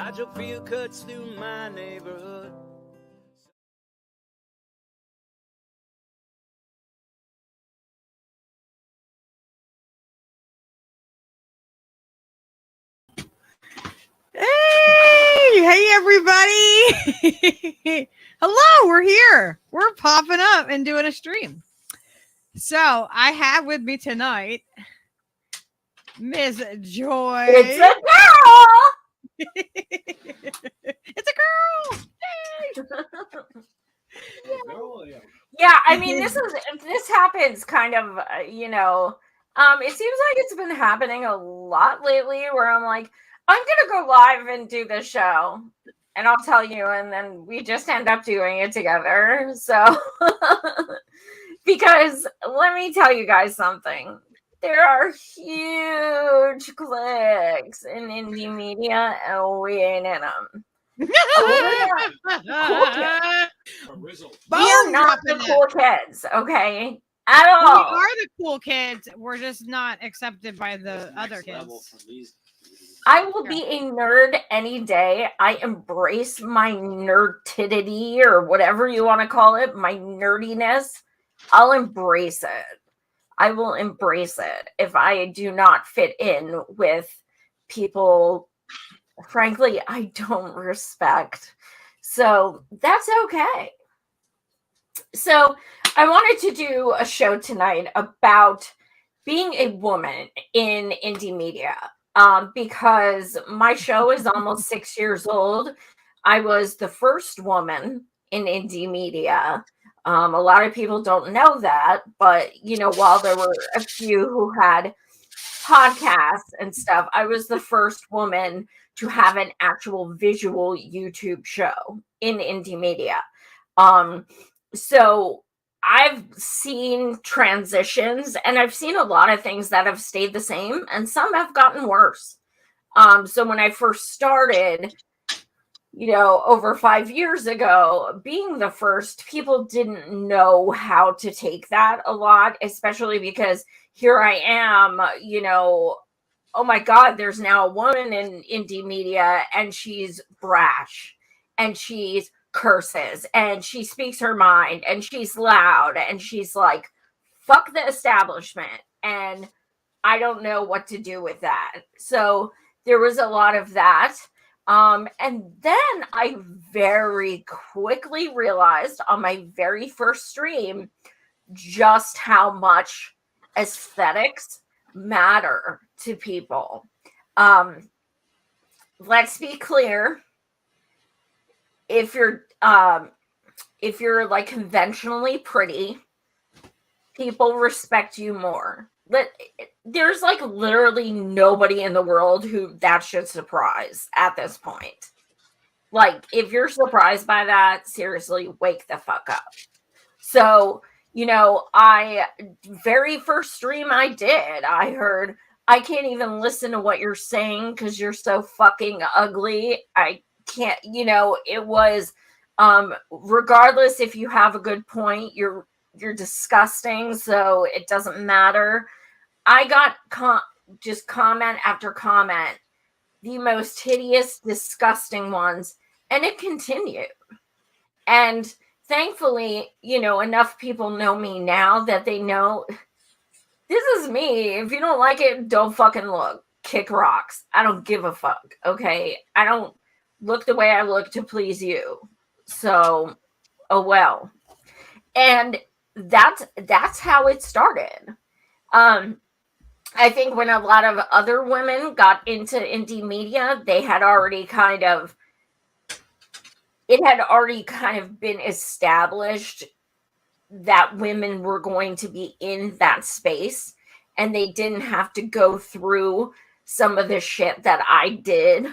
I drove field cuts through my neighborhood. Hey everybody. Hello, we're here. We're popping up and doing a stream. So I have with me tonight Miss Joy. It's a It's a girl. girl. Yeah, I mean, this happens kind of, it seems like it's been happening a lot lately where I'm like, I'm going to go live and do this show and I'll tell you. And then we just end up doing it together. So, because let me tell you guys something. There are huge cliques in indie media and we ain't in them. We are not the cool kids, okay? At all. We are the cool kids. We're just not accepted by the other kids. I will be a nerd any day. I embrace my nerdtidity or whatever you want to call it, my nerdiness. I'll embrace it. I will embrace it if I do not fit in with people, frankly, I don't respect. So that's okay. So I wanted to do a show tonight about being a woman in indie media. Because my show is almost 6 years old. I was the first woman in indie media. A lot of people don't know that, but while there were a few who had podcasts and stuff, I was the first woman to have an actual visual YouTube show in indie media. So I've seen transitions and I've seen a lot of things that have stayed the same and some have gotten worse. So when I first started, over 5 years ago, being the first, people didn't know how to take that a lot, especially because here I am, oh my God, there's now a woman in indie media and she's brash and she's curses and she speaks her mind and she's loud and she's like, fuck the establishment. And I don't know what to do with that. So there was a lot of that. And then I very quickly realized on my very first stream just how much aesthetics matter to people. Let's be clear. If you're like conventionally pretty, people respect you more. There's like literally nobody in the world who that should surprise at this point. Like, if you're surprised by that, seriously, wake the fuck up. So, I very first stream I did, I heard, I can't even listen to what you're saying because you're so fucking ugly. I can't, it was regardless if you have a good point, you're disgusting, so it doesn't matter. I got just comment after comment, the most hideous, disgusting ones, and it continued. And thankfully, enough people know me now that they know this is me. If you don't like it, don't fucking look. Kick rocks. I don't give a fuck, okay? I don't look the way I look to please you. So, oh well. And that's how it started. I think when a lot of other women got into indie media, it had already kind of been established that women were going to be in that space and they didn't have to go through some of the shit that I did.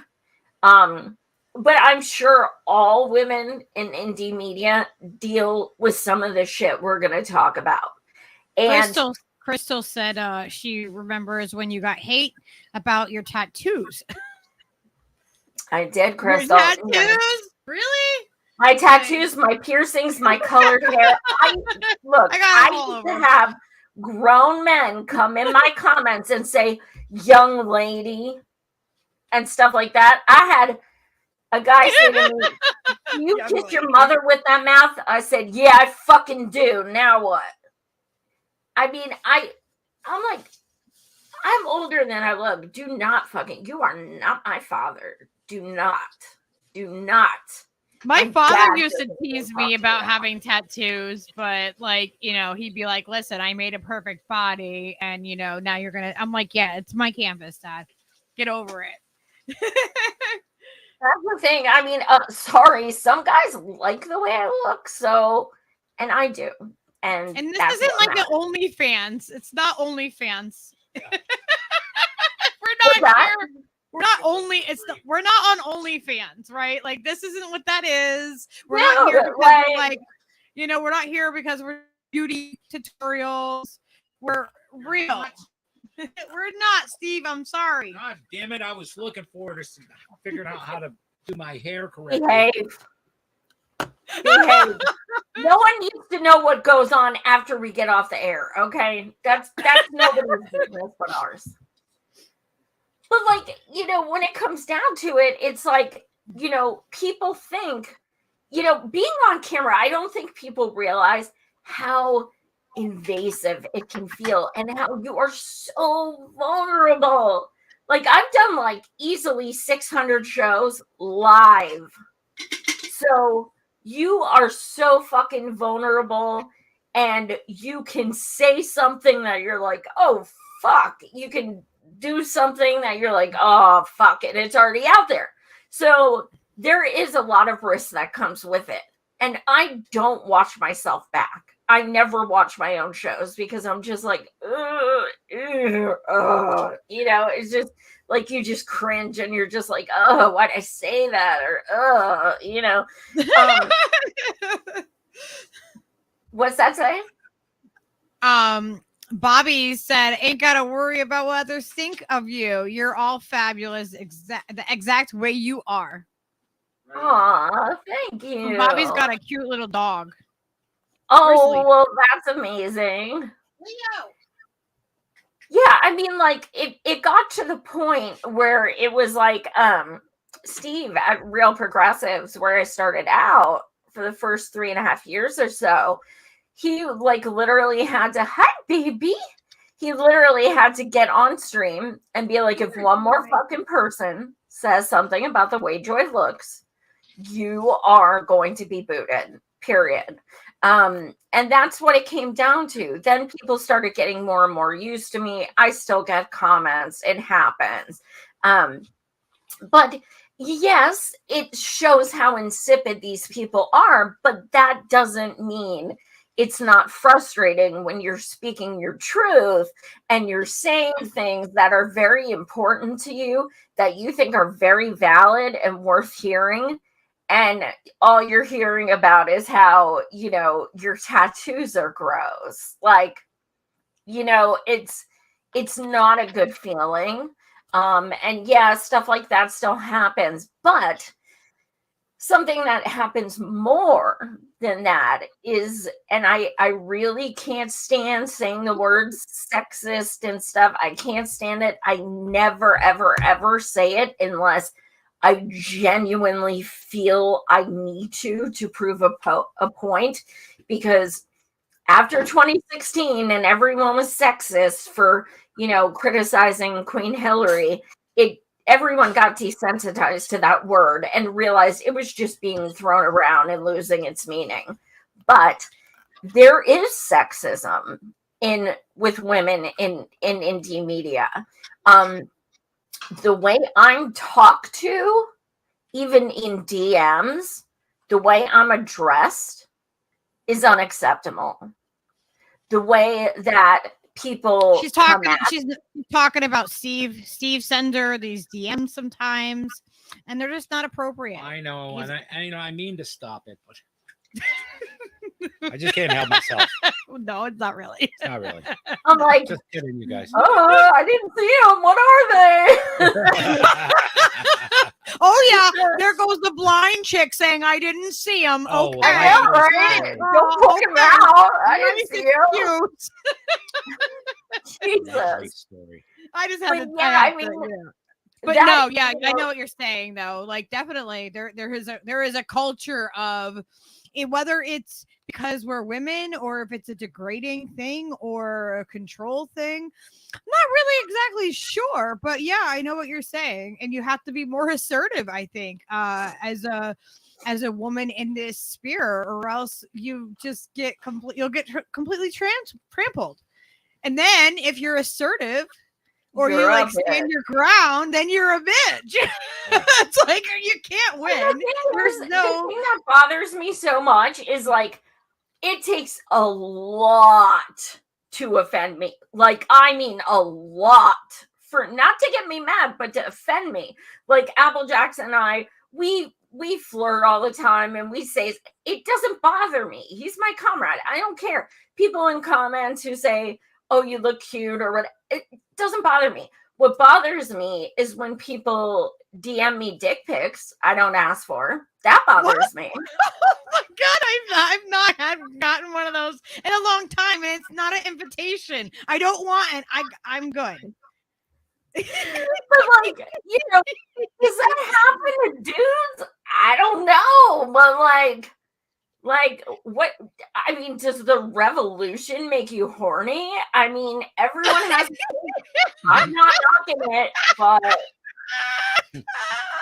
But I'm sure all women in indie media deal with some of the shit we're going to talk about. And Crystal said she remembers when you got hate about your tattoos. I did, Crystal. Your tattoos? Really? My tattoos, my piercings, my colored hair. I used to have grown men come in my comments and say, young lady, and stuff like that. I had A guy said to me, "Do you kiss your mother with that mouth?" I said, "Yeah, I fucking do. Now what?" I mean, I'm like, I'm older than I look. Do not fucking, you are not my father. Do not. My And father Dad used to doesn't tease talk me to about you. having tattoos, but like, you know, he'd be like, listen, I made a perfect body and, you know, now you're going to, I'm like, yeah, it's my canvas, Dad. Get over it. That's the thing. I mean, sorry, some guys like the way I look, so, and I do. And this that's isn't what like matters. the OnlyFans. It's not OnlyFans. Yeah. What's We're not that? here. We're not only. We're not on OnlyFans, right? Like this isn't what that is. We're not here because we're like, you know, we're not here because we're beauty tutorials. We're real. We're not, Steve. I'm sorry. God damn it! I was looking forward to figuring out how to do my hair correctly. Behave. No one needs to know what goes on after we get off the air, okay? That's nobody's business but ours. But like, you know, when it comes down to it, it's like, you know, people think, you know, being on camera, I don't think people realize how invasive it can feel and how you are so vulnerable. Like I've done like easily 600 shows live. So you are so fucking vulnerable and you can say something that you're like, oh, fuck. You can do something that you're like, oh, fuck it. It's already out there. So there is a lot of risk that comes with it. And I don't watch myself back. I never watch my own shows because I'm just like, you know, it's just like you just cringe and you're just like, oh, why'd I say that? Or, you know. What's that say? Bobby said, ain't got to worry about what others think of you. You're all fabulous, the exact way you are. Aw, thank you. Bobby's got a cute little dog. Oh, well, that's amazing. Leo. Yeah, I mean, like, it got to the point where it was like, Steve at Real Progressives, where I started out for the first 3.5 years or so, he, like, literally had to, hi, baby. He literally had to get on stream and be like, if one more fucking person says something about the way Joy looks, you are going to be booted, period. And that's what it came down to. Then people started getting more and more used to me. I still get comments. It happens. But yes, it shows how insipid these people are, but that doesn't mean it's not frustrating when you're speaking your truth and you're saying things that are very important to you, that you think are very valid and worth hearing. And all you're hearing about is how, you know, your tattoos are gross. Like, you know, it's not a good feeling. And yeah, stuff like that still happens. But something that happens more than that is, and I really can't stand saying the words sexist and stuff. I can't stand it. I never, ever, ever say it unless I genuinely feel I need to prove a point, because after 2016 and everyone was sexist for, you know, criticizing Queen Hillary, everyone got desensitized to that word and realized it was just being thrown around and losing its meaning. But there is sexism with women in indie media. The way I'm talked to, even in DMs, the way I'm addressed is unacceptable. The way that people she's talking about Steve sends her these DMs sometimes, and they're just not appropriate. I know, I mean to stop it, but I just can't help myself. No, it's not really. It's not really. I'm like, just kidding, you guys. Oh, I didn't see them. What are they? Oh yeah, there goes the blind chick saying I didn't see him. Oh, okay, I know, right? Don't poke him out. I didn't see him. Jesus. Story. I just had to. Yeah, I mean, But no, yeah, I know what you're saying though. Like definitely there is a culture of whether it's because we're women or if it's a degrading thing or a control thing. I'm not really exactly sure, but yeah, I know what you're saying. And you have to be more assertive, I think, as a woman in this sphere, or else you just you'll get completely trampled. And then if you're assertive, or you like stand your ground, then you're a bitch. It's like you can't win. The thing that bothers me so much is like it takes a lot to offend me. Like, I mean a lot, for not to get me mad, but to offend me. Like Applejack's and I, we flirt all the time, and we say it doesn't bother me. He's my comrade. I don't care. People in comments who say, "Oh, you look cute," or what, it doesn't bother me. What bothers me is when people DM me dick pics I don't ask for. That bothers me. Oh my God, I've not gotten one of those in a long time, and it's not an invitation. I don't want it. I'm good. But like, you know, does that happen to dudes? I don't know, but like what? I mean, does the revolution make you horny? I mean, everyone has. I'm not knocking it, but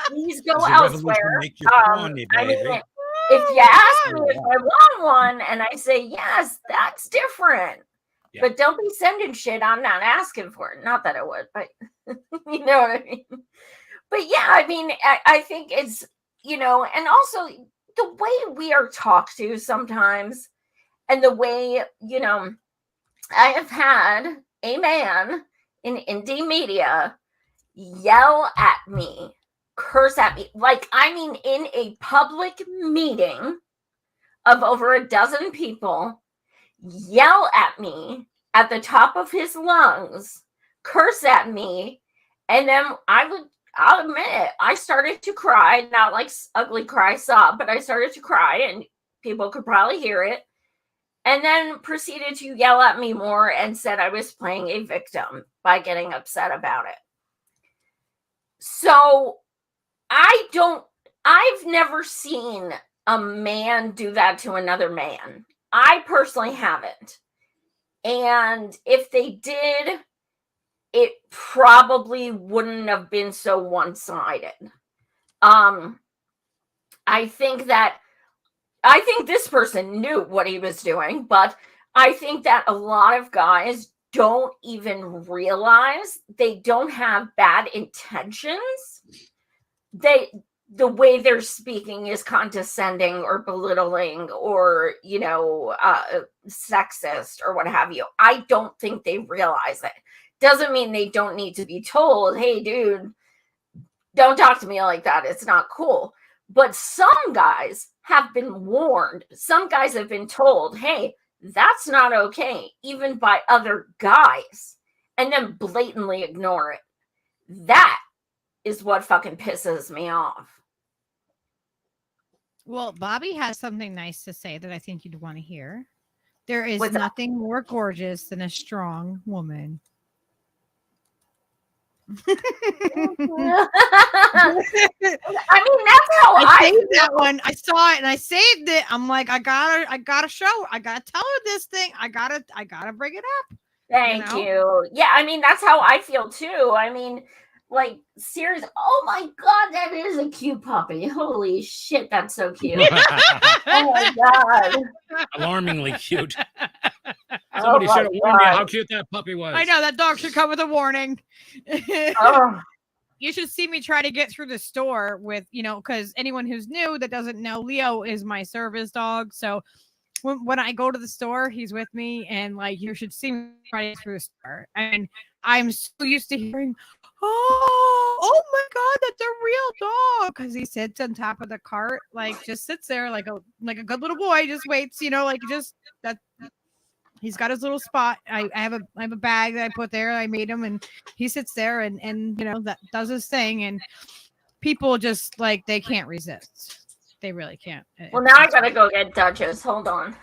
please go elsewhere. I mean, if you ask me if I want one and I say yes, that's different. Yeah. But don't be sending shit I'm not asking for. Not that I would, but you know what I mean? But yeah, I mean, I think it's, you know, and also the way we are talked to sometimes, and the way, you know, I have had a man in indie media yell at me, curse at me, like, I mean, in a public meeting of over a dozen people, yell at me at the top of his lungs, curse at me, and then I'll admit it, I started to cry, not like ugly cry sob, but I started to cry, and people could probably hear it, and then proceeded to yell at me more and said I was playing a victim by getting upset about it. So I've never seen a man do that to another man. I personally haven't. And if they did, it probably wouldn't have been so one-sided. I think this person knew what he was doing, but I think that a lot of guys don't even realize they don't have bad intentions. The way they're speaking is condescending or belittling or, you know, sexist or what have you. I don't think they realize it. Doesn't mean they don't need to be told, hey, dude, don't talk to me like that. It's not cool. But some guys have been warned. Some guys have been told, hey, that's not okay, even by other guys, and then blatantly ignore it. That is what fucking pisses me off. Well, Bobby has something nice to say that I think you'd want to hear. There is nothing more gorgeous than a strong woman. I mean, that's how I saved that one. I saw it and I saved it. I'm like, I gotta show. I gotta tell her this thing. I gotta bring it up. Thank you. Yeah, I mean, that's how I feel too. I mean, like, seriously, oh my God, that is a cute puppy. Holy shit, that's so cute. Oh my God. Alarmingly cute. Somebody should have warned me how cute that puppy was. I know, that dog should come with a warning. Oh. You should see me try to get through the store with, you know, because anyone who's new that doesn't know, Leo is my service dog. So when I go to the store, he's with me, and like, you should see me right through the store. And I'm so used to hearing, oh my God, that's a real dog. Because he sits on top of the cart, like just sits there like a good little boy, just waits, you know, like just that. He's got his little spot. I have a bag that I put there. I made him, and he sits there and you know, that does his thing. And people just like, they can't resist. They really can't. Well, now I gotta go get Duchess. Hold on.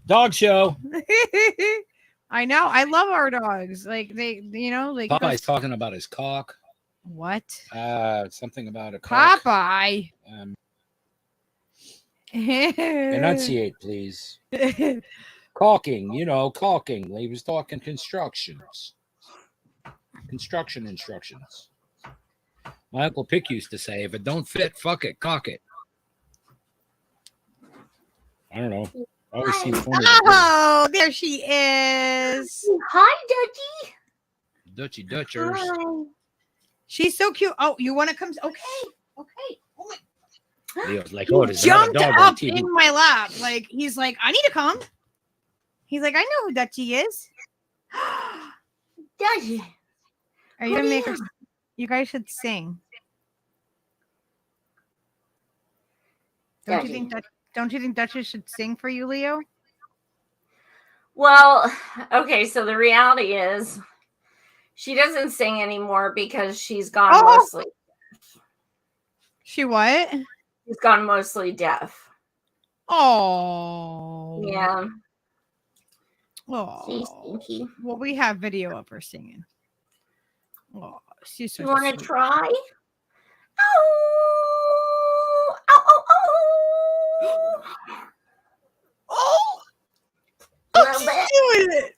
Dog show. I know. I love our dogs. Like they, like Popeye's talking about his cock. What? Something about a cock. Popeye. Enunciate, please. Caulking, caulking. He was talking construction instructions. My Uncle Pick used to say, if it don't fit, fuck it, cock it. I don't know. I always see Oh, there she is. Hi, Dutchy Dutchers. Hi. She's so cute. Oh, you want to come? Okay. Oh my. Leo's like, He oh, there's another jumped dog on up TV. in my lap. Like, he's like, I need to come. He's like, I know who Dutchy is. Dutchy. Are you going to make her? You guys should sing. Don't you think Dutchy should sing for you, Leo? Well, okay, so the reality is she doesn't sing anymore because she's gone mostly. She what? She's gone mostly deaf. Oh. Yeah. Oh. She's stinky. Well, we have video of her singing. Oh, she's so You want sweet. to try? Oh, oh, oh, oh. Oh, Little she's bit. doing it.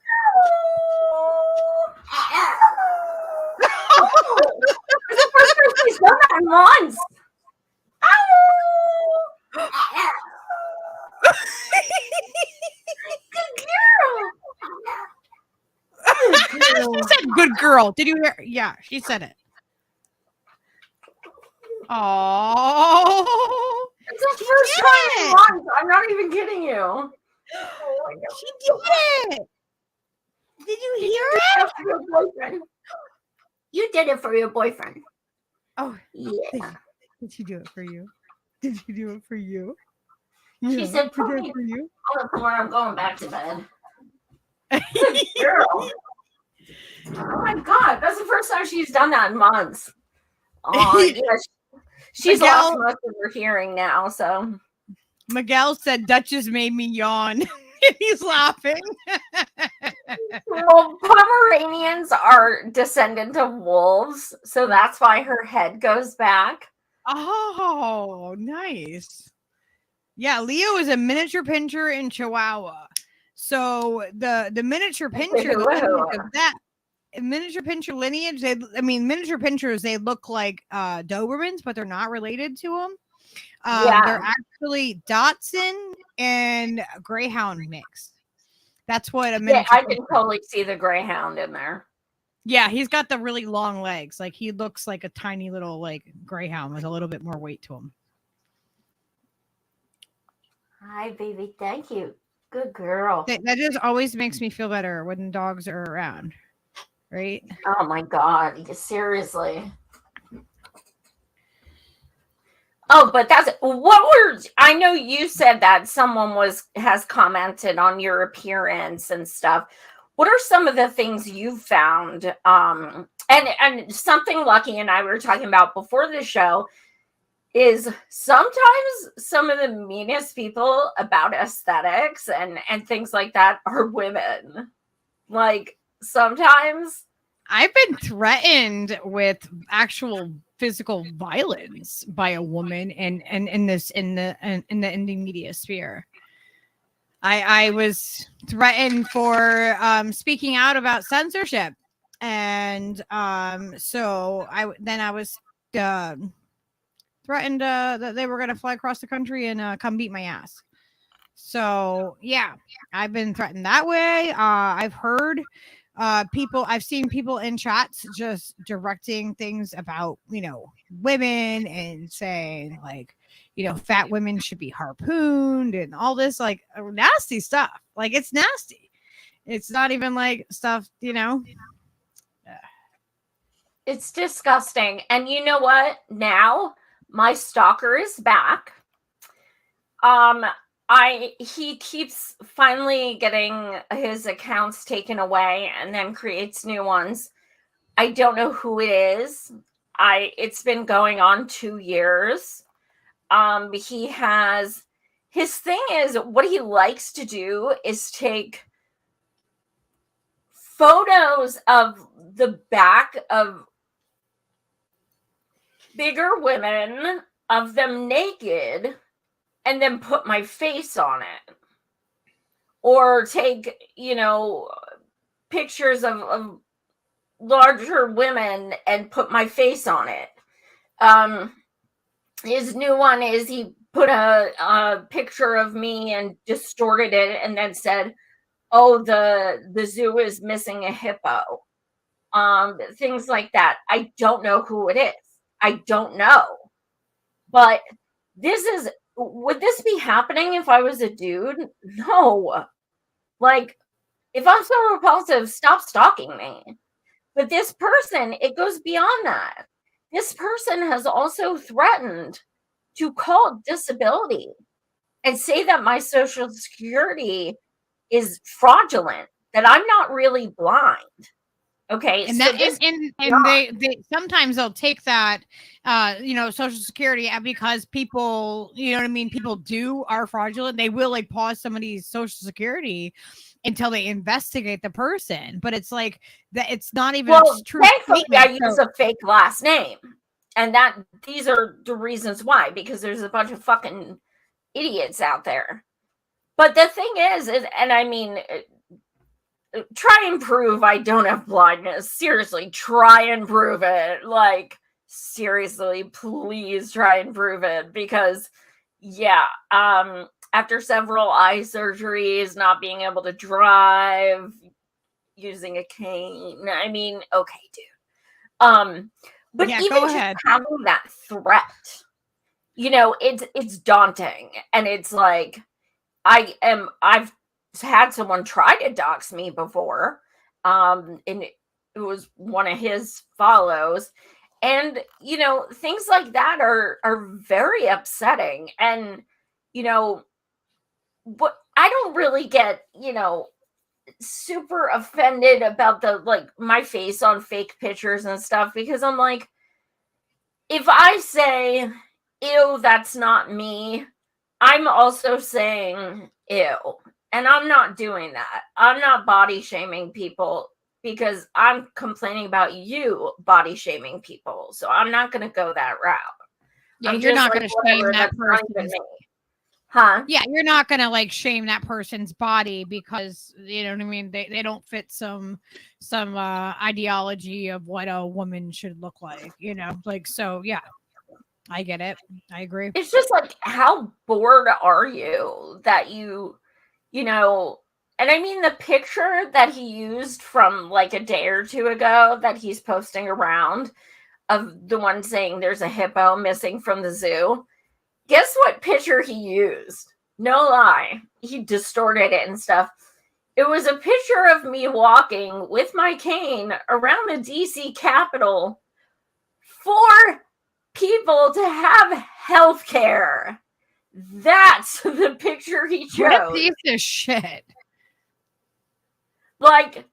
It's the first time she's done that once. Good girl. She said good girl. Did you hear? Yeah, she said it. Oh, It's the first time in months. I'm not even kidding you. Oh my God. she did it. Did you hear it? For your boyfriend. You did it for your boyfriend. Oh, Yeah. did she do it for you? Did she do it for you? She said, she "Put did me it for you. on the floor. I'm going back to bed." Good girl. Oh my God. That's the first time she's done that in months. Oh, yeah. She's Miguel- lost most of her hearing now, so. Miguel said Duchess made me yawn. He's laughing. Well, Pomeranians are descendant of wolves, so that's why her head goes back. Oh, nice. Yeah, Leo is a miniature pincher in Chihuahua. So the miniature pincher, the lineage of that miniature pincher lineage, miniature pinchers, they look like Dobermans, but they're not related to them. They're actually Dachshund and Greyhound mix. That's what a miniature. Yeah, I can totally see the Greyhound in there. Yeah, he's got the really long legs. Like he looks like a tiny little like Greyhound with a little bit more weight to him. Hi, baby. Thank you. Good girl. That just always makes me feel better when dogs are around, right? Oh my God. Seriously. Oh, but I know you said that someone has commented on your appearance and stuff. What are some of the things you found? And something Lucky and I were talking about before the show is sometimes some of the meanest people about aesthetics and things like that are women. Like sometimes I've been threatened with actual physical violence by a woman in the indie media sphere. I was threatened for speaking out about censorship, and so I was threatened that they were going to fly across the country and come beat my ass. So yeah, I've been threatened that way. I've heard I've seen people in chats just directing things about, women and saying like, fat women should be harpooned and all this like nasty stuff. Like it's nasty. It's not even like stuff, it's disgusting. And you know what? Now my stalker is back. He keeps finally getting his accounts taken away and then creates new ones. I don't know who it is. It's been going on 2 years. His thing is what he likes to do is take photos of the back of bigger women, of them naked, and then put my face on it. Or take, pictures of larger women and put my face on it. His new one is he put a picture of me and distorted it and then said, oh, the zoo is missing a hippo. Things like that. I don't know who it is. I don't know. But would this be happening if I was a dude? No. Like, if I'm so repulsive, stop stalking me. But this person, it goes beyond that. This person has also threatened to call disability and say that my Social Security is fraudulent, that I'm not really blind. Okay. And so they sometimes they'll take that, Social Security, because people, people are fraudulent. They will like pause somebody's Social Security until they investigate the person. But it's like that. It's not even true. Thankfully, I use a fake last name, and these are the reasons why, because there's a bunch of fucking idiots out there. But the thing is, and I mean, try and prove I don't have blindness. Seriously, try and prove it. Like, seriously, please try and prove it. Because, after several eye surgeries, not being able to drive, using a cane. I mean, okay, dude. But even go just ahead. having that threat, it's daunting. And it's like, I've had someone try to dox me before, and it was one of his follows, and things like that are very upsetting. And but I don't really get super offended about the like my face on fake pictures and stuff, because I'm like, if I say ew, that's not me, I'm also saying ew. And I'm not doing that. I'm not body shaming people because I'm complaining about you body shaming people. So I'm not going to go that route. Yeah, you're not going to shame that person. Huh? Yeah, you're not going to like shame that person's body because, you know what I mean? They don't fit some ideology of what a woman should look like, so yeah, I get it. I agree. It's just like, how bored are you that and I mean, the picture that he used from like a day or two ago that he's posting around of the one saying there's a hippo missing from the zoo. Guess what picture he used? No lie. He distorted it and stuff. It was a picture of me walking with my cane around the DC Capitol for people to have health care. That's the picture he chose. What a piece of shit. Like,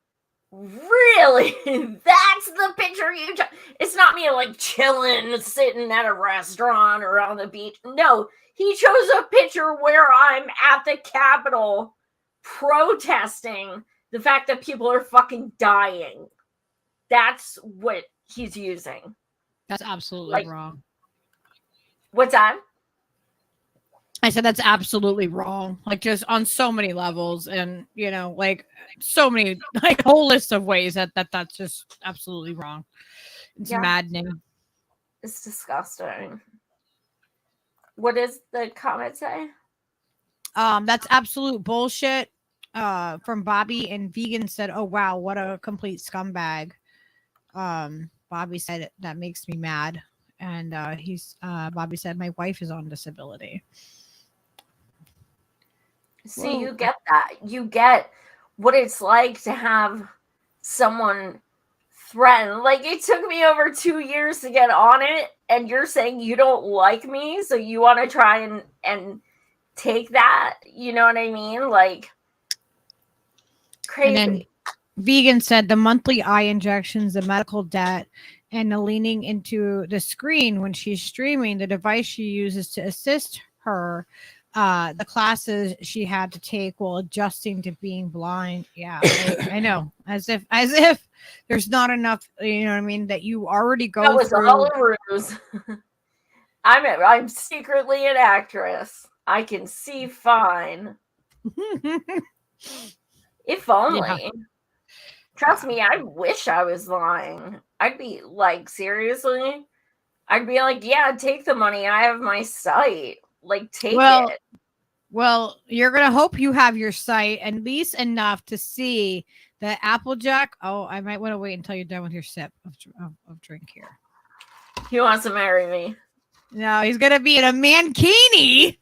really? That's the picture you chose? It's not me like chilling, sitting at a restaurant or on the beach. No, he chose a picture where I'm at the Capitol protesting the fact that people are fucking dying. That's what he's using. That's absolutely wrong. What's that? I said that's absolutely wrong. Like, just on so many levels, and like so many, like, whole list of ways that's just absolutely wrong. It's maddening. It's disgusting. What does the comment say? That's absolute bullshit. From Bobby, and Vegan said, "Oh wow, what a complete scumbag." Bobby said, "That makes me mad," and Bobby said, "My wife is on disability." See, you get that. You get what it's like to have someone threaten. Like, it took me over 2 years to get on it, and you're saying you don't like me, so you want to try and take that. You know what I mean? Like, crazy. And then Vegan said the monthly eye injections, the medical debt, and the leaning into the screen when she's streaming, the device she uses to assist her the classes she had to take while adjusting to being blind. Yeah, I know. As if there's not enough, you know what I mean, that you already go That was through. all a ruse. I'm secretly an actress. I can see fine. If only. Yeah. Trust me, I wish I was lying. I'd be like, seriously? I'd be like, yeah, take the money. I have my sight. Like, take it. Well, you're going to hope you have your sight at least enough to see that Applejack. Oh, I might want to wait until you're done with your sip of drink here. He wants to marry me. No, he's going to be in a mankini.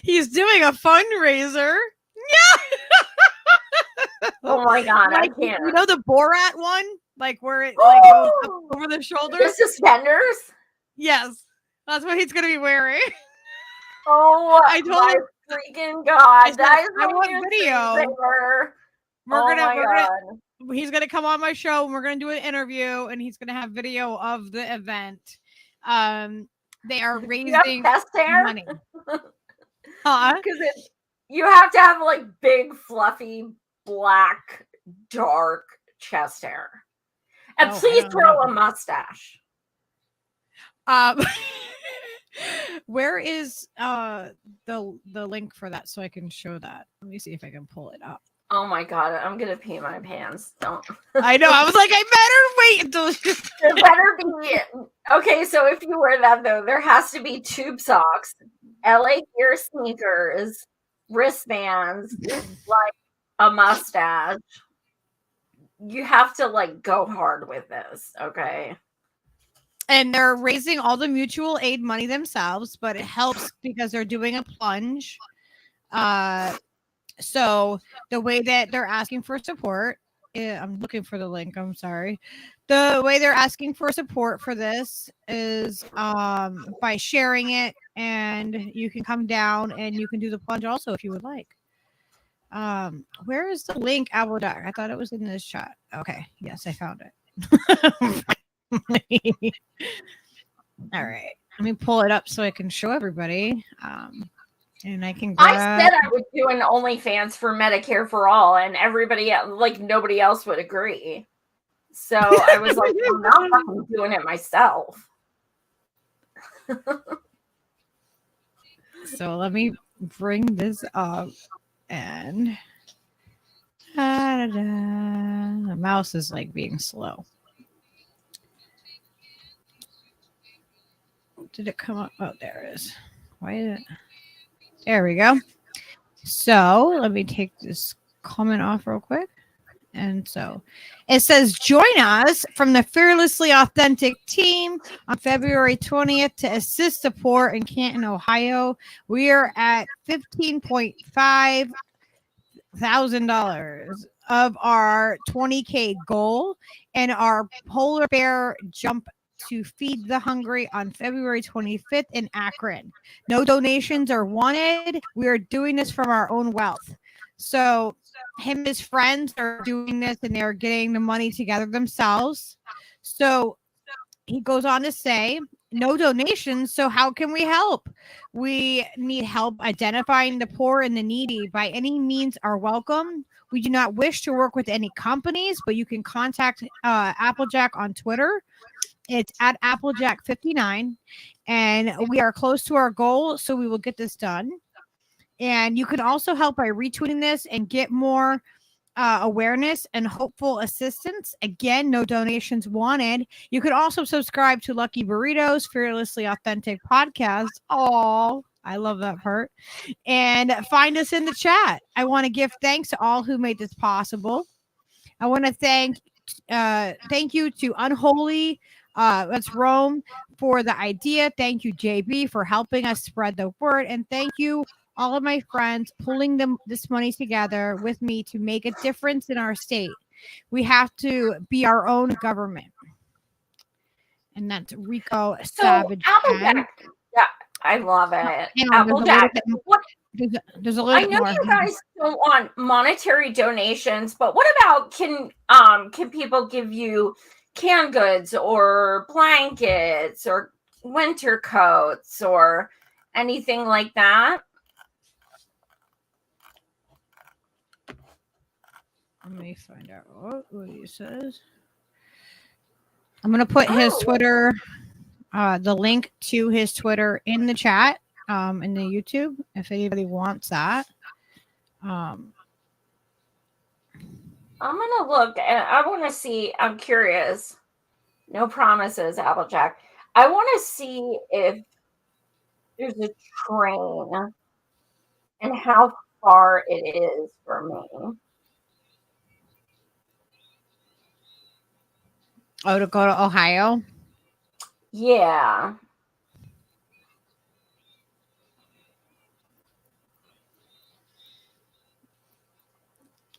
He's doing a fundraiser. Yeah. Oh my God, like, I can't. You know the Borat one? Like where it like goes up over the shoulder? The suspenders? Yes. That's what he's going to be wearing. Oh, I told him, freaking God. I want video. He's going to come on my show and we're going to do an interview and he's going to have video of the event. They are raising money. Because you have to have like big, fluffy, black, dark chest hair. And please throw a mustache. Where is the link for that so I can show that? Let me see if I can pull it up. Oh my God, I'm gonna pee my pants. Don't. I know. I was like, I better wait until there better be. Okay, so if you wear that though, there has to be tube socks, LA Gear sneakers, wristbands, like a mustache. You have to like go hard with this, okay? And they're raising all the mutual aid money themselves, but it helps because they're doing a plunge. So the way that they're asking for support, I'm looking for the link. I'm sorry. The way they're asking for support for this is by sharing it, and you can come down and you can do the plunge also if you would like. Where is the link, Applejack? I thought it was in this chat. Okay, yes, I found it. All right, let me pull it up so I can show everybody. And I can grab... I said I would do an OnlyFans for Medicare for all, and everybody, like nobody else would agree. So I was like, I'm not fucking doing it myself. So let me bring this up, and the mouse is like being slow. Did it come up? Oh, there it is. Why is it? There we go. So let me take this comment off real quick. And so it says, join us from the Fearlessly Authentic team on February 20th to assist the poor in Canton, Ohio. We are at $15.5 thousand of our 20K goal, and our polar bear jump to feed the hungry on February 25th in Akron. No donations are wanted. We are doing this from our own wealth. So him and his friends are doing this and they're getting the money together themselves. So he goes on to say, no donations. So how can we help? We need help identifying the poor and the needy. By any means are welcome. We do not wish to work with any companies, but you can contact Applejack on Twitter. It's at Applejack59, and we are close to our goal, so we will get this done. And you can also help by retweeting this and get more awareness and hopeful assistance. Again, no donations wanted. You could also subscribe to Lucky Burritos Fearlessly Authentic podcast. Oh, I love that part. And find us in the chat. I want to give thanks to all who made this possible. I want to thank you to Unholy. Let's Rome for the idea. Thank you, JB, for helping us spread the word. And thank you, all of my friends, pulling this money together with me to make a difference in our state. We have to be our own government. And that's Rico Savage. Applejack. Yeah, I love it. Applejack. There's a little I know more. you guys don't want monetary donations, but what about can people give you canned goods or blankets or winter coats or anything like that? Let me find out what he says. I'm going to put his Twitter, the link to his Twitter in the chat, in the YouTube, if anybody wants that. I'm going to look and I want to see. I'm curious. No promises, Applejack. I want to see if there's a train and how far it is for me. Oh, to go to Ohio? Yeah.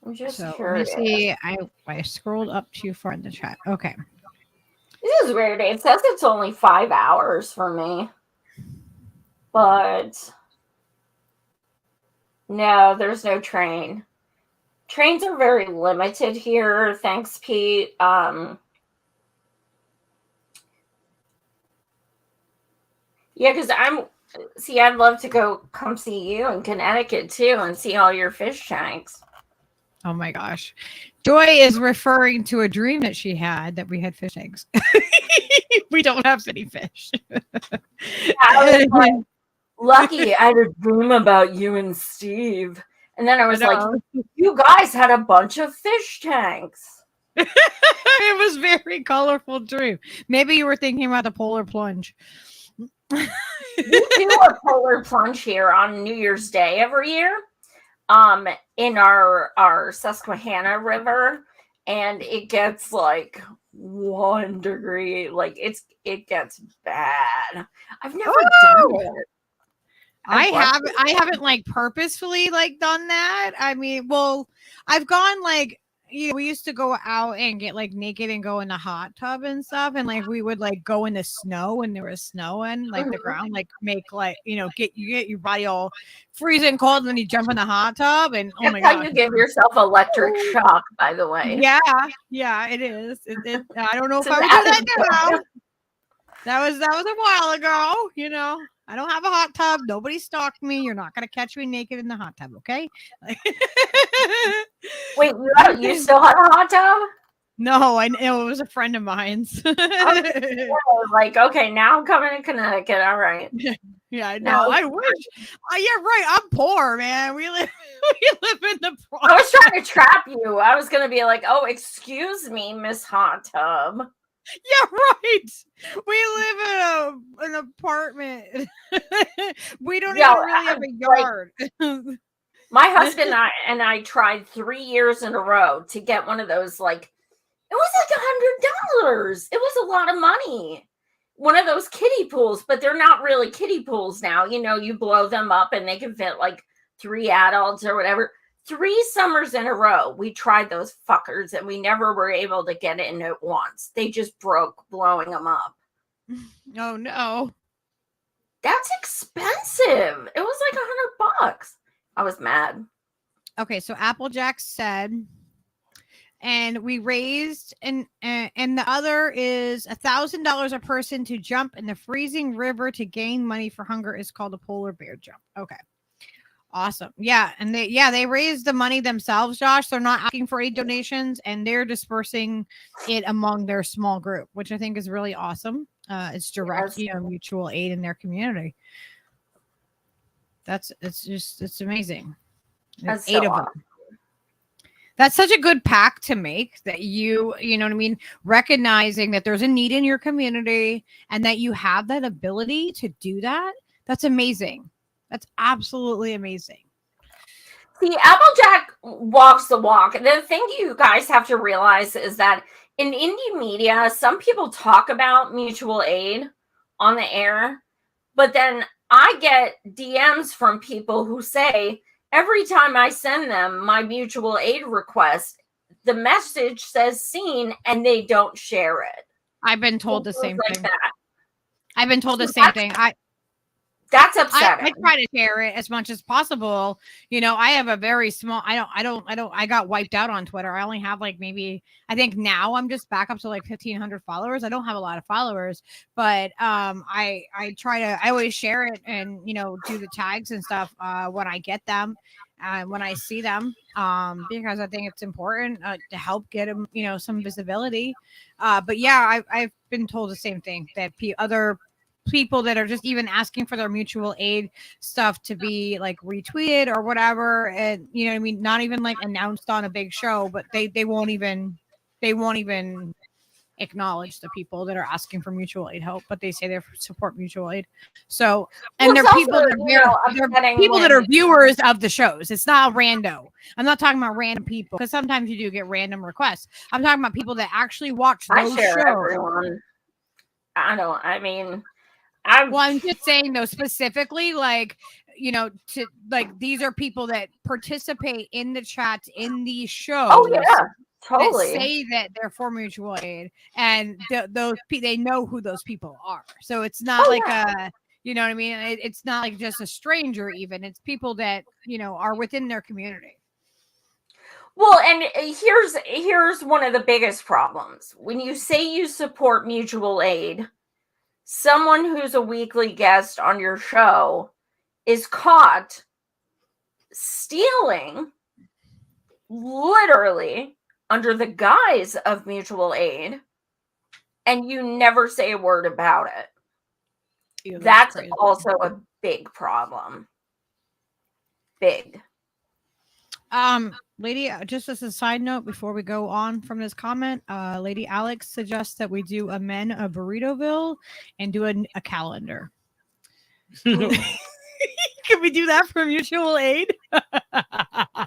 I'm just curious. Let me see. I scrolled up too far in the chat. Okay. This is weird. It says it's only 5 hours for me. But no, there's no train. Trains are very limited here. Thanks, Pete. Yeah, because I'd love to come see you in Connecticut too and see all your fish tanks. Oh my gosh. Joy is referring to a dream that she had that we had fish tanks. We don't have any fish. I was like, Lucky, I had a dream about you and Steve. And then I was like, you guys had a bunch of fish tanks. It was very colorful dream. Maybe you were thinking about the polar plunge. We do a polar plunge here on New Year's Day every year, in our Susquehanna River, and it gets like 1 degree. Like it gets bad. I've never done it. I haven't like purposefully like done that. I mean, well, I've gone like, we used to go out and get like naked and go in the hot tub and stuff, and like we would like go in the snow when there was snow in like the ground, like make like, get your body all freezing cold, and then you jump in the hot tub, and oh my god, you give yourself electric shock, by the way. Yeah, it is. I don't know if I would do that now. That was a while ago. I don't have a hot tub. Nobody stalked me. You're not going to catch me naked in the hot tub, okay? Wait, you still have a hot tub? No, it was a friend of mine's. Like, okay, now I'm coming to Connecticut. All right. Yeah, no, I wish. Oh, yeah, right. I'm poor, man. We live in the Bronx. I was trying to trap you. I was going to be like, oh, excuse me, Miss Hot Tub. Yeah, right. We live in an apartment. We don't even really have a yard. My husband and I tried 3 years in a row to get one of those, like, it was like $100. It was a lot of money. One of those kiddie pools, but they're not really kiddie pools now. You blow them up and they can fit like 3 adults or whatever. 3 summers in a row, we tried those fuckers and we never were able to get in at once. They just broke blowing them up. Oh, no. That's expensive. It was like $100. I was mad. Okay, so Applejack said, and we raised, and the other is $1,000 a person to jump in the freezing river to gain money for hunger is called a polar bear jump. Okay. Awesome. Yeah. And they raised the money themselves, Josh. They're not asking for any donations, and they're dispersing it among their small group, which I think is really awesome. It's direct, mutual aid in their community. It's amazing. That's 8 of them. That's such a good pack to make, that you know what I mean? Recognizing that there's a need in your community and that you have that ability to do that. That's amazing. That's absolutely amazing. See, Applejack walks the walk. The thing you guys have to realize is that in indie media, some people talk about mutual aid on the air, but then I get DMs from people who say, every time I send them my mutual aid request, the message says seen, and they don't share it. I've been told the same thing. I've been told the same thing. That's upsetting. I try to share it as much as possible. You know, I have a very small, I got wiped out on Twitter. I only have like maybe, I think now I'm just back up to like 1,500 followers. I don't have a lot of followers, but I always share it and, you know, do the tags and stuff when I get them. When I see them, because I think it's important to help get them, you know, some visibility. But yeah, I've been told the same thing, that other people that are just even asking for their mutual aid stuff to be like retweeted or whatever, and you know what I mean, not even like announced on a big show, but they won't even acknowledge the people that are asking for mutual aid help, but they say they support mutual aid. So, and they're people that are viewers of the shows. It's not rando. I'm not talking about random people, because sometimes you do get random requests. I'm talking about people that actually watch those shows. Everyone. I'm just saying though, specifically, like, you know, to like, these are people that participate in the chats in these shows. Oh yeah, totally. That say that they're for mutual aid, and they know who those people are. So it's not you know what I mean? It's not like just a stranger. Even it's people that, you know, are within their community. Well, and here's one of the biggest problems. When you say you support mutual aid, someone who's a weekly guest on your show is caught stealing, literally under the guise of mutual aid, and you never say a word about it. Yeah, that's also a big problem. Big. Lady, just as a side note before we go on from this comment, Lady Alex suggests that we do a Men of Burritoville and do a calendar. Can we do that for mutual aid? Burrito.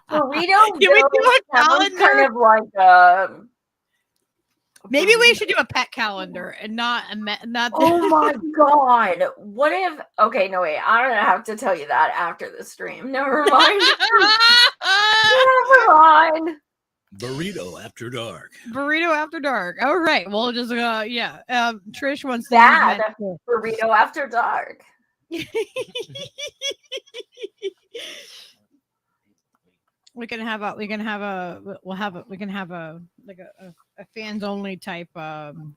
Can we do a calendar? Kind of like maybe we should do a pet calendar and not not. Oh my god! What if? Okay, no wait. I'm gonna have to tell you that after the stream. Never mind. Never mind. Burrito after dark. Burrito after dark. All right. We'll just yeah. Trish wants that burrito after dark. We can have a fans only type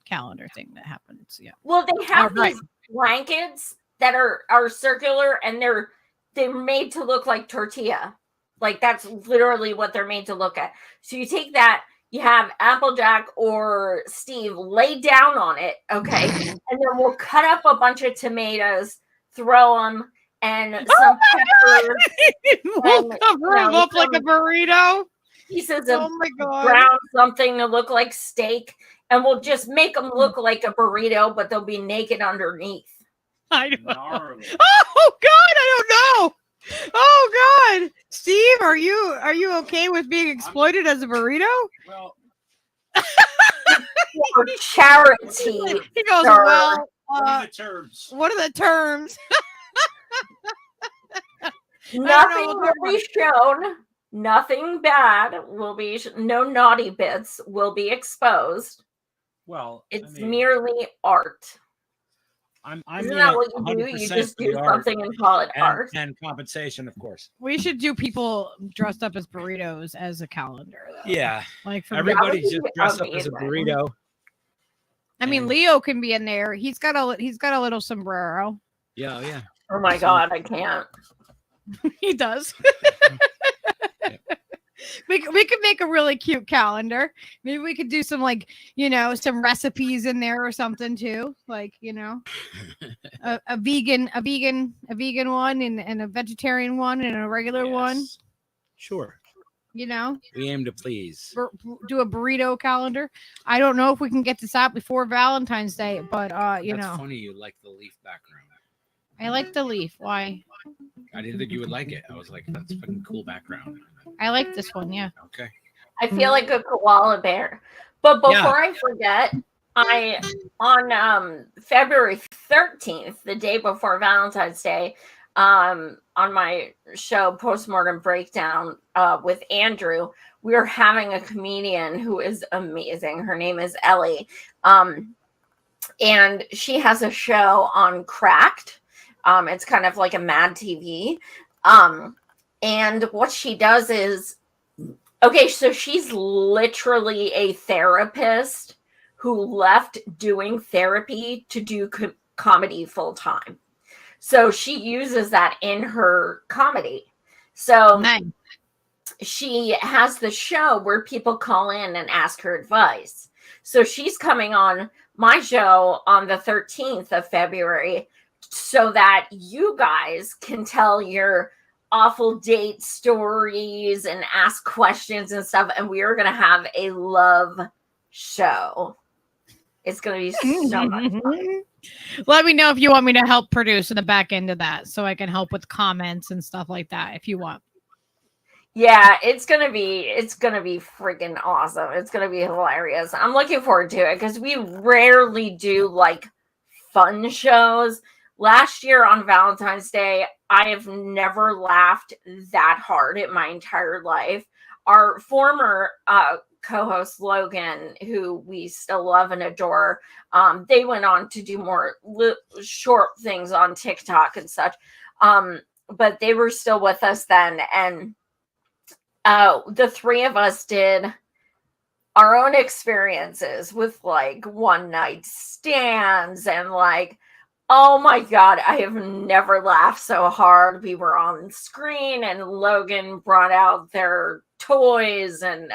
calendar thing that happens. Yeah. Well, they have these blankets that are circular, and they're made to look like tortilla. Like that's literally what they're made to look at. So you take that, you have Applejack or Steve lay down on it, okay, and then we'll cut up a bunch of tomatoes, throw them, and some peppers. We'll cover them up like a burrito. Pieces of brown something to look like steak, and we'll just make them look like a burrito, but they'll be naked underneath. I don't know. Oh God, I don't know. Oh God, Steve, are you okay with being exploited as a burrito? Well, for charity. He goes, well, what are the terms? What are the terms? Nothing will be shown. Nothing bad will be. No naughty bits will be exposed. Well, it's merely art. Isn't that what you do? You just do something and call it art. And compensation, of course. We should do people dressed up as burritos as a calendar, though. Yeah. Like everybody's just dressed up as a burrito. I mean, Leo can be in there. He's got a little sombrero. Yeah, yeah. Oh my God, I can't. He does. We could make a really cute calendar. Maybe we could do some, like, you know, some recipes in there or something too. Like, you know, a vegan one and a vegetarian one and a regular one. Sure. You know, we aim to please. Do a burrito calendar. I don't know if we can get this out before Valentine's Day, but you know. That's funny you like the leaf background. I like the leaf. Why? I didn't think you would like it. I was like, that's a fucking cool background. I like this one, yeah. Okay. I feel like a koala bear. But before I forget, on February 13th, the day before Valentine's Day, on my show Postmortem Breakdown with Andrew, we are having a comedian who is amazing. Her name is Ellie. And she has a show on Cracked. It's kind of like a Mad TV. And what she does is, okay, so she's literally a therapist who left doing therapy to do comedy full time. So she uses that in her comedy. So Nice. she has the show where people call in and ask her advice. So she's coming on my show on the 13th of February so that you guys can tell your awful date stories and ask questions and stuff. And we are going to have a love show. It's going to be so much fun. Let me know if you want me to help produce in the back end of that so I can help with comments and stuff like that if you want. Yeah, it's gonna be freaking awesome. It's gonna be hilarious. I'm looking forward to it because we rarely do like fun shows. Last year on Valentine's Day, I have never laughed that hard in my entire life. Our former co-host Logan, who we still love and adore, they went on to do more short things on TikTok and such. But they were still with us then, and the three of us did our own experiences with like one night stands and like, oh my God, I have never laughed so hard. We were on screen and Logan brought out their toys and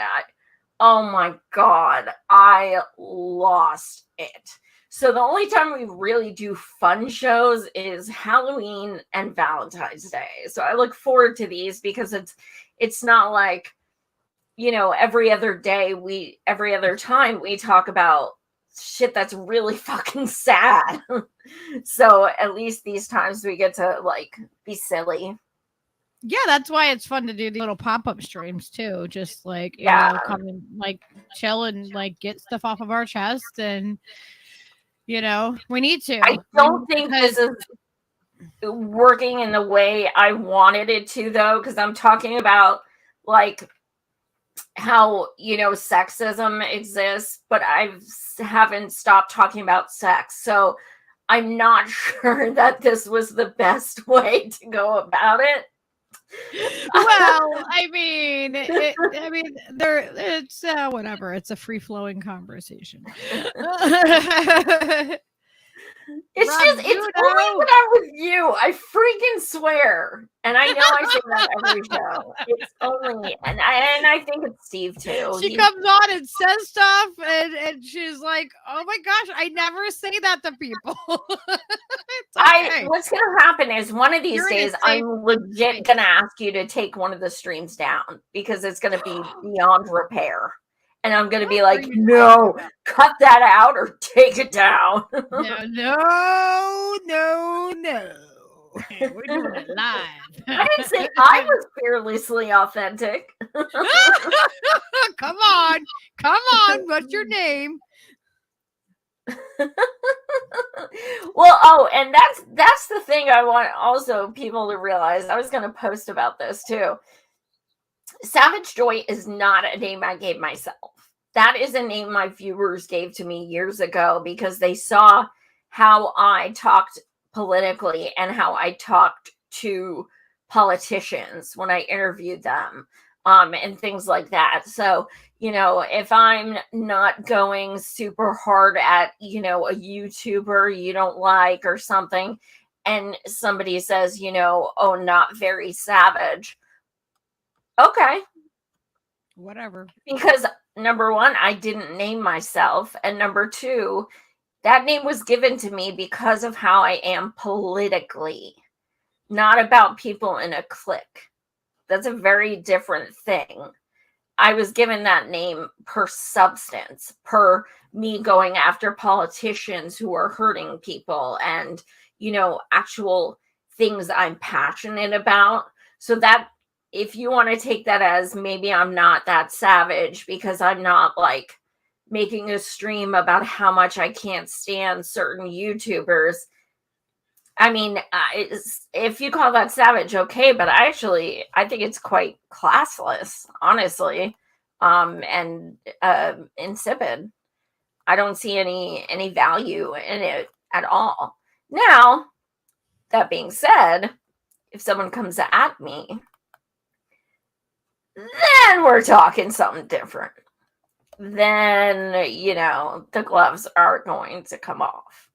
oh my God, I lost it. So the only time we really do fun shows is Halloween and Valentine's Day. So I look forward to these because it's not like, you know, every other time we talk about shit that's really fucking sad. So at least these times we get to like be silly. Yeah, that's why it's fun to do the little pop-up streams too. Just like, you Yeah. know, come and like chill and like get stuff off of our chest. And, you know, we need to. I don't think this is working in the way I wanted it to, though, because I'm talking about like how, you know, sexism exists, but I haven't stopped talking about sex. So I'm not sure that this was the best way to go about it. Well, I mean, it's whatever. It's a free-flowing conversation. It's Rob, just, it's only when I'm with you. I freaking swear. And I know I say that every show. It's only, and I think it's Steve too. She comes on and says stuff, and she's like, "Oh my gosh, I never say that to people." It's okay. What's gonna happen is one of these days I'm legit gonna ask you to take one of the streams down because it's gonna be beyond repair. And I'm going to be like, no, cut that out or take it down. No. We're doing it live. I didn't say I was fearlessly authentic. Come on. What's your name? Well, and that's the thing I want also people to realize. I was going to post about this too. Savage Joy is not a name I gave myself. That is a name my viewers gave to me years ago because they saw how I talked politically and how I talked to politicians when I interviewed them, and things like that. So, you know, if I'm not going super hard at, you know, a YouTuber you don't like or something, and somebody says, you know, oh, not very savage. Okay. Whatever. Because number one, I didn't name myself. And number two, that name was given to me because of how I am politically, not about people in a clique. That's a very different thing. I was given that name per substance, per me going after politicians who are hurting people and, you know, actual things I'm passionate about. So that, if you want to take that as maybe I'm not that savage because I'm not like making a stream about how much I can't stand certain YouTubers. I mean, if you call that savage, okay, but I think it's quite classless, honestly, and insipid. I don't see any value in it at all. Now, That being said, if someone comes at me, then we're talking something different. Then, you know, the gloves are going to come off.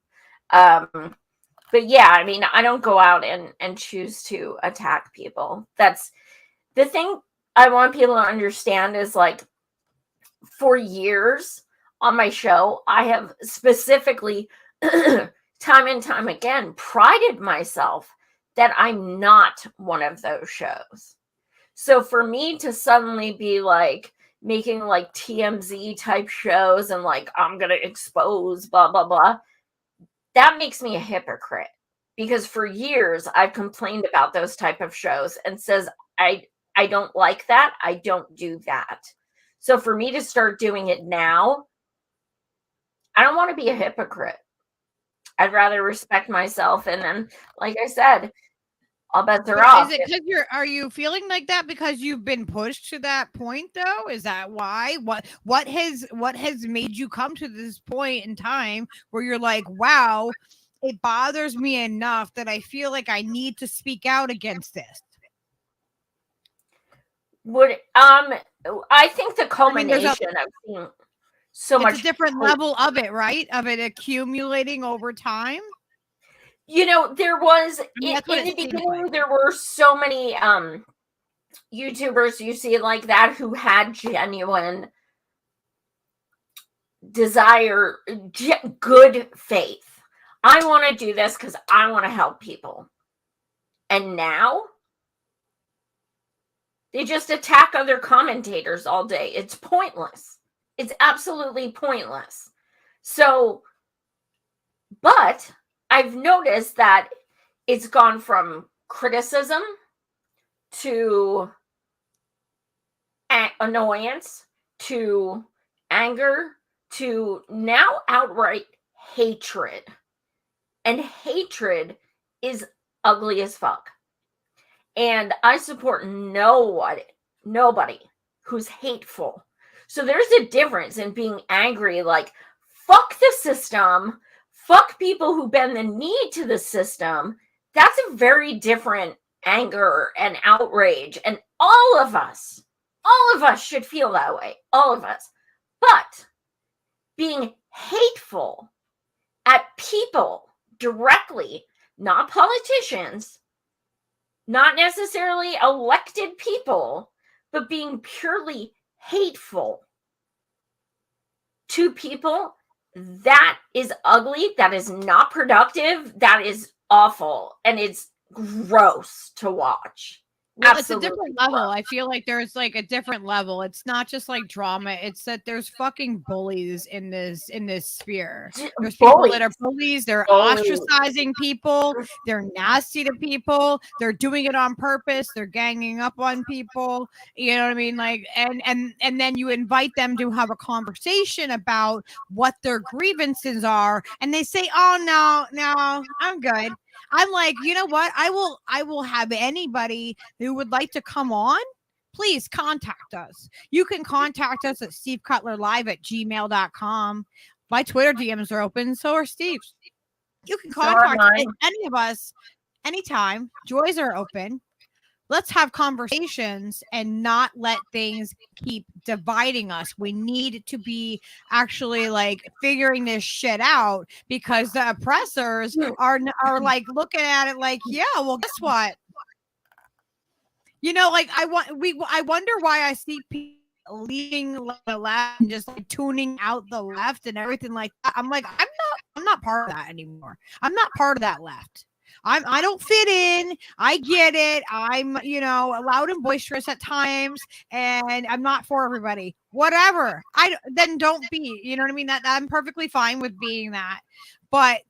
But yeah, I mean, I don't go out and choose to attack people. That's the thing I want people to understand is, like, for years on my show, I have specifically time and time again prided myself that I'm not one of those shows. So for me to suddenly be like making like TMZ type shows and like I'm gonna expose blah blah blah, that makes me a hypocrite, because for years I've complained about those type of shows and says I don't like that, I don't do that. So for me to start doing it now, I don't want to be a hypocrite. I'd rather respect myself, and then, like I said, all bets are off. Is it because are you feeling like that because you've been pushed to that point though? Is that why? What has made you come to this point in time where you're like, wow, it bothers me enough that I feel like I need to speak out against this? I think the culmination of seeing so much, it's a different level of it, right? Of it accumulating over time. You know, there was in the beginning, there were so many YouTubers you see like that who had genuine desire, good faith. I want to do this because I want to help people. And now they just attack other commentators all day. It's pointless. It's absolutely pointless. So, but I've noticed that it's gone from criticism to annoyance to anger to now outright hatred. And hatred is ugly as fuck. And I support nobody who's hateful. So there's a difference in being angry, like, fuck the system, fuck people who bend the knee to the system. That's a very different anger and outrage. And all of us should feel that way. All of us. But being hateful at people directly, not politicians, not necessarily elected people, but being purely hateful to people, that is ugly, that is not productive, that is awful, and it's gross to watch. Well, it's a different level. I feel like there's like a different level. It's not just like drama. It's that there's fucking bullies in this sphere. There's people that are bullies. They're ostracizing people. They're nasty to people. They're doing it on purpose. They're ganging up on people. You know what I mean? Like, and then you invite them to have a conversation about what their grievances are, and they say, "Oh no, I'm good." I'm like, you know what? I will have anybody who would like to come on, please contact us. You can contact us at stevecutlerlive@gmail.com. My Twitter DMs are open, so are Steve's. You can contact any of us anytime. Joys are open. Let's have conversations and not let things keep dividing us. We need to be actually like figuring this shit out, because the oppressors are like looking at it like, yeah, well, guess what? You know, like I wonder why I see people leaving the left and just like tuning out the left and everything like that. I'm like, I'm not part of that anymore. I'm not part of that left. I don't fit in. I get it. I'm, you know, loud and boisterous at times, and I'm not for everybody. Whatever. Then don't be. You know what I mean? That I'm perfectly fine with being that, but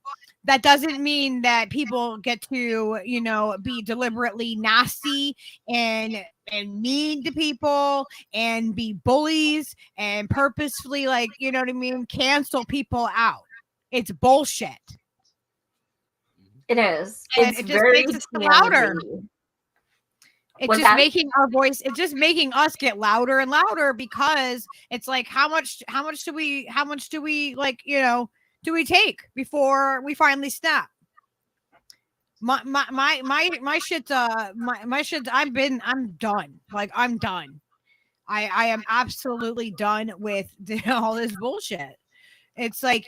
that doesn't mean that people get to, you know, be deliberately nasty and mean to people and be bullies and purposefully, like, you know what I mean, cancel people out. It's bullshit. It is. And it's it just makes us louder. It's just making our voice, it's just making us get louder and louder, because it's like, how much do we like, you know, do we take before we finally snap? My shit's my shit's I'm done. Like I'm done. I am absolutely done with all this bullshit. It's like,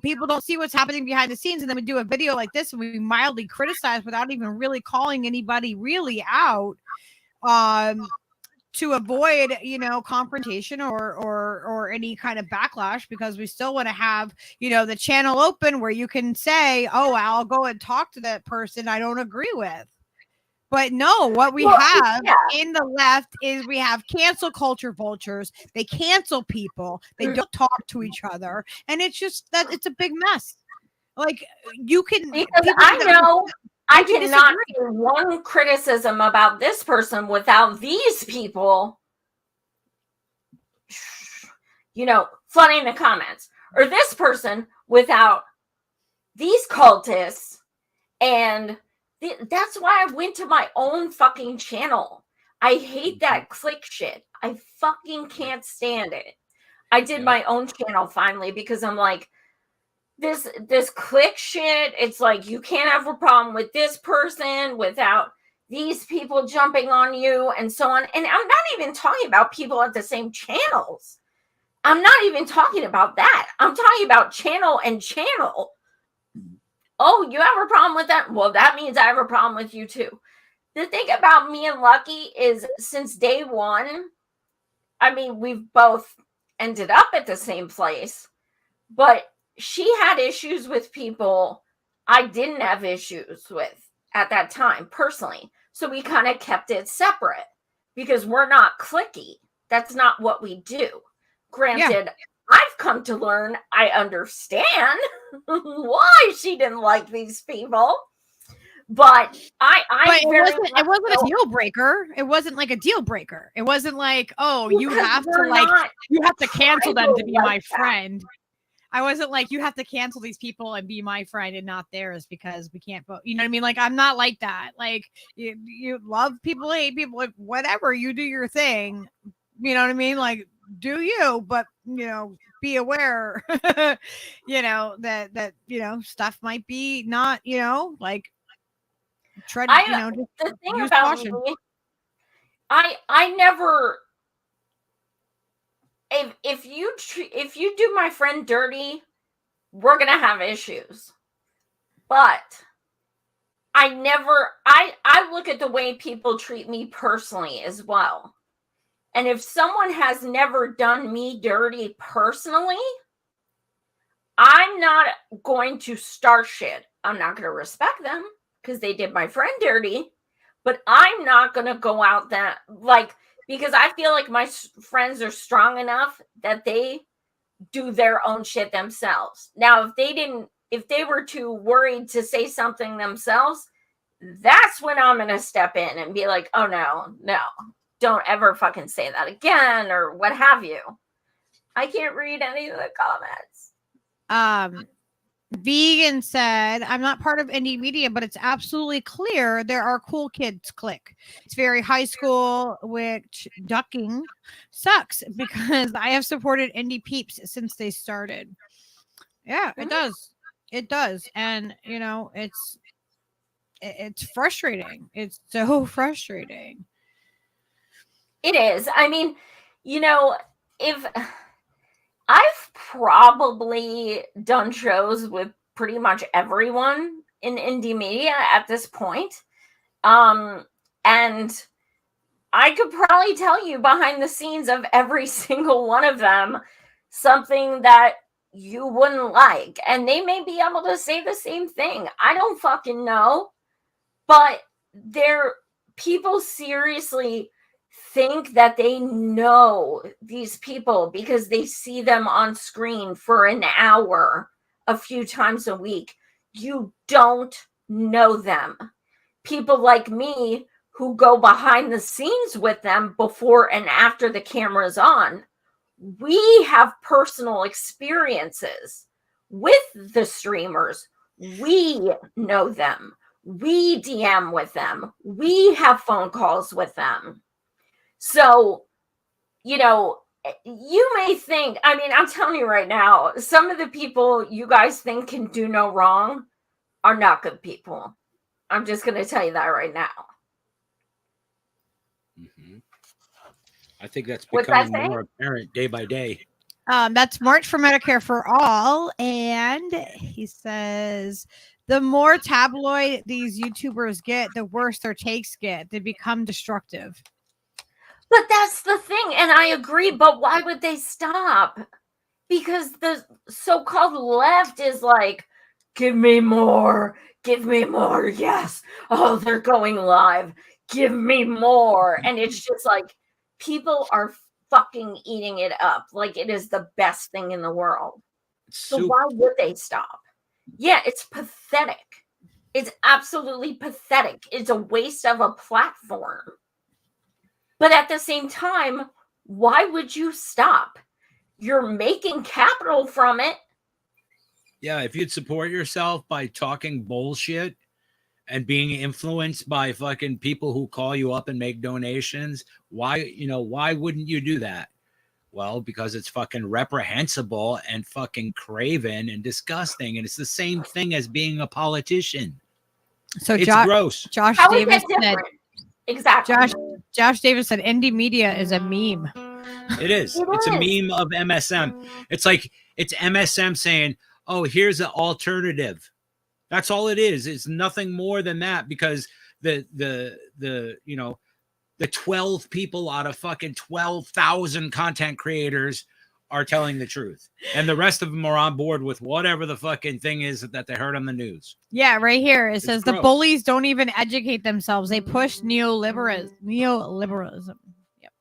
people don't see what's happening behind the scenes, and then we do a video like this and we mildly criticize without even really calling anybody really out, to avoid, confrontation or any kind of backlash, because we still want to have, the channel open where you can say, oh, I'll go and talk to that person I don't agree with. But no, what we have in the left is we have cancel culture vultures. They cancel people. They don't talk to each other. And it's just that it's a big mess. Like, you can. Because I know I cannot do one criticism about this person without these people, flooding the comments. Or this person without these cultists. And that's why I went to my own fucking channel. I hate that click shit. I fucking can't stand it. I did my own channel finally because I'm like, this click shit, it's like you can't have a problem with this person without these people jumping on you and so on. And I'm not even talking about people at the same channels. I'm not even talking about that. I'm talking about channel and channel. Oh, you have a problem with that? Well, that means I have a problem with you too. The thing about me and Lucky is since day one, I mean, we've both ended up at the same place, but she had issues with people I didn't have issues with at that time personally. So we kind of kept it separate because we're not cliquey. That's not what we do. Granted, I've come to learn I understand why she didn't like these people. But it wasn't a deal breaker. It wasn't like a deal breaker. It wasn't like, oh, you have to cancel them to be my friend. I wasn't like, you have to cancel these people and be my friend and not theirs because we can't vote. You know what I mean? Like, I'm not like that. Like, you love people, hate people, like, whatever, you do your thing. You know what I mean? Like, do you, but, be aware, that stuff might be not, like, try to, the thing about caution. Me, I never, if you do my friend dirty, we're gonna have issues. But I look at the way people treat me personally as well. And if someone has never done me dirty personally, I'm not going to start shit. I'm not going to respect them because they did my friend dirty, but I'm not going to go out that, because I feel like my friends are strong enough that they do their own shit themselves. Now, if they were too worried to say something themselves, that's when I'm going to step in and be like, oh, no, don't ever fucking say that again or what have you. I can't read any of the comments. Vegan said, I'm not part of indie media, but it's absolutely clear there are cool kids click. It's very high school, which ducking sucks because I have supported indie peeps since they started. Yeah, it does. It does. And, it's frustrating. It's so frustrating. It is. I mean, if I've probably done shows with pretty much everyone in indie media at this point. And I could probably tell you behind the scenes of every single one of them something that you wouldn't like. And they may be able to say the same thing. I don't fucking know. But people seriously think that they know these people because they see them on screen for an hour a few times a week. You don't know them. People like me who go behind the scenes with them before and after the camera's on, we have personal experiences with the streamers. We know them. We DM with them. We have phone calls with them. So, you may think, I mean, I'm telling you right now, some of the people you guys think can do no wrong are not good people. I'm just going to tell you that right now. Mm-hmm. I think that's What's that becoming more apparent day by day. That's March for Medicare for All. And he says the more tabloid these YouTubers get, the worse their takes get. They become destructive. But that's the thing. And I agree. But why would they stop? Because the so-called left is like, give me more. Give me more. Yes. Oh, they're going live. Give me more. And it's just like people are fucking eating it up like it is the best thing in the world. So why would they stop? Yeah, it's pathetic. It's absolutely pathetic. It's a waste of a platform. But at the same time, why would you stop? You're making capital from it. Yeah, if you'd support yourself by talking bullshit and being influenced by fucking people who call you up and make donations, why wouldn't you do that? Well, because it's fucking reprehensible and fucking craven and disgusting. And it's the same thing as being a politician. So it's gross. Josh How Davis is that said, different? Exactly. Josh Davis said indie media is a meme. It is. It's a meme of MSM. It's like it's MSM saying, oh, here's an alternative. That's all it is. It's nothing more than that, because the 12 people out of fucking 12,000 content creators are telling the truth. And the rest of them are on board with whatever the fucking thing is that they heard on the news. Yeah, right here. It says gross. The bullies don't even educate themselves. They push neoliberalism. Yep.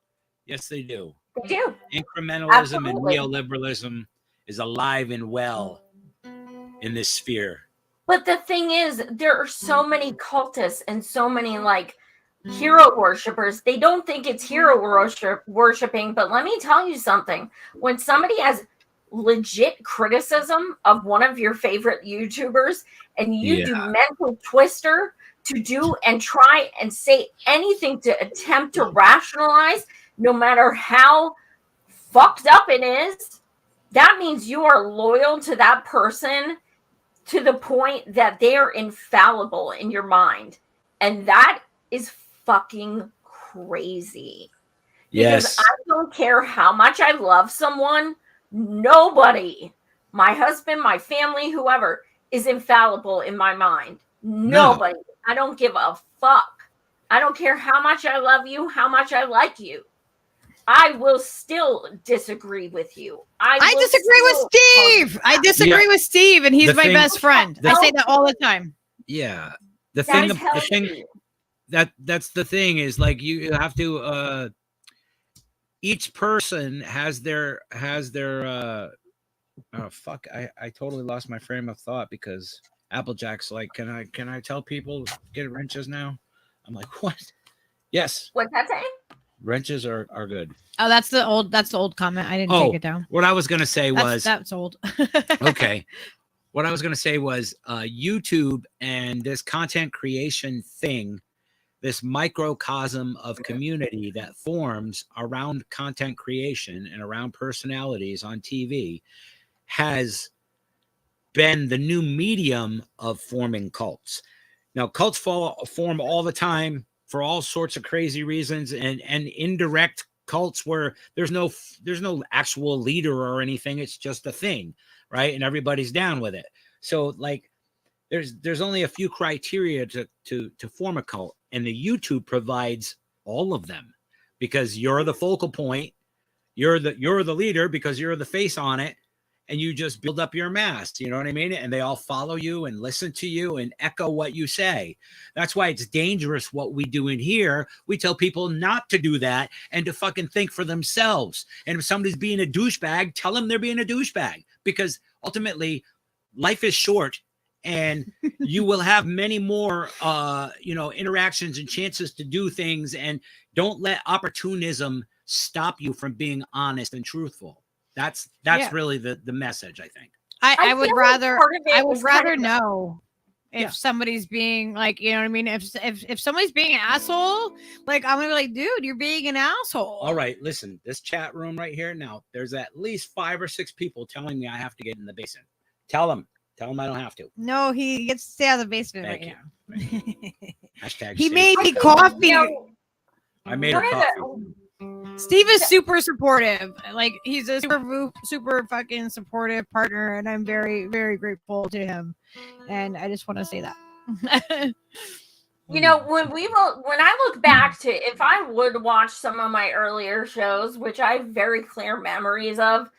Yes, they do. They do. Incrementalism Absolutely. and neoliberalism is alive and well in this sphere. But the thing is, there are so many cultists and so many like hero worshippers. They don't think it's hero worshiping, but let me tell you something. When somebody has legit criticism of one of your favorite YouTubers and you do mental twister to do and try and say anything to attempt to rationalize, no matter how fucked up it is, that means you are loyal to that person to the point that they are infallible in your mind. And that is fucking crazy. Yes. Because I don't care how much I love someone, nobody, my husband, my family, whoever, is infallible in my mind. Nobody. No. I don't give a fuck. I don't care how much I love you, how much I like you. I will still disagree with you. I disagree with Steve. I disagree with Steve, and he's my best friend. I say that all the time. Yeah. That's the thing is, like, you have to each person has their oh fuck, I totally lost my frame of thought because Applejack's like, can I tell people get wrenches now? I'm like, what? Yes. What's that saying? Wrenches are good. Oh, that's the old comment. I didn't take it down. What I was gonna say that's old. Okay. What I was gonna say was YouTube and this content creation thing, this microcosm of community that forms around content creation and around personalities on TV has been the new medium of forming cults. Now, cults form all the time for all sorts of crazy reasons, and indirect cults where there's no actual leader or anything. It's just a thing, right? And everybody's down with it. So like there's only a few criteria to form a cult, and the YouTube provides all of them, because you're the focal point, you're the leader because you're the face on it, and you just build up your mass, you know what I mean? And they all follow you and listen to you and echo what you say. That's why it's dangerous what we do in here. We tell people not to do that and to fucking think for themselves. And if somebody's being a douchebag, tell them they're being a douchebag, because ultimately life is short and you will have many more, interactions and chances to do things. And don't let opportunism stop you from being honest and truthful. That's really the message, I think. I would rather know if somebody's being like, you know what I mean? If somebody's being an asshole, like, I'm gonna be like, dude, you're being an asshole. All right, listen, this chat room right here now, there's at least 5 or 6 people telling me I have to get in the basin. Tell them. Tell him I don't have to. No, he gets to stay out of the basement Thank right you. now. Hashtag He safe. made I me think, coffee. you know, I made her one of coffee. Steve is super supportive. Like he's a super fucking supportive partner, and I'm very, very grateful to him. And I just want to say that. You know, when I look back to, if I would watch some of my earlier shows, which I have very clear memories of,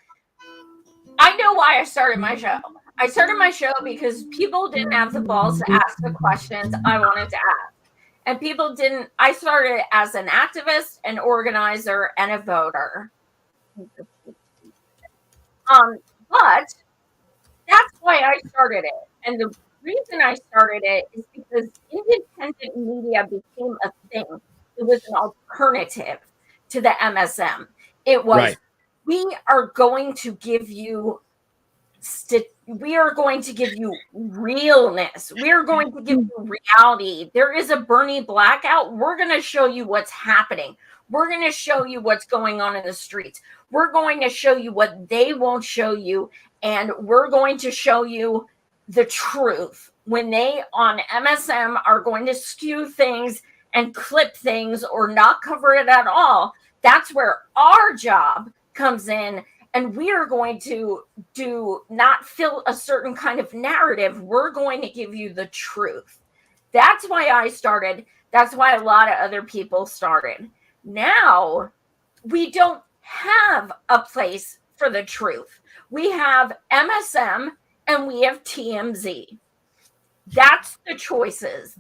I know why I started my show. I started my show because people didn't have the balls to ask the questions I wanted to ask. And people didn't. I started as an activist, an organizer, and a voter. But that's why I started it. And the reason I started it is because independent media became a thing. It was an alternative to the MSM. It was, Right. we are going to give you we are going to give you realness. We are going to give you reality. There is a Bernie blackout. We're going to show you what's happening. We're going to show you what's going on in the streets. We're going to show you what they won't show you. And we're going to show you the truth. When they on MSM are going to skew things and clip things or not cover it at all, that's where our job comes in. And we are going to not fill a certain kind of narrative. We're going to give you the truth. That's why I started. That's why a lot of other people started. Now, we don't have a place for the truth. We have MSM and we have TMZ. That's the choices.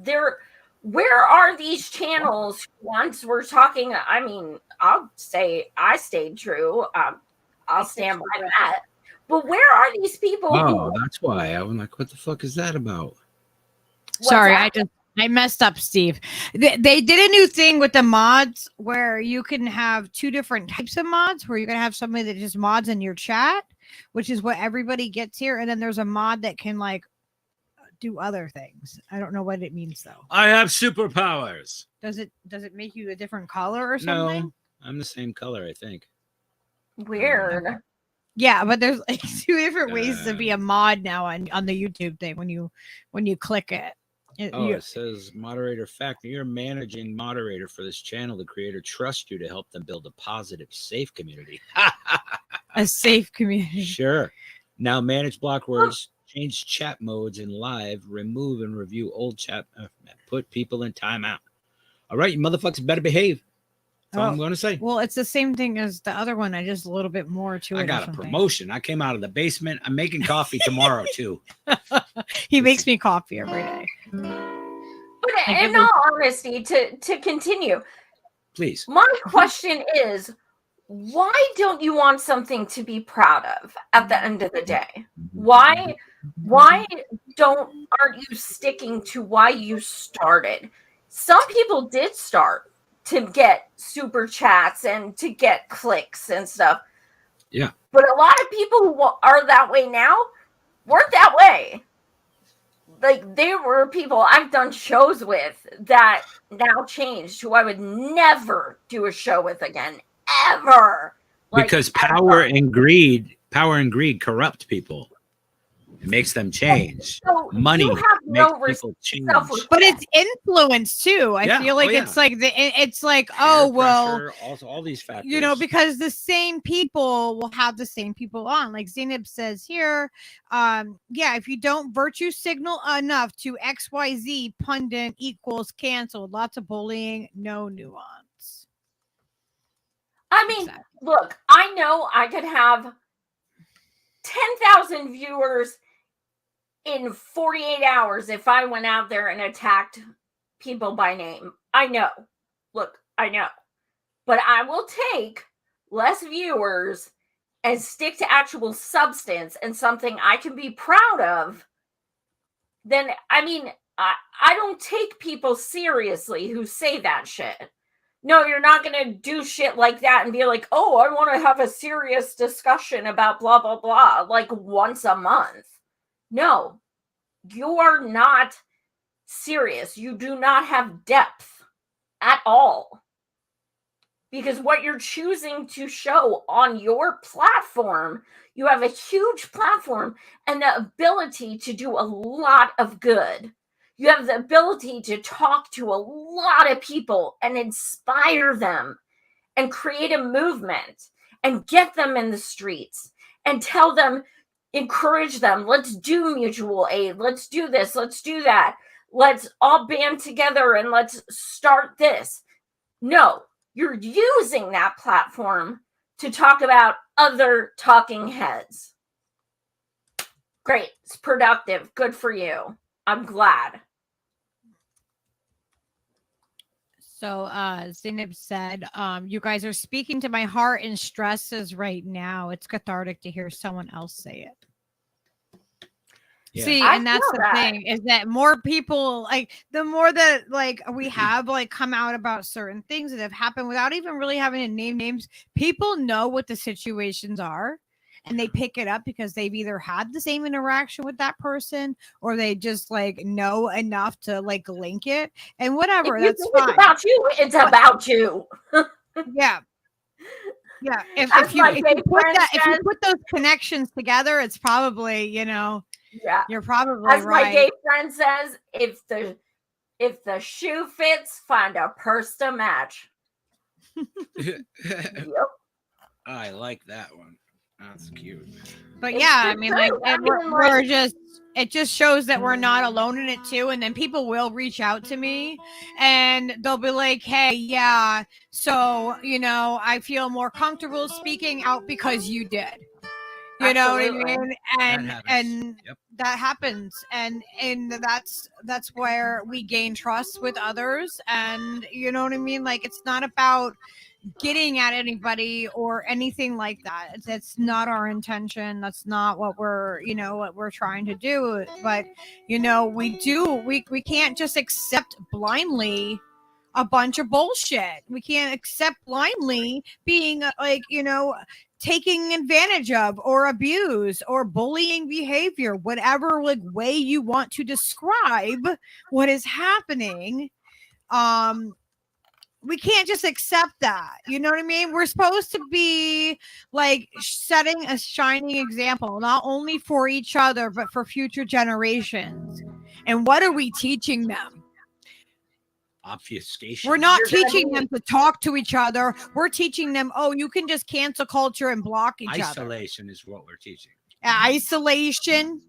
Where are these channels? Once we're talking, I mean, I'll say I stayed true. I'll stand by that. But where are these people? Oh, that's why. I was like, what the fuck is that about? Sorry, I messed up, Steve. They did a new thing with the mods where you can have two different types of mods, where you can have somebody that just mods in your chat, which is what everybody gets here. And then there's a mod that can like do other things. I don't know what it means though. I have superpowers. Does it make you a different color or something? No, I'm the same color, I think. Weird. Yeah, but there's like two different ways to be a mod now on the YouTube thing when you click it. It says moderator factor. You're a managing moderator for this channel. The creator trusts you to help them build a positive, safe community. A safe community. Sure. Now manage block words, change chat modes in live, remove and review old chat, put people in timeout. All right, you motherfuckers better behave. That's all I'm going to say. Well, it's the same thing as the other one. I just a little bit more to it. I got a promotion. I came out of the basement. I'm making coffee tomorrow too. He makes me coffee every day. But in all honesty, to continue, please. My question is, why don't you want something to be proud of at the end of the day? Why aren't you sticking to why you started? Some people did start to get super chats and to get clicks and stuff. Yeah. But a lot of people who are that way now weren't that way. Like, there were people I've done shows with that now changed, who I would never do a show with again, ever. Because power and greed corrupt people. It makes them change. So money makes people change. But it's influence too. I feel like it's like Pressure, also all these factors. You know, because the same people will have the same people on. Like Zainab says here, if you don't virtue signal enough to XYZ, pundit equals canceled. Lots of bullying, no nuance. I mean, look, I know I could have 10,000 viewers in 48 hours if I went out there and attacked people by name. I know. Look, I know. But I will take less viewers and stick to actual substance and something I can be proud of. Then, I mean, I don't take people seriously who say that shit. No, you're not going to do shit like that and be like, oh, I want to have a serious discussion about blah, blah, blah, like once a month. No, you are not serious. You do not have depth at all. because what you're choosing to show on your platform, you have a huge platform and the ability to do a lot of good. You have the ability to talk to a lot of people and inspire them and create a movement and get them in the streets and tell them, encourage them, let's do mutual aid, let's do this, let's do that, let's all band together and let's start this. No, you're using that platform to talk about other talking heads. Great, it's productive, good for you. I'm glad. So Zainab said, you guys are speaking to my heart and stresses right now. It's cathartic to hear someone else say it. Yeah. See, and that's the thing, is that more people, like, the more that, like, we have, like, come out about certain things that have happened without even really having to name names, people know what the situations are. And they pick it up because they've either had the same interaction with that person or they just like know enough to like link it and whatever. That's fine. It's about you. It's about you. Yeah. Yeah. If you put those connections together, it's probably, you know, yeah, you're probably as right. My gay friend says, if the shoe fits, find a purse to match. Yep. I like that one. That's cute. But yeah, I mean, like, it just shows that we're not alone in it too. And then people will reach out to me and they'll be like, hey, yeah, so, you know, I feel more comfortable speaking out because you did. You know what I mean? And yep. That happens. And that's where we gain trust with others. And you know what I mean? Like, it's not about getting at anybody or anything like that. That's not our intention. That's not what we're trying to do. But we can't just accept blindly a bunch of bullshit. We can't accept blindly being taking advantage of or abuse or bullying behavior, whatever like way you want to describe what is happening. We can't just accept that. You know what I mean? We're supposed to be like setting a shining example, not only for each other, but for future generations. And what are we teaching them? Obfuscation. We're not teaching them to talk to each other. We're teaching them, oh, you can just cancel culture and block each other. Isolation is what we're teaching. Isolation.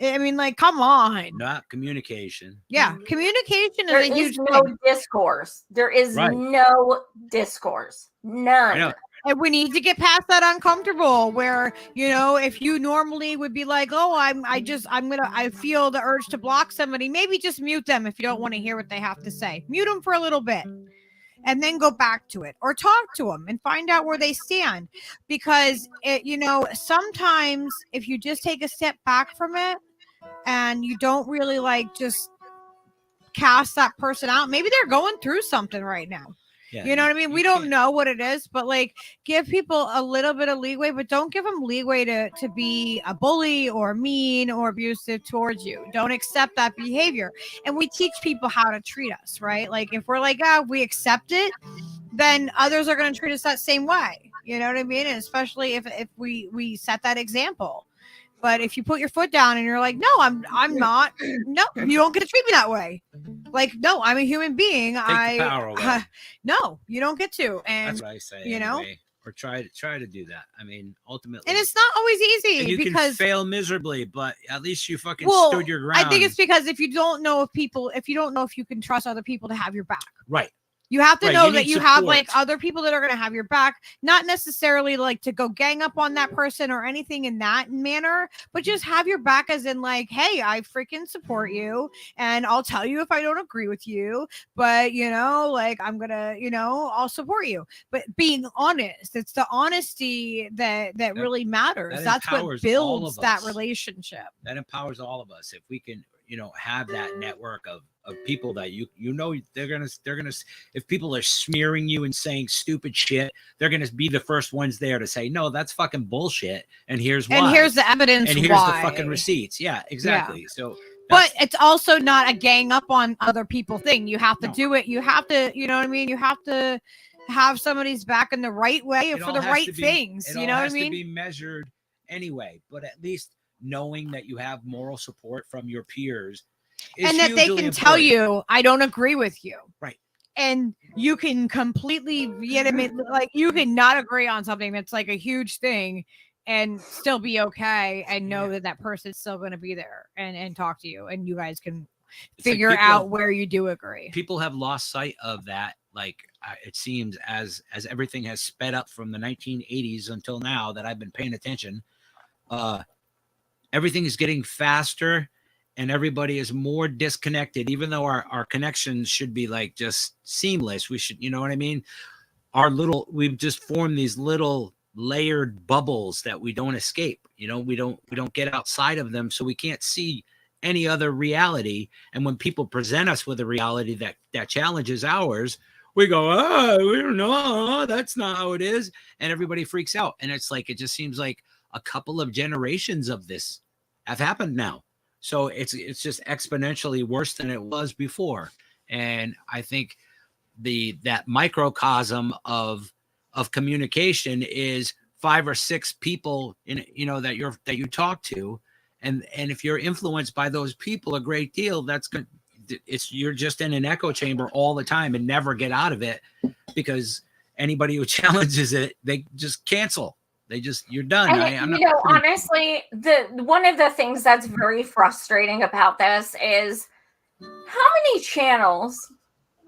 I mean, like, come on. Not communication. Yeah, communication is a huge thing. Discourse. There is no discourse. None. And we need to get past that uncomfortable where, if you normally would be like, oh, I feel the urge to block somebody, maybe just mute them if you don't want to hear what they have to say. Mute them for a little bit and then go back to it or talk to them and find out where they stand. Because, sometimes if you just take a step back from it and you don't really like just cast that person out, maybe they're going through something right now. Yeah, you know what I mean? We don't know what it is, but like give people a little bit of leeway, but don't give them leeway to be a bully or mean or abusive towards you. Don't accept that behavior. And we teach people how to treat us, right? Like if we're like, we accept it, then others are going to treat us that same way. You know what I mean? And especially if we set that example. But if you put your foot down and you're like, no, I'm not. No, you don't get to treat me that way. Like, no, I'm a human being. Take the power away. No, you don't get to. And that's what I say. Anyway. Or try to do that. I mean, ultimately, and it's not always easy. And you because can fail miserably, but at least you fucking stood your ground. I think it's because if you don't know if you can trust other people to have your back, right? You have to know that you have like other people that are going to have your back, not necessarily like to go gang up on that person or anything in that manner, but just have your back as in like, hey, I freaking support you and I'll tell you if I don't agree with you, but like I'm going to, I'll support you. But being honest, it's the honesty that really matters. That's what builds that relationship. That empowers all of us. If we can, have that network of people that they're gonna if people are smearing you and saying stupid shit, they're gonna be the first ones there to say, no, that's fucking bullshit, and here's why, and here's the evidence, and here's the fucking receipts. Yeah, exactly. Yeah. So but it's also not a gang up on other people thing. You have to do it. You have to, you know what I mean? You have to have somebody's back in the right way It for all the has right to be- things. it You all know what I has to mean? be measured anyway, but at least knowing that you have moral support from your peers is And that they hugely can tell important. you, I don't agree with you. Right. And you can completely like you can not agree on something that's like a huge thing and still be okay and know that that person's still going to be there and talk to you, and you guys can It's like figure people out have- where you do agree. People have lost sight of that. Like it seems as everything has sped up from the 1980s until now that I've been paying attention, everything is getting faster and everybody is more disconnected, even though our connections should be like just seamless. We should, you know what I mean? We've just formed these little layered bubbles that we don't escape. You know, we don't get outside of them, so we can't see any other reality. And when people present us with a reality that challenges ours, we go, we don't know, that's not how it is. And everybody freaks out. And it's like, it just seems like a couple of generations of this have happened now. So it's just exponentially worse than it was before. And I think that microcosm of communication is 5 or 6 people that you talk to. And if you're influenced by those people a great deal, that's good. You're just in an echo chamber all the time and never get out of it, because anybody who challenges it, they just cancel. You're done. And honestly, one of the things that's very frustrating about this is how many channels.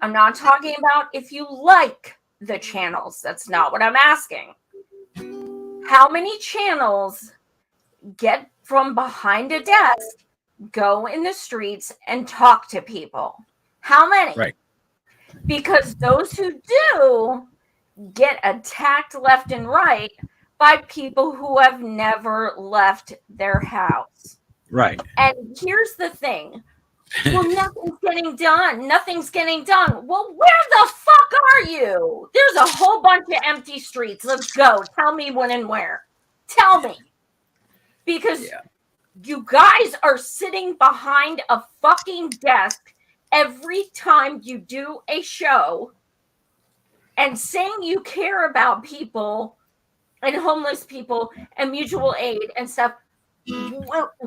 I'm not talking about if you like the channels. That's not what I'm asking. How many channels get from behind a desk, go in the streets, and talk to people? How many? Right. Because those who do get attacked left and right by people who have never left their house. Right. And here's the thing. Well, nothing's getting done. Nothing's getting done. Well, where the fuck are you? There's a whole bunch of empty streets. Let's go. Tell me when and where. Tell me. Because you guys are sitting behind a fucking desk every time you do a show and saying you care about people and homeless people and mutual aid and stuff.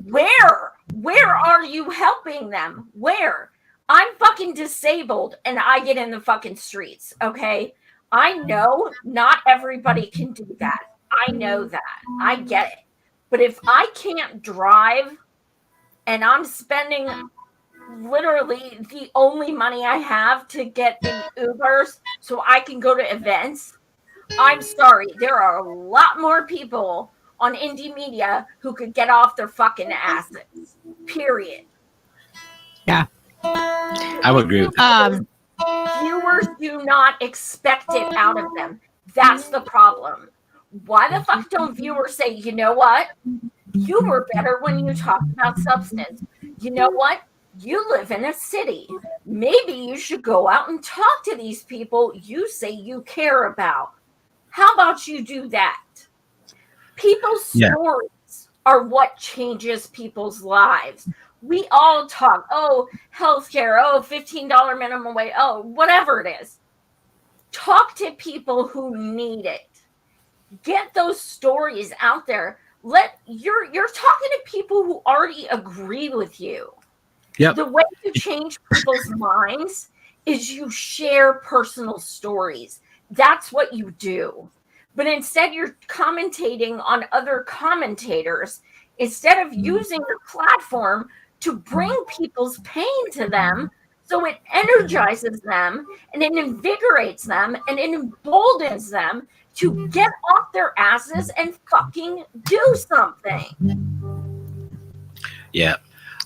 Where are you helping them? Where? I'm fucking disabled and I get in the fucking streets, okay? I know not everybody can do that. I know that. I get it. But if I can't drive and I'm spending literally the only money I have to get in Ubers so I can go to events, I'm sorry. There are a lot more people on indie media who could get off their fucking asses. Period. Yeah. I would agree with that. Viewers do not expect it out of them. That's the problem. Why the fuck don't viewers say, you know what? You were better when you talked about substance. You know what? You live in a city. Maybe you should go out and talk to these people you say you care about. How about you do that? People's stories are what changes people's lives. We all talk, healthcare, $15 minimum wage, whatever it is. Talk to people who need it. Get those stories out there. You're talking to people who already agree with you. Yep. The way to change people's minds is you share personal stories. That's what you do. But instead, you're commentating on other commentators instead of using your platform to bring people's pain to them, so it energizes them and it invigorates them and it emboldens them to get off their asses and fucking do something. Yeah,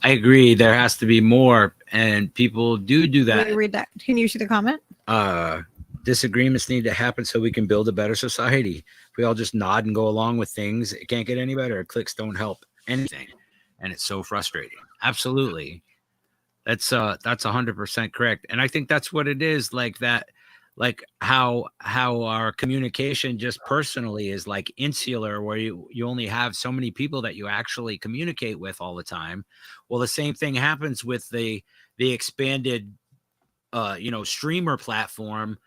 I agree. There has to be more, and people do that. Can you read that? Can you see the comment? Disagreements need to happen so we can build a better society. If we all just nod and go along with things, it can't get any better. Clicks don't help anything, and it's so frustrating. Absolutely, that's 100% correct, and I think that's what it is. Like that, like how our communication just personally is like insular, where you only have so many people that you actually communicate with all the time. Well, the same thing happens with the expanded streamer platform.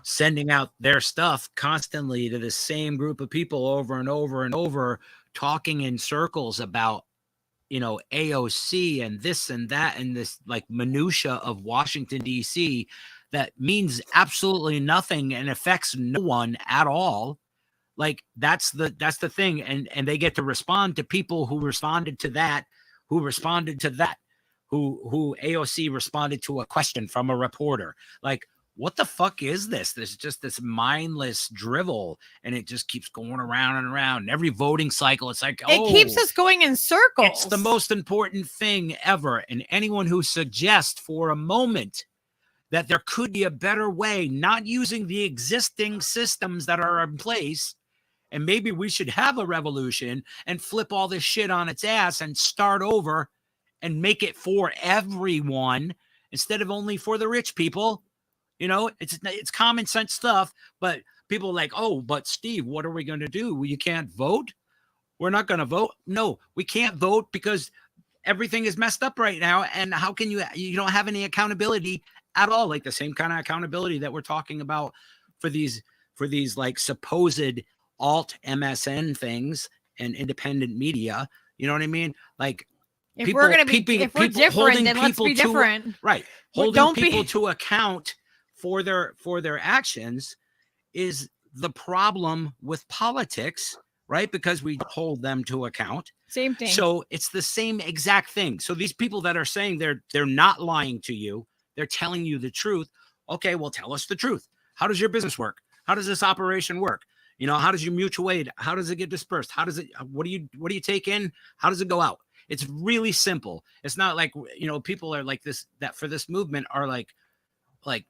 sending out their stuff constantly to the same group of people over and over and over, talking in circles about, you know, AOC and this and that and this like minutia of Washington, D.C. that means absolutely nothing and affects no one at all. Like that's the thing. And they get to respond to people who responded to that, who AOC responded to a question from a reporter. Like, what the fuck is this? There's just this mindless drivel, and it just keeps going around and around. And every voting cycle, it's like, it keeps us going in circles. It's the most important thing ever. And anyone who suggests for a moment that there could be a better way, not using the existing systems that are in place, and maybe we should have a revolution and flip all this shit on its ass and start over and make it for everyone instead of only for the rich people. You know, it's common sense stuff, but people are like, oh, but Steve, what are we going to do? Well, you can't vote. We're not going to vote. No, we can't vote because everything is messed up right now. And how can you don't have any accountability at all? Like the same kind of accountability that we're talking about for these like supposed alt MSN things and independent media. You know what I mean? Like, if we're different, then let's be different. Right. Holding people to account for their actions is the problem with politics, right? Because we hold them to account. Same thing. So it's the same exact thing. So these people that are saying they're not lying to you, they're telling you the truth. Okay, well, tell us the truth. How does your business work? How does this operation work? You know, how does your mutual aid? How does it get dispersed? What do you take in? How does it go out? It's really simple. It's not like, you know, people are like this, that for this movement are like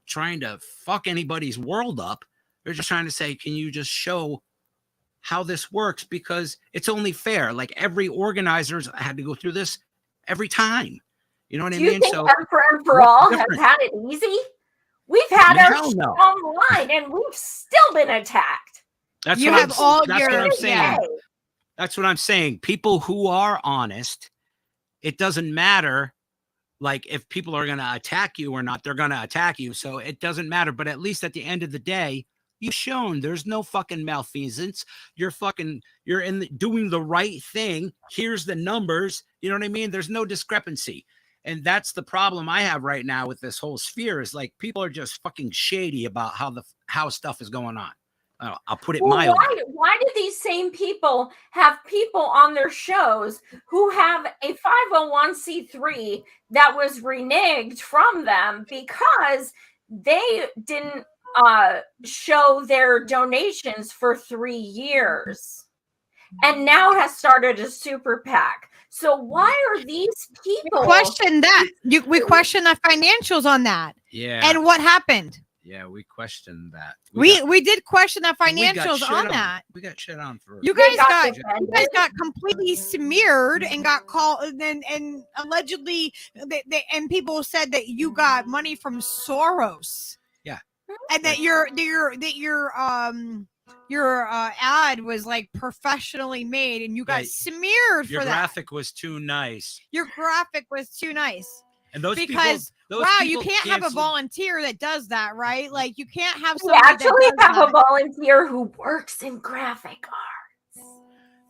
trying to fuck anybody's world up. They're just trying to say, can you just show how this works? Because it's only fair. Like every organizer's had to go through this every time. You know what I mean? Do you think so Emperor and for All has had it easy? We've had our shit online and we've still been attacked. That's you what have all that's your what I'm saying. yeah. That's what I'm saying. People who are honest, it doesn't matter. Like if people are going to attack you or not, they're going to attack you. So it doesn't matter. But at least at the end of the day, you've shown there's no fucking malfeasance. You're doing the right thing. Here's the numbers. You know what I mean? There's no discrepancy. And that's the problem I have right now with this whole sphere is like people are just fucking shady about how stuff is going on. I'll put it mildly. Why did these same people have people on their shows who have a 501c3 that was reneged from them because they didn't show their donations for 3 years and now has started a super PAC? So why are these people question that? We question the financials on that. Yeah. And what happened? Yeah, we questioned that. We did question the financials on that. We got shit on for you guys got completely smeared and got called and allegedly and people said that you got money from Soros. Yeah. And that your ad was like professionally made and you got smeared for that. Your graphic was too nice. Your graphic was too nice. And those because people, you can't have a volunteer that does that, right? Like you can't have we somebody actually have a volunteer who works in graphic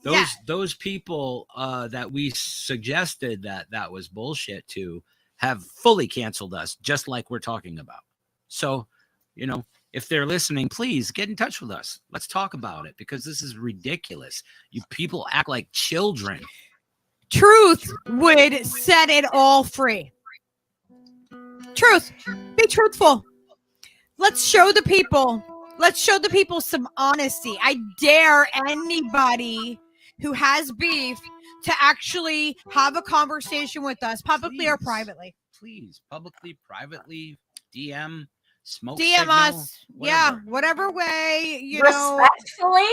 arts. Those people that we suggested that was bullshit to have fully canceled us, just like we're talking about. So, you know, if they're listening, please get in touch with us. Let's talk about it because this is ridiculous. You people act like children. Truth would set it all free. Truth. Be truthful. Let's show the people some honesty. I dare anybody who has beef to actually have a conversation with us publicly or privately. Please, publicly, privately, DM, smoke DM signal, us. whatever. Yeah, whatever way, respectfully.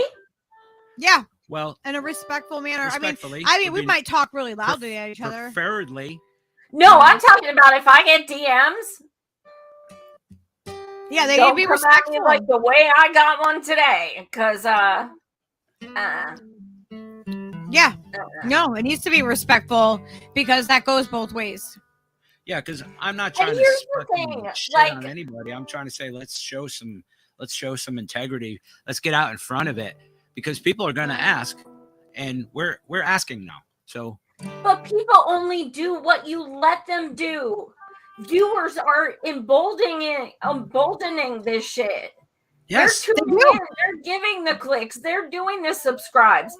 Yeah. Well, in a respectful manner. Respectfully, I mean, we might talk really loudly at each other. Preferably. No, I'm talking about if I get DMs. Yeah, they need to be respectful. Like the way I got one today, because yeah, no, it needs to be respectful because that goes both ways. Yeah, because I'm not trying to fucking shit on anybody. I'm trying to say let's let's show some integrity. Let's get out in front of it, because people are going to ask, and we're asking now. So, but people only do what you let them do. Viewers are emboldening this shit. yes, They're tuning in. They're giving the clicks. They're doing the subscribes.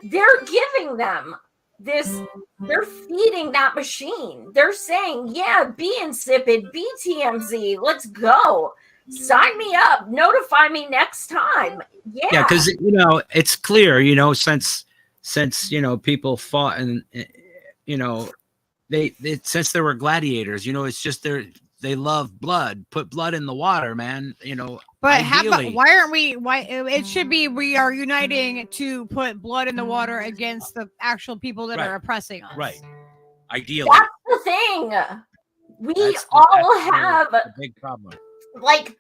They're giving them this. They're feeding that machine. They're saying, yeah, be insipid, be TMZ. Let's go. Sign me up. Notify me next time. yeah, because it's clear, since people fought, and they since there were gladiators, it's just they love blood. Put blood in the water, man. But why aren't we? Why it should be we are uniting to put blood in the water against the actual people that are oppressing us. Right. Ideally, that's the thing. That's have a big problem. Like,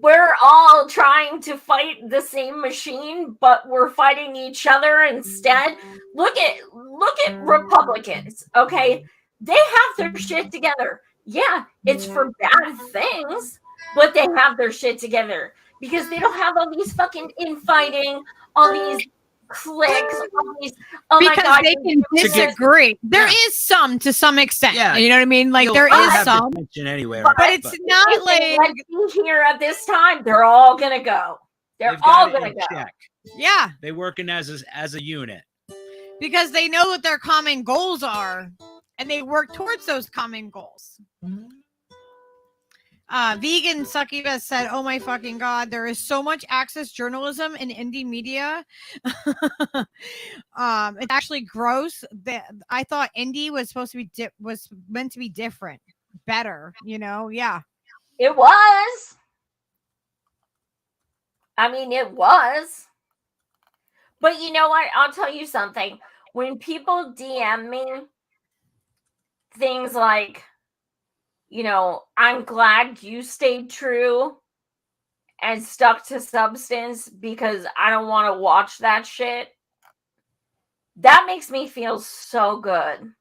we're all trying to fight the same machine, but we're fighting each other instead. Look at Republicans. Okay, they have their shit together. Yeah, it's for bad things, but they have their shit together because they don't have all these fucking infighting, all these clicks, all these. Oh because my god, they can disagree. There is some to some extent. Yeah, you know what I mean. Like there is some, anyway, but it's not like let's be here at this time. They're all gonna go. They're all gonna go. Check. Yeah, they working as a unit because they know what their common goals are, and they work towards those common goals. Vegan Succubus said, "Oh my fucking god, there is so much access journalism in indie media. It's actually gross. I thought indie was supposed to be was meant to be different, better. Yeah, it was. I mean, it was. But you know what? I'll tell you something. When people DM me things like, I'm glad you stayed true and stuck to substance because I don't want to watch that shit. That makes me feel so good.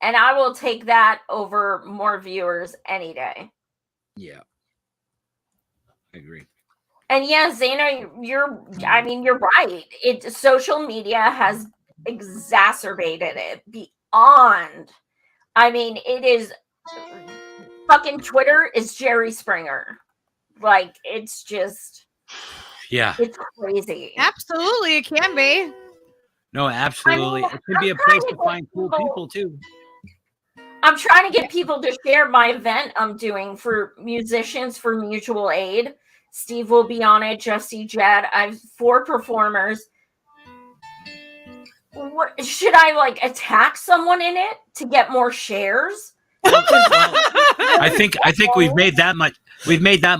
And I will take that over more viewers any day. Yeah. I agree. And yeah, Zaina, you're right. Social media has exacerbated it beyond. I mean, it is fucking Twitter is Jerry Springer. Like, it's just, it's crazy. Absolutely, it can be. No, absolutely. It can be a place to find cool people too. I'm trying to get people to share my event I'm doing for musicians for mutual aid. Steve will be on it. Justy Jed. I have 4 performers. What should I attack someone in it to get more shares? I think we've made that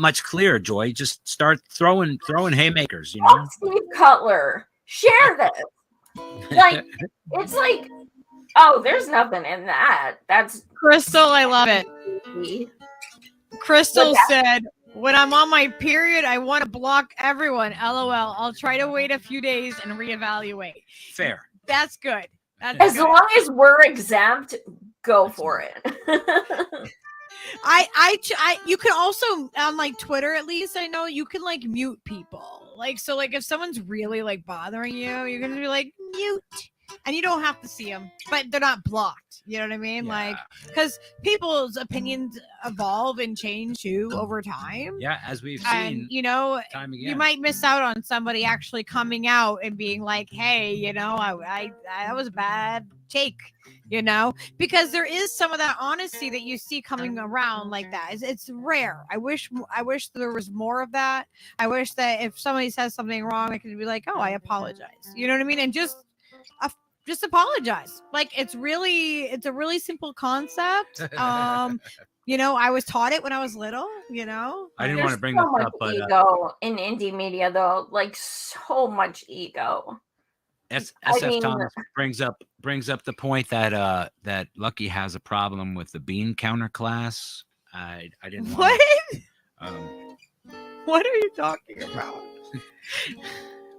much clear, Joy. Just start throwing haymakers, Steve Cutler, share this. It's like, oh, there's nothing in that. That's Crystal. I love it. Crystal said, when I'm on my period, I want to block everyone. LOL. I'll try to wait a few days and reevaluate. Fair. That's good. As long as we're exempt, go for it. You can also on Twitter, at least I know you can mute people. So if someone's really bothering you, you're gonna be mute, and you don't have to see them, but they're not blocked. You know what I mean? Yeah. Because people's opinions evolve and change too over time. Yeah, as we've seen. And time again. You might miss out on somebody actually coming out and being like, "Hey, I that was a bad take." Because there is some of that honesty that you see coming around like that. It's rare. I wish there was more of that. I wish that if somebody says something wrong, I could be like, "Oh, I apologize." You know what I mean? And just apologize. It's a really simple concept. I was taught it when I was little. I didn't want to bring so this up, but ego in indie media, though, so much ego. SF Thomas brings up the point that that Lucky has a problem with the bean counter class. I didn't. What? What are you talking about?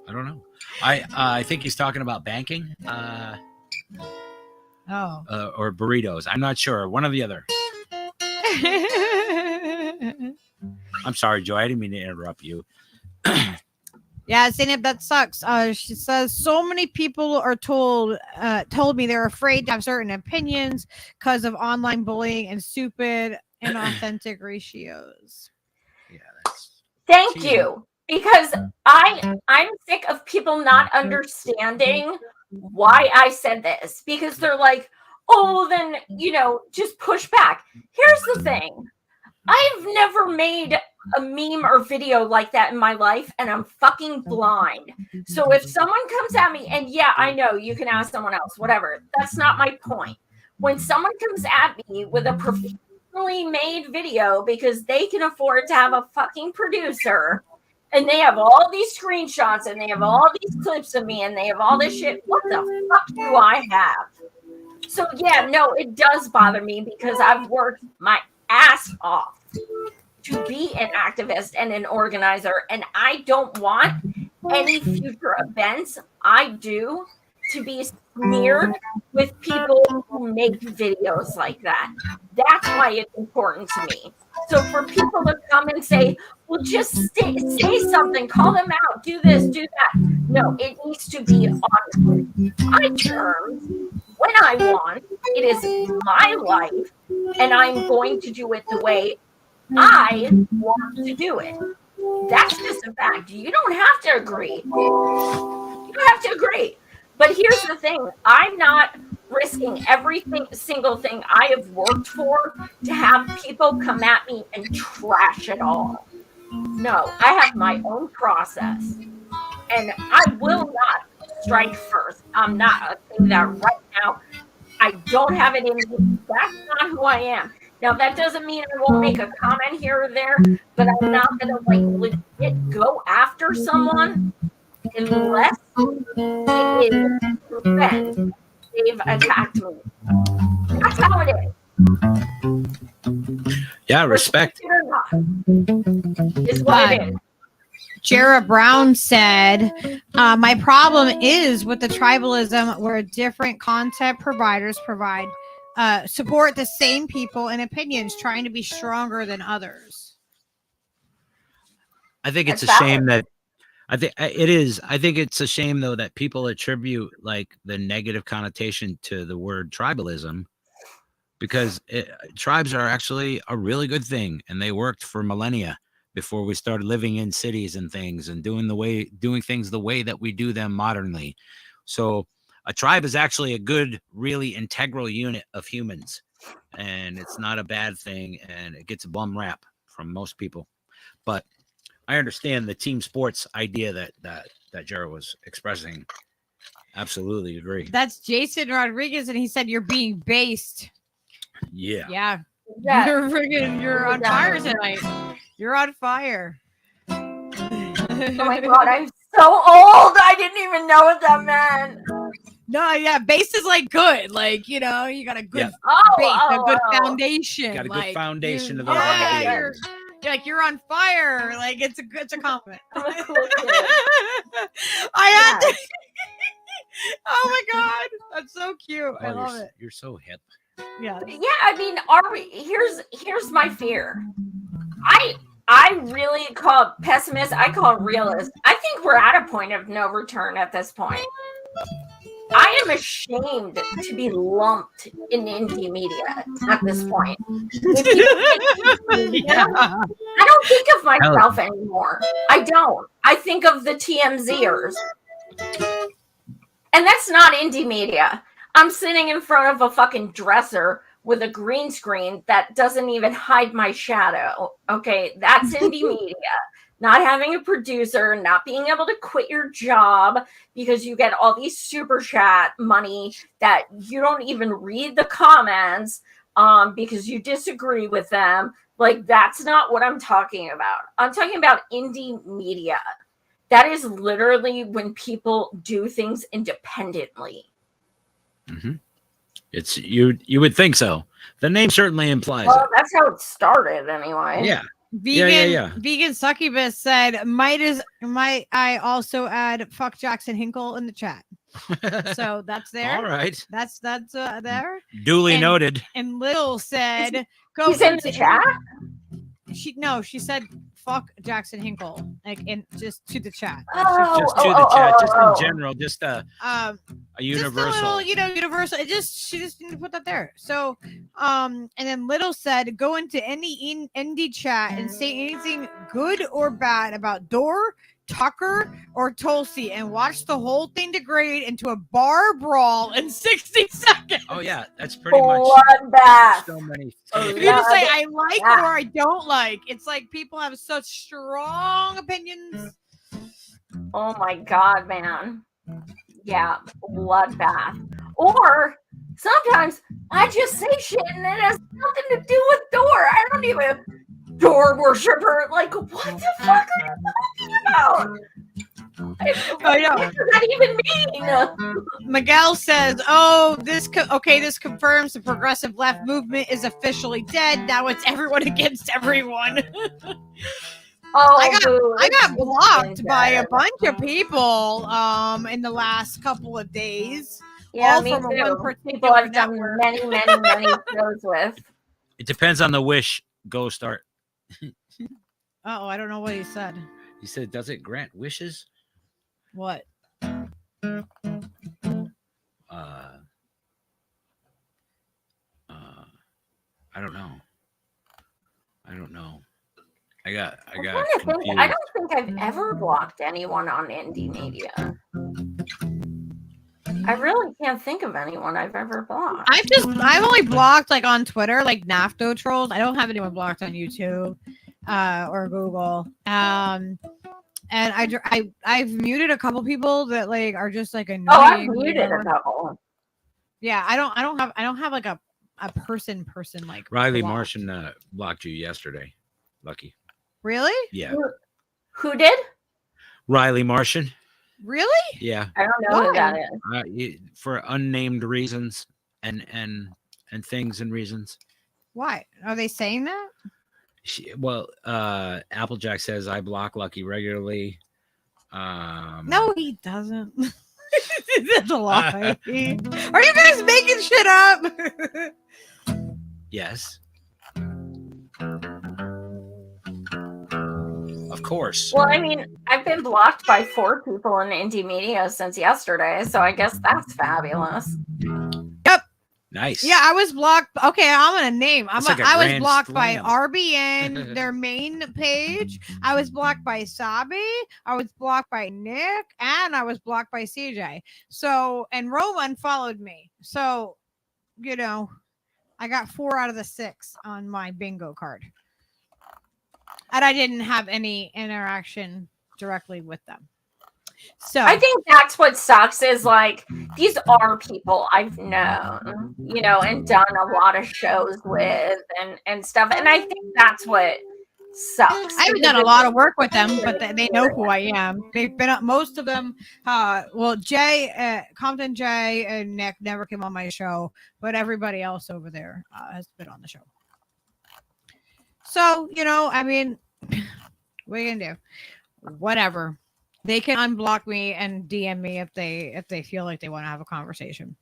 I don't know. I think he's talking about banking. Or burritos. I'm not sure. One or the other. I'm sorry, Joy. I didn't mean to interrupt you. Yeah, Zainab, that sucks. She says so many people are told me they're afraid to have certain opinions because of online bullying and stupid and inauthentic ratios. Yeah, that's Thank cheesy. you. Because I'm sick of people not understanding why I said this. Because they're like, oh, then, just push back. Here's the thing. I've never made a meme or video like that in my life, and I'm fucking blind. So if someone comes at me, and yeah, I know you can ask someone else, whatever. That's not my point. When someone comes at me with a professionally made video because they can afford to have a fucking producer, and they have all these screenshots, and they have all these clips of me, and they have all this shit, what the fuck do I have? So yeah, no, it does bother me because I've worked my ass off to be an activist and an organizer, and I don't want any future events I do to be smeared with people who make videos like that. That's why it's important to me. So for people to come and say, well, just say something, call them out, do this, do that. No, it needs to be on my terms, when I want. It is my life, and I'm going to do it the way I want to do it. That's just a fact. You don't have to agree. You don't have to agree. But here's the thing. I'm not risking everything, single thing I have worked for to have people come at me and trash it all. No, I have my own process. And I will not strike first. I'm not saying that right now. I don't have it in me. That's not who I am. Now, that doesn't mean I won't make a comment here or there, but I'm not going to legit go after someone unless it is defense. They've attacked me. That's how it is. Yeah, respect. Is what it is. Jara Brown said, my problem is with the tribalism where different content providers provide support the same people and opinions trying to be stronger than others. I think it's a shame that I think it's a shame though that people attribute like the negative connotation to the word tribalism, because tribes are actually a really good thing, and they worked for millennia before we started living in cities and things and doing things the way that we do them modernly. So a tribe is actually a good, really integral unit of humans, and it's not a bad thing, and it gets a bum rap from most people. But I understand the team sports idea that Jara was expressing. Absolutely agree. That's Jason Rodriguez, and he said you're being based. Yeah. Yeah. Yeah. You're on fire tonight. You're on fire. Oh my God, I'm so old. I didn't even know what that meant. No, yeah, base is like good. Like, you got a good base, a good foundation. Got a like, good foundation of the you're on fire. Like it's a compliment. I'm a cool kid. I had to. Oh my God, that's so cute. I love it. You're so hip. Yeah. Yeah, I mean, here's my fear. I really call pessimist, I call realist. I think we're at a point of no return at this point. I am ashamed to be lumped in indie media at this point. I don't think of myself anymore. I don't. I think of the TMZers. And that's not indie media. I'm sitting in front of a fucking dresser with a green screen that doesn't even hide my shadow. Okay, that's indie media. Not having a producer, not being able to quit your job because you get all these super chat money that you don't even read the comments because you disagree with them. Like, that's not what I'm talking about. I'm talking about indie media. That is literally when people do things independently. Mm-hmm. It's you would think so. The name certainly implies it. That's how it started anyway. Yeah. Vegan Succubus said, might I also add fuck Jackson Hinkle in the chat? So that's there. All right. That's there. Duly noted. And Lil said, He's in the chat? she said fuck Jackson Hinkle, like just to the chat. Just to the chat, just in general, just a universal. Just a little, universal. She just didn't put that there. So, and then Little said, go into any indie chat and say anything good or bad about Door, Tucker, or Tulsi, and watch the whole thing degrade into a bar brawl in 60 seconds. Oh yeah, that's pretty much bloodbath. so many. If you just say I like or I don't like, it's like people have such strong opinions. Oh my god, man. Yeah, bloodbath. Or sometimes I just say shit and it has nothing to do with Door. I don't even Door worshiper. Like, what the fuck are you talking about? I know. What does that even mean? Miguel says, "Oh, this confirms the progressive left movement is officially dead. Now it's everyone against everyone." Oh, I got blocked by a bunch of people in the last couple of days. Yeah, all me from too. one particular People I've done network. many shows with. It depends on the wish ghost art. Oh, I don't know what he said. He said, "Does it grant wishes?" What? I don't know. I got confused. I don't think I've ever blocked anyone on indie media. I really can't think of anyone I've ever blocked. I've only blocked like on Twitter, like NAFTO trolls. I don't have anyone blocked on YouTube or Google. And I've muted a couple people that like are just like annoying. Oh, I've muted a couple. Yeah, I don't have like a person like Riley blocked. Martian blocked you yesterday. Lucky. Really? Yeah. Who did? Riley Martian. Really? Yeah. I don't know who that is. For unnamed reasons and things and reasons. Why? Are they saying that? Applejack says I block Lucky regularly. No, he doesn't. That's a lie. Are you guys making shit up? Yes. Of course. Well, I mean, I've been blocked by 4 people in indie media since yesterday, so I guess that's fabulous. Yep. Nice. Yeah, I was blocked. Okay, I'm gonna name. I was blocked by slam. RBN, their main page. I was blocked by Sabi. I was blocked by Nick, and I was blocked by CJ. So, and Rome unfollowed me. So, I got 4 out of the 6 on my bingo card. And I didn't have any interaction directly with them. So I think that's what sucks is like these are people I've known, and done a lot of shows with and stuff. And I think that's what sucks. I haven't done a lot of work with them, but they know who I am. They've been up, most of them. Jay, Compton Jay, and Nick never came on my show, but everybody else over there has been on the show. So I mean, what are you gonna do? Whatever. They can unblock me and DM me if they feel like they want to have a conversation.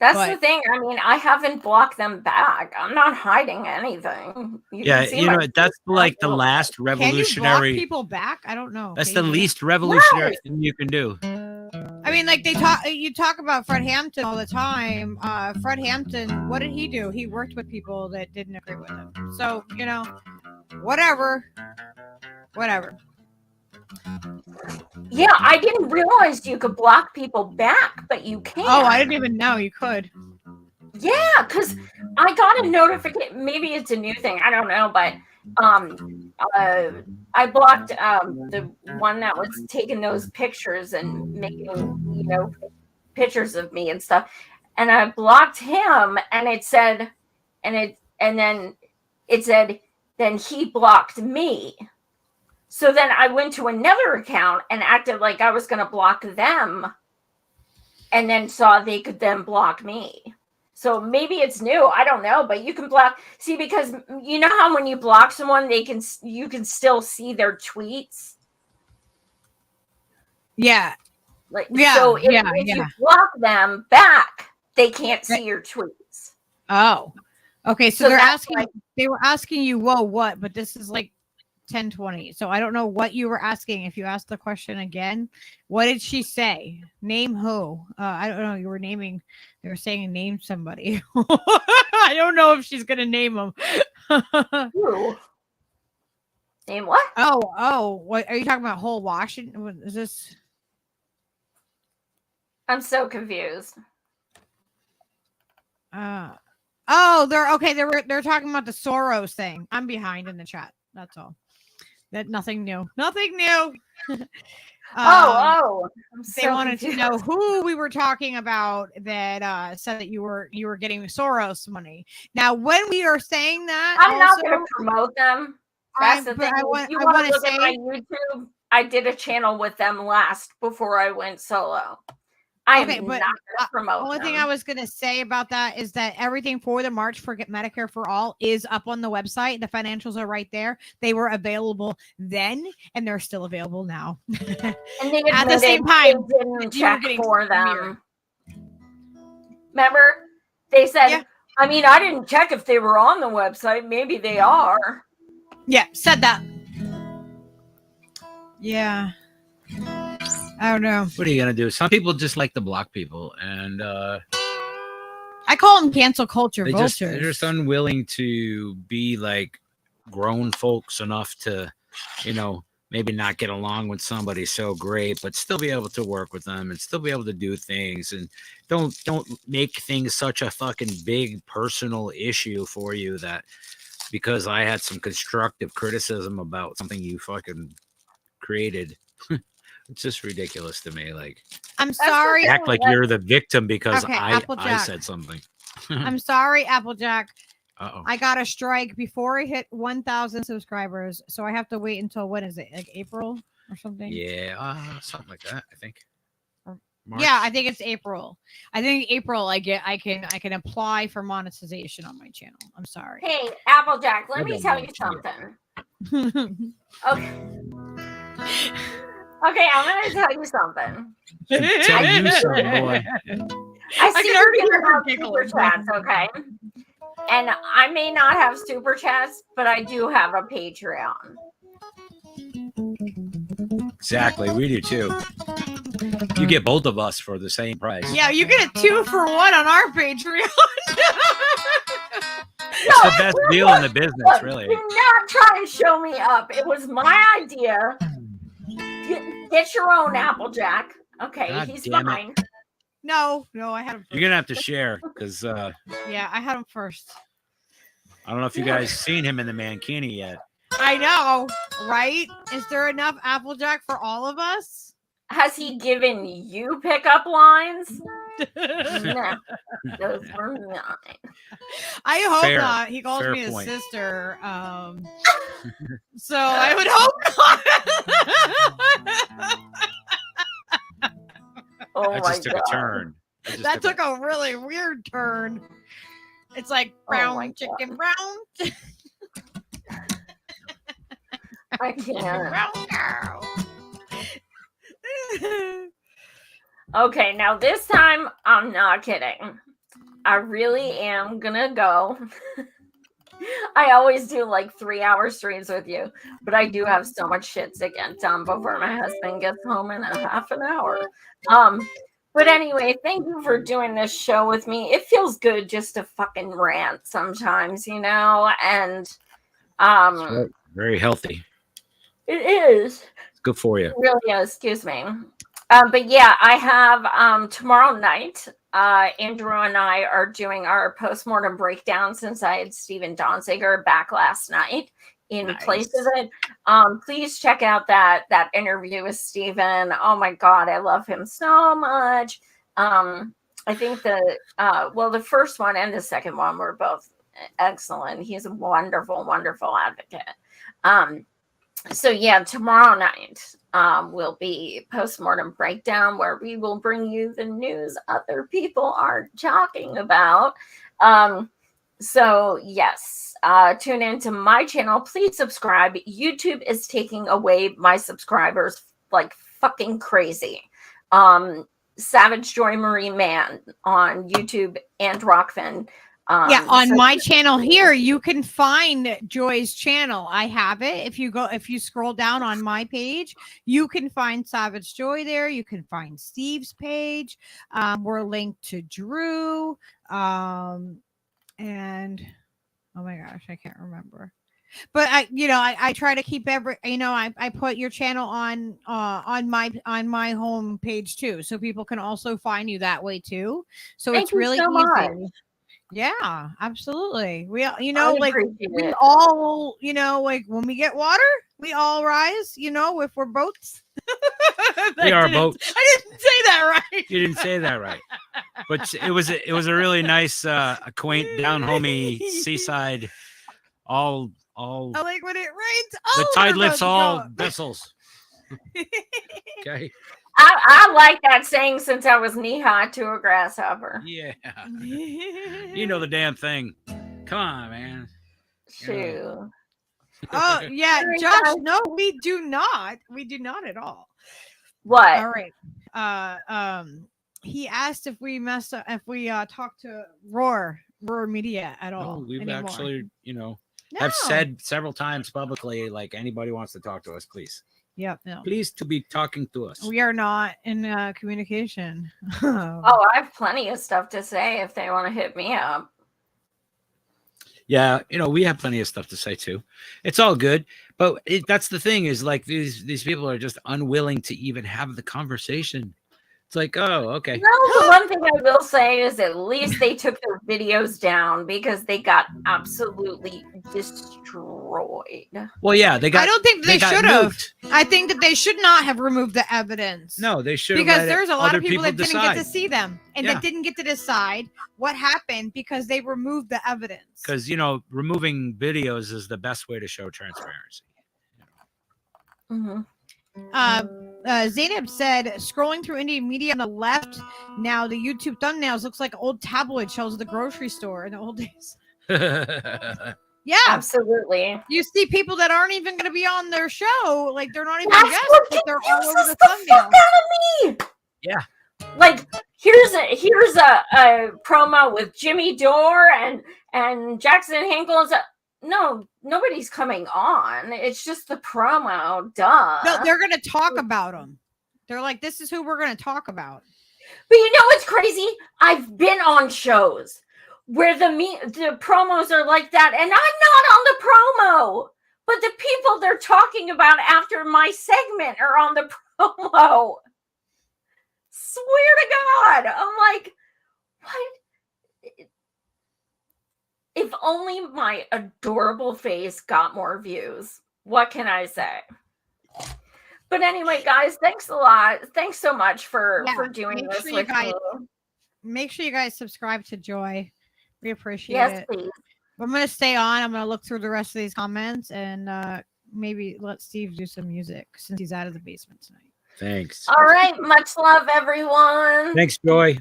That's the thing. I mean, I haven't blocked them back. I'm not hiding anything. That's like the last revolutionary. Can you block people back? I don't know. That's the least revolutionary thing you can do. I mean, like you talk about Fred Hampton all the time. Fred Hampton, what did he do? He worked with people that didn't agree with him. So, whatever. Yeah, I didn't realize you could block people back, but you can. Oh, I didn't even know you could. Yeah, because I got a notification. Maybe it's a new thing. I don't know, but I blocked the one that was taking those pictures and making pictures of me and stuff, and I blocked him, and it said, then he blocked me. So then I went to another account and acted like I was going to block them, and then saw they could then block me. So maybe it's new. I don't know, but you can block. See, because you know how when you block someone, you can still see their tweets. Yeah. So if you block them back, they can't see your tweets. Oh. Okay, so So they're that's asking. They were asking you, whoa, what? But this is like 10:20, so I don't know what you were asking. If you asked the question again, what did she say? Name who? I don't know. You were naming. They were saying name somebody. I don't know if she's gonna name them. Who? Name what? Oh, what are you talking about? Whole Washington? What is this? I'm so confused. Oh, they're okay. They're talking about the Soros thing. I'm behind in the chat. That's all. That nothing new. Nothing new. I'm They so wanted confused. to know who we were talking about that said that you were getting Soros money. Now, when we are saying that, I'm not also, going to promote them. That's the thing. If you want to look at my YouTube, I did a channel with them last before I went solo. I am not going to promote the only them. thing I was going to say about that is that everything for the March for Medicare for All is up on the website. The financials are right there. They were available then, and they're still available now. And they at the same time, they didn't check for them. Remember, they said, Yeah. I mean, I didn't check if they were on the website. Maybe they are. Yeah, said that. Yeah. I don't know. What are you gonna do? Some people just like to block people, and I call them cancel culture vultures. They're just unwilling to be like grown folks enough to, maybe not get along with somebody so great, but still be able to work with them and still be able to do things. And don't make things such a fucking big personal issue for you that because I had some constructive criticism about something you fucking created. It's just ridiculous to me. Like, I'm sorry. Act like you're the victim because I Applejack. said something. I'm sorry, Applejack. Uh-oh. I got a strike before I hit 1,000 subscribers, so I have to wait until when is it? Like April or something? Yeah, something like that. I think. March? Yeah, I think it's April. I think April. I can apply for monetization on my channel. I'm sorry. Hey, Applejack, let me tell you something. Okay, I'm going to tell you something. Tell you something, boy. I see already you hear her have super chats, okay? And I may not have super chats, but I do have a Patreon. Exactly, we do too. You get both of us for the same price. Yeah, you get a 2-for-1 on our Patreon. It's the best deal in the business, really. Do not try to show me up. It was my idea. Get your own, Applejack. Okay, God he's damn it. fine. No, I had him first. You're gonna have to share because Yeah, I had him first. I don't know if you guys seen him in the Mankini yet. I know, right? Is there enough Applejack for all of us? Has he given you pickup lines? No, those were not. I hope Fair. not. He calls Fair me his point. sister. So I would hope not. Oh That my just took God. a turn. That took a really weird turn. It's like brown chicken, brown. I can't. Brown cow. Okay, now this time I'm not kidding. I really am gonna go. I always do like 3-hour streams with you, but I do have so much shit to get done before my husband gets home in a half an hour. But anyway, thank you for doing this show with me. It feels good just to fucking rant sometimes, and very healthy. it is. It's good for you. It really is. Excuse me. But yeah, I have tomorrow night. Andrew and I are doing our postmortem breakdown since I had Steven Donziger back last night in place of it. Please check out that interview with Steven. Oh my God, I love him so much. I think the first one and the second one were both excellent. He's a wonderful, wonderful advocate. So yeah, tomorrow night will be postmortem breakdown where we will bring you the news other people aren't talking about. So yes, tune into my channel. Please subscribe. YouTube is taking away my subscribers like fucking crazy. Savage Joy Marie Man on YouTube and Rockfin Yeah, on So my channel here, you can find Joy's channel. I have it. If you scroll down on my page, you can find Savage Joy there. You can find Steve's page. We're linked to Drew. And oh my gosh, I can't remember. But I try to keep I put your channel on my home page too, so people can also find you that way too. So thank it's you really so much. easy. Yeah, absolutely. We, I like appreciate we it. all, like when we get water, we all rise. If we're boats. We are boats. I didn't say that right. You didn't say that right. But it was a really nice, quaint, down homey seaside. All I like when it rains. the all tide over lifts the all boat. vessels. Okay. I like that saying since I was knee high to a grasshopper. Yeah. You know the damn thing. Come on, man. Shoot. Oh yeah, Sorry, Josh. guys. No, we do not. We do not at all. What? All right. He asked if we talked to Roar Media at all. No, we've anymore. actually, No. have said several times publicly, like anybody wants to talk to us, please. Yep. No. Please to be talking to us. We are not in communication. Oh, I have plenty of stuff to say if they want to hit me up. Yeah, we have plenty of stuff to say too. It's all good, but that's the thing is like these people are just unwilling to even have the conversation. It's like, oh, okay. No, the one thing I will say is at least they took their videos down because they got absolutely destroyed. Well, yeah, I don't think they got should have. nuked. I think that they should not have removed the evidence. No, they should have because let there's a lot other of people that didn't get to decide. see them and Yeah. that didn't get to decide what happened because they removed the evidence. Because removing videos is the best way to show transparency. Mm-hmm. Zainab said, scrolling through Indian media on the left, now the YouTube thumbnails looks like old tabloid shelves at the grocery store in the old days. Yeah, Absolutely. you see people that aren't even going to be on their show, like they're not even That's guests, what but they're all over confuses the the fuck thumbnail. out of me. Yeah. Like here's a promo with Jimmy Dore and Jackson Hinkle. No, nobody's coming on. It's just the promo. Duh. No, they're going to talk about them. They're like, this is who we're going to talk about. But you know what's crazy? I've been on shows where the promos are like that, and I'm not on the promo. But the people they're talking about after my segment are on the promo. Swear to God. I'm like, what? If only my adorable face got more views. What can I say? But anyway, guys, thanks a lot. Thanks so much for doing make this sure you with guys- me. Make sure you guys subscribe to Joy. We appreciate Yes, it. please. I'm going to stay on. I'm going to look through the rest of these comments and maybe let Steve do some music since he's out of the basement tonight. Thanks. All right. Much love, everyone. Thanks, Joy.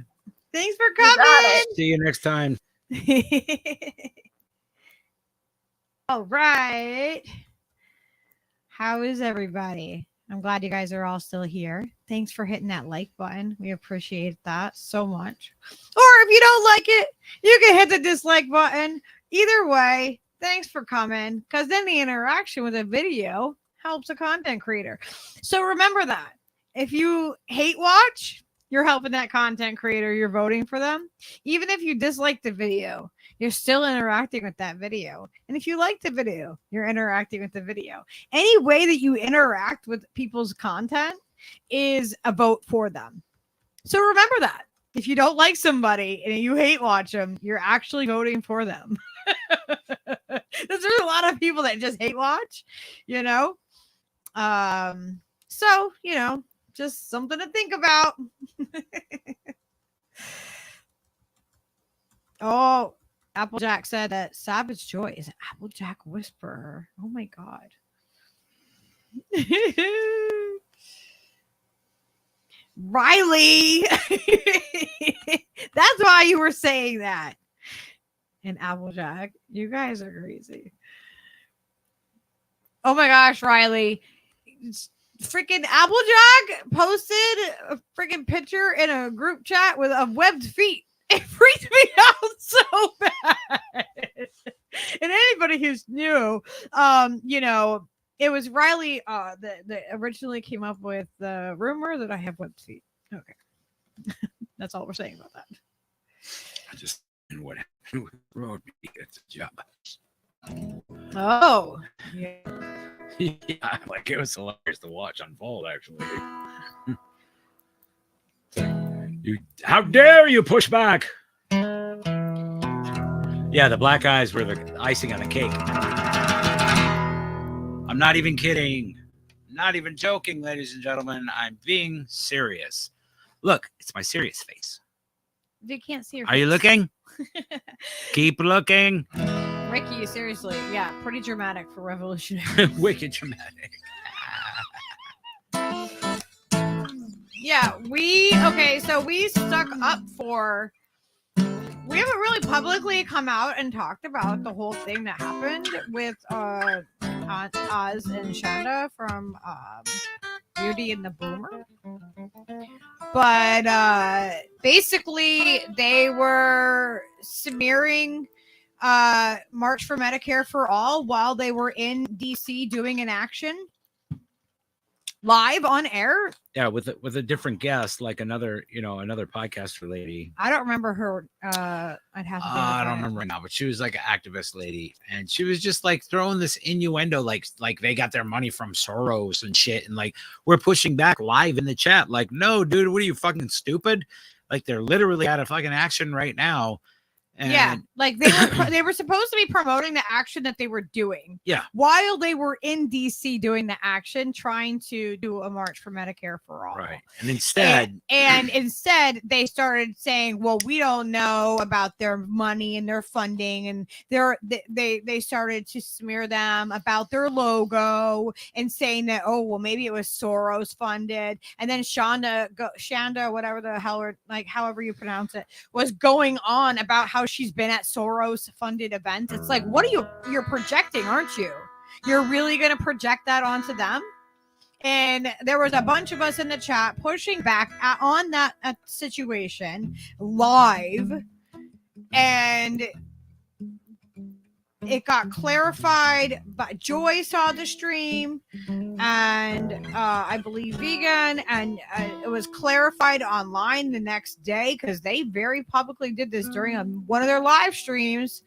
Thanks for got coming. it. See you next time. All right. How is everybody? I'm glad you guys are all still here. Thanks for hitting that like button. We appreciate that so much. Or if you don't like it, you can hit the dislike button. Either way, thanks for coming, because then the interaction with a video helps a content creator. So remember that. If you hate watch, you're helping that content creator. You're voting for them. Even if you dislike the video, you're still interacting with that video. And if you like the video, you're interacting with the video. Any way that you interact with people's content is a vote for them. So remember that. If you don't like somebody and you hate watch them, you're actually voting for them. There's a lot of people that just hate watch, So, just something to think about. Oh, Applejack said that Savage Joy is an Applejack whisperer. Oh my God. Riley. That's why you were saying that. And Applejack, you guys are crazy. Oh my gosh, Riley. Freaking Applejack posted a freaking picture in a group chat with webbed feet. It freaked me out so bad. anybody who's new, you know, it was Riley that originally came up with the rumor that I have web feet. Okay. That's all we're saying about that. I just what happened with road it's a job. Oh, yeah. Yeah, like it was hilarious to watch unfold. Actually, how dare you push back? Yeah, the black eyes were the icing on the cake. I'm not even kidding. Not even joking, ladies and gentlemen. I'm being serious. Look, it's my serious face. You can't see your Are you looking? Keep looking. Ricky, seriously. Yeah, pretty dramatic for revolutionary. Wicked dramatic. Yeah, so we stuck up for. We haven't really publicly come out and talked about the whole thing that happened with Oz and Shonda from Beauty and the Boomer. But basically, they were smearing March for Medicare for All while they were in DC doing an action live on air. Yeah, with a different guest, like another podcaster lady. I don't remember her. I'd have to. I don't remember right now, but she was like an activist lady, and she was just like throwing this innuendo, like they got their money from Soros and shit, and like we're pushing back live in the chat, like, no, dude, what are you, fucking stupid? Like they're literally out of fucking action right now. And yeah, like they were supposed to be promoting the action that they were doing. Yeah, while they were in DC doing the action, trying to do a march for Medicare for all. Right, and instead, and instead they started saying, "Well, we don't know about their money and their funding," and they started to smear them about their logo and saying that, "Oh, well, maybe it was Soros funded." And then Shonda, whatever the hell, or like however you pronounce it, was going on about how she's been at Soros funded events. It's like, what are you're projecting, aren't you? You're really going to project that onto them? And there was a bunch of us in the chat pushing back on that situation live, and it got clarified, but Joy saw the stream, and I believe Vegan, and it was clarified online the next day because they very publicly did this during one of their live streams.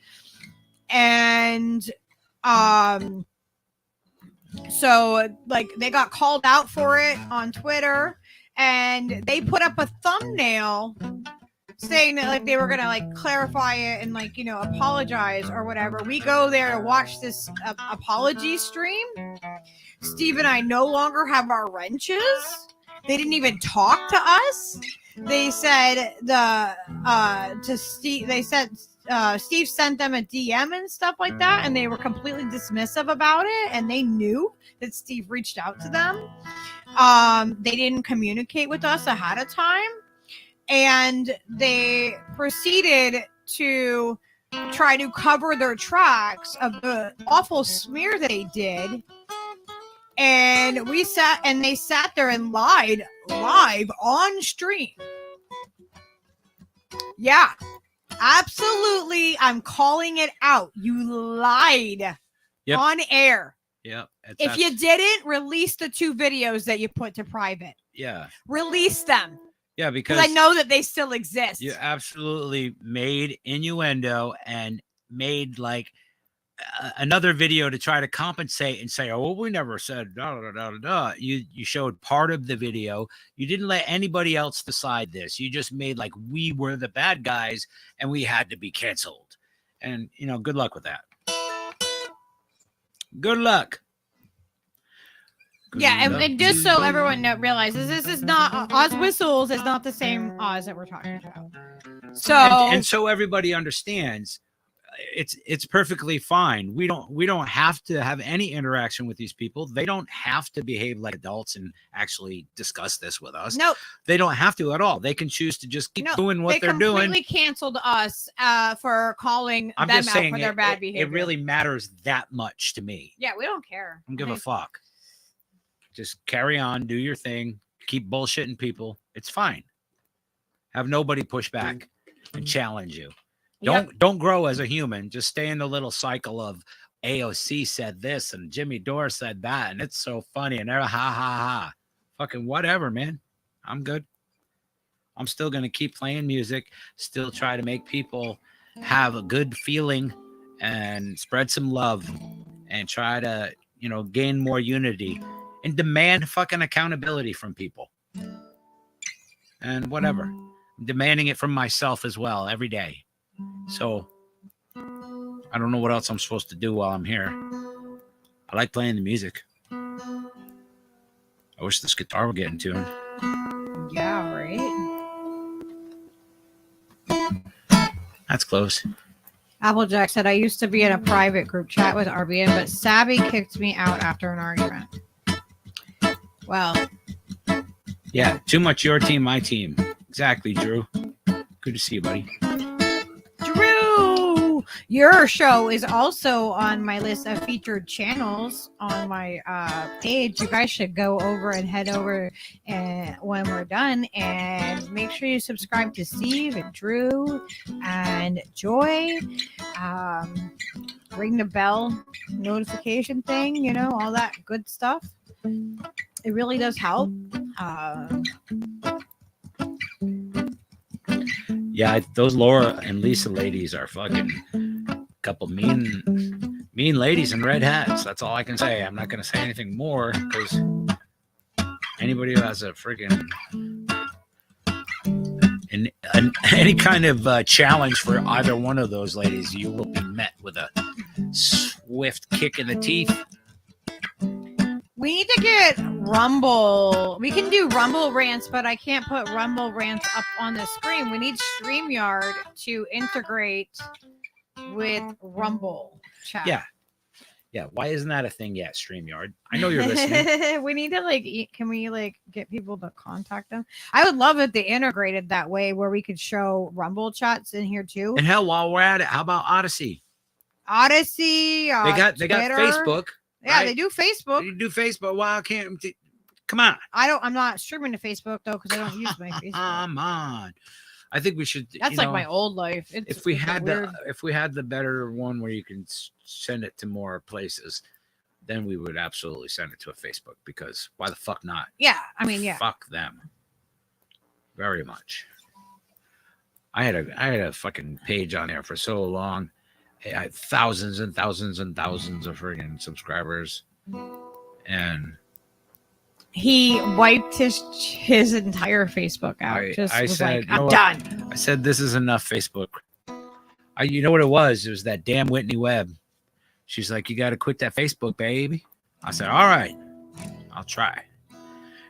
And so like they got called out for it on Twitter, and they put up a thumbnail saying that like they were gonna like clarify it and like, you know, apologize or whatever. We go there to watch this apology stream. Steve and I no longer have our wrenches. They didn't even talk to us. They said to Steve. They said Steve sent them a DM and stuff like that, and they were completely dismissive about it. And they knew that Steve reached out to them. They didn't communicate with us ahead of time. And they proceeded to try to cover their tracks of the awful smear they did. And they sat there and lied live on stream. Yeah, absolutely. I'm calling it out. You lied on air. Yeah. If you didn't, release the 2 videos that you put to private. Yeah. Release them. Yeah, because I know that they still exist. You absolutely made innuendo and made like another video to try to compensate and say, "Oh, well, we never said da da da da da." You showed part of the video. You didn't let anybody else decide this. You just made like we were the bad guys and we had to be canceled. And you know, good luck with that. Good luck. Yeah, and just so everyone realizes, this is not Oz Whistles is not the same Oz that we're talking about. So and so everybody understands, it's perfectly fine. We don't have to have any interaction with these people. They don't have to behave like adults and actually discuss this with us. No, they don't have to at all. They can choose to just keep doing what they're doing. They completely canceled us for calling them out for their bad behavior. It really matters that much to me. Yeah, we don't care. I don't give a fuck. Just carry on, do your thing, keep bullshitting people. It's fine. Have nobody push back and challenge you. Don't grow as a human. Just stay in the little cycle of AOC said this and Jimmy Dore said that, and it's so funny, and they're ha ha ha. Fucking whatever, man. I'm good. I'm still gonna keep playing music, still try to make people have a good feeling and spread some love and try to, gain more unity and demand fucking accountability from people. And whatever. I'm demanding it from myself as well every day. So I don't know what else I'm supposed to do while I'm here. I like playing the music. I wish this guitar would get in tune. Yeah, right. That's close. Applejack said, I used to be in a private group chat with RBN, but Savvy kicked me out after an argument. Well. Yeah, too much your team, my team. Exactly, Drew. Good to see you, buddy. Drew! Your show is also on my list of featured channels on my page. You guys should go over and head over when we're done and make sure you subscribe to Steve and Drew and Joy. Ring the bell notification thing, all that good stuff. It really does help. Yeah, those Laura and Lisa ladies are fucking couple mean ladies in red hats. That's all I can say. I'm not going to say anything more because anybody who has a freaking any kind of challenge for either one of those ladies, you will be met with a swift kick in the teeth. We need to get Rumble. We can do Rumble rants, but I can't put Rumble rants up on the screen. We need StreamYard to integrate with Rumble chat. Yeah. Why isn't that a thing yet, StreamYard? I know you're listening. We need to can we get people to contact them? I would love if they integrated that way where we could show Rumble chats in here too. And hell, while we're at it, how about Odysee? Odysee. They got Facebook. Yeah, right? They do Facebook. You do Facebook. Why well, can't? Come on. I'm not streaming to Facebook though because I don't use my Facebook. Come on. I think we should. That's like my old life. If we had the better one where you can send it to more places, then we would absolutely send it to a Facebook because why the fuck not? Yeah, I mean, yeah. Fuck them. Very much. I had a fucking page on there for so long. I had thousands and thousands and thousands of friggin' subscribers, and he wiped his entire Facebook out. I said, I'm done. I said, this is enough Facebook. You know what it was? It was that damn Whitney Webb. She's like, you got to quit that Facebook, baby. I said, all right, I'll try.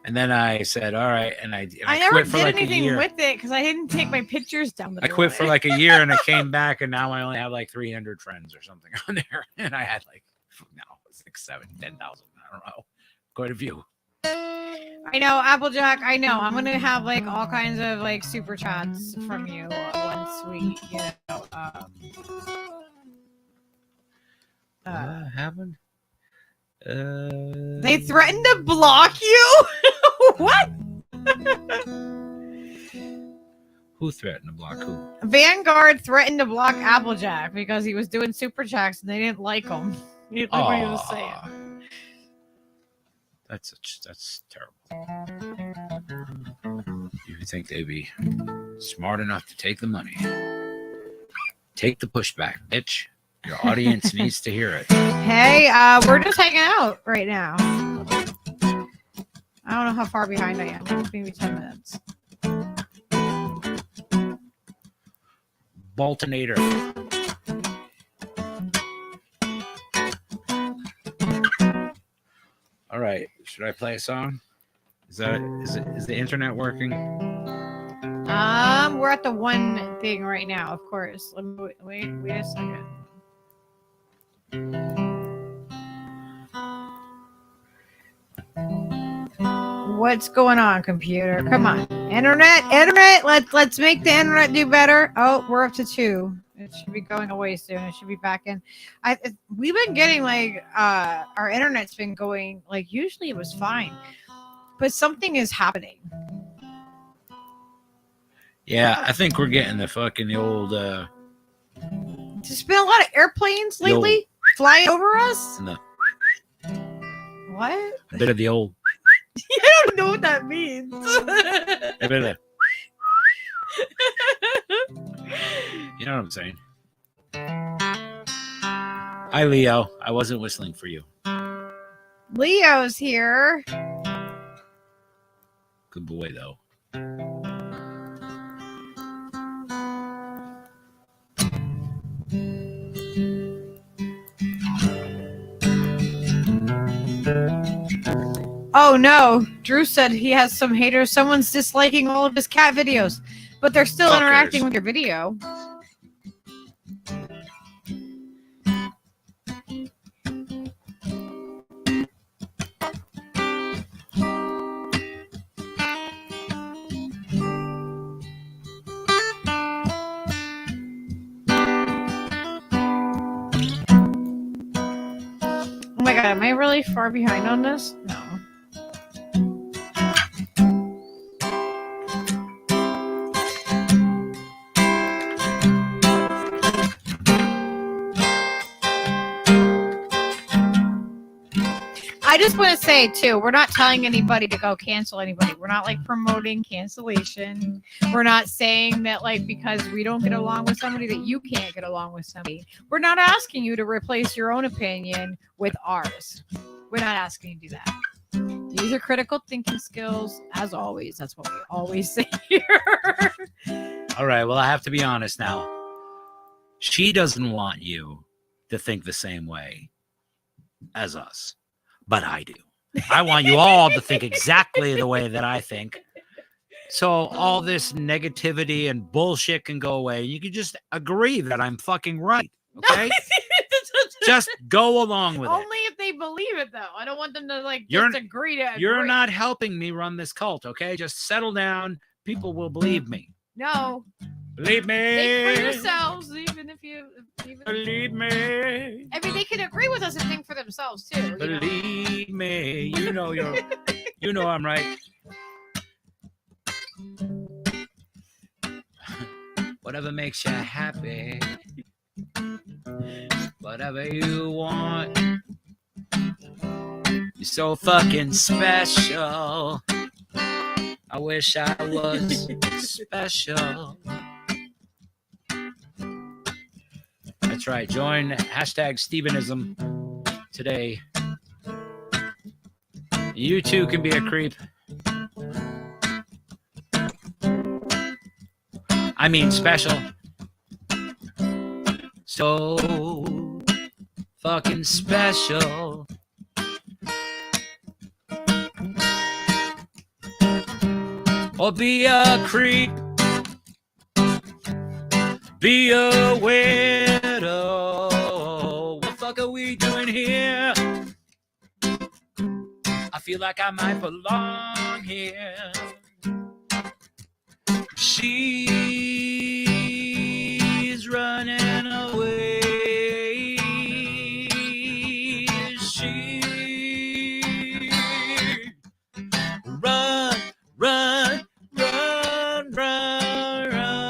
And then I said, all right. And I never quit for did like anything a year. with it because I didn't take my pictures down the I quit for like a year and I came back and now I only have like 300 friends or something on there. And I had like, no, 6, 7, 10,000. I don't know. Quite a few. I know, Applejack. I know. I'm going to have like all kinds of like super chats from you once we, What happened? They threatened to block you? What? Who threatened to block who? Vanguard threatened to block Applejack because he was doing super chats and they didn't like him. He didn't like what he was saying. That's terrible. You think they'd be smart enough to take the money? Take the pushback, bitch. Your audience needs to hear it. Hey, we're just hanging out right now. I don't know how far behind I am. It's maybe 10 minutes. Boltonator. All right. Should I play a song? Is the internet working? We're at the one thing right now, of course. Let me wait a second. What's going on, computer? Come on, internet. Let's make the internet do better. Oh, we're up to 2. It should be going away soon. It should be back in. We've been getting like our internet's been going like usually it was fine, but something is happening. Yeah, I think we're getting the old. There's been a lot of airplanes lately. Flying over us? No. What? A bit of the old. I don't know what that means. A bit of you know what I'm saying? Hi, Leo. I wasn't whistling for you. Leo's here. Good boy, though. Oh no, Drew said he has some haters. Someone's disliking all of his cat videos, but they're still interacting with your video. Oh my god, am I really far behind on this? No. I just want to say too, we're not telling anybody to go cancel anybody. We're not like promoting cancellation. We're not saying that like because we don't get along with somebody that you can't get along with somebody. We're not asking you to replace your own opinion with ours. We're not asking you to do that. Use your critical thinking skills as always. That's what we always say here. All right. Well, I have to be honest now. She doesn't want you to think the same way as us. But I do. I want you all to think exactly the way that I think. So all this negativity and bullshit can go away. You can just agree that I'm fucking right. Okay? Just go along with Only it. if they believe it, though. I don't want them to like You're- just agree to agree. You're not helping me run this cult, okay? Just settle down. People will believe me. No. Believe Think for me. yourselves, even if you. Believe me. I mean, they can agree with us and think for themselves too. You know? Believe me. You know I'm right. Whatever makes you happy. Whatever you want. You're so fucking special. I wish I was special. That's right. Join hashtag Stevenism today. You too can be a creep. I mean special. So fucking special. Or be a creep. Be a widow. What the fuck are we doing here? I feel like I might belong here. She's running away. She run, run, run, run, run.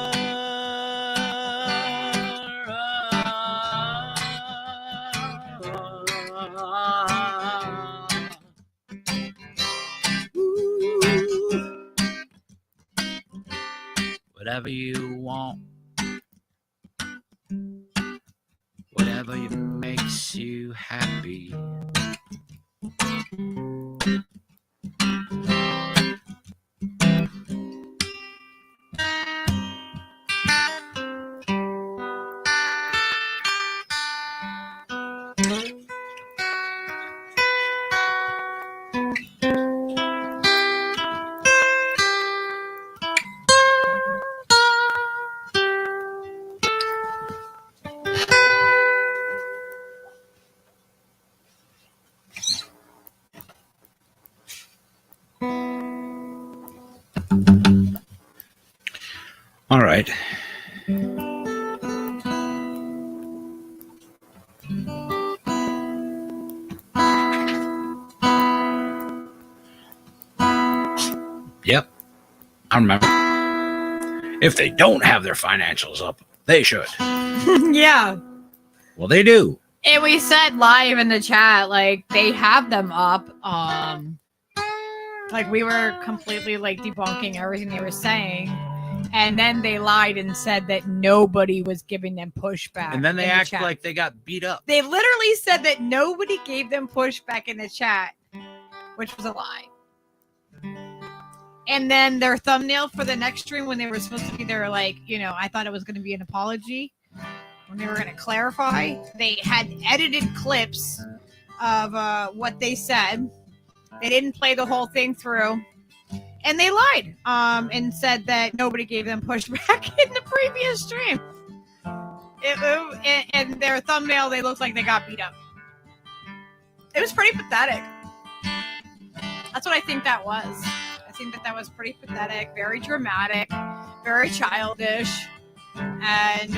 Whatever you want, whatever makes you happy. All right. Yep. I remember. If they don't have their financials up, they should. Yeah. Well, they do. And we said live in the chat, like they have them up. Like we were completely like debunking everything they were saying. And then they lied and said that nobody was giving them pushback. And then they act like they got beat up. They literally said that nobody gave them pushback in the chat, which was a lie. And then their thumbnail for the next stream when they were supposed to be there, like, you know, I thought it was going to be an apology. When they were going to clarify, they had edited clips of what they said. They didn't play the whole thing through. And they lied and said that nobody gave them pushback in the previous stream. And their thumbnail, they looked like they got beat up. It was pretty pathetic. That's what I think that was. I think that was pretty pathetic, very dramatic, very childish. And,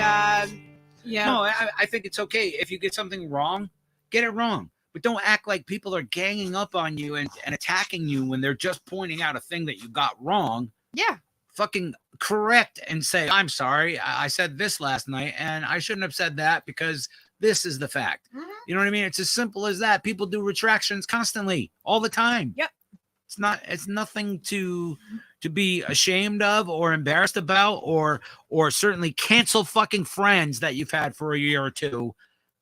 yeah. No, I think it's okay. If you get something wrong, get it wrong. But don't act like people are ganging up on you and attacking you when they're just pointing out a thing that you got wrong. Yeah. Fucking correct and say, I'm sorry. I said this last night and I shouldn't have said that because this is the fact. Mm-hmm. You know what I mean? It's as simple as that. People do retractions constantly, all the time. Yep. It's nothing to be ashamed of or embarrassed about or certainly cancel fucking friends that you've had for a year or two,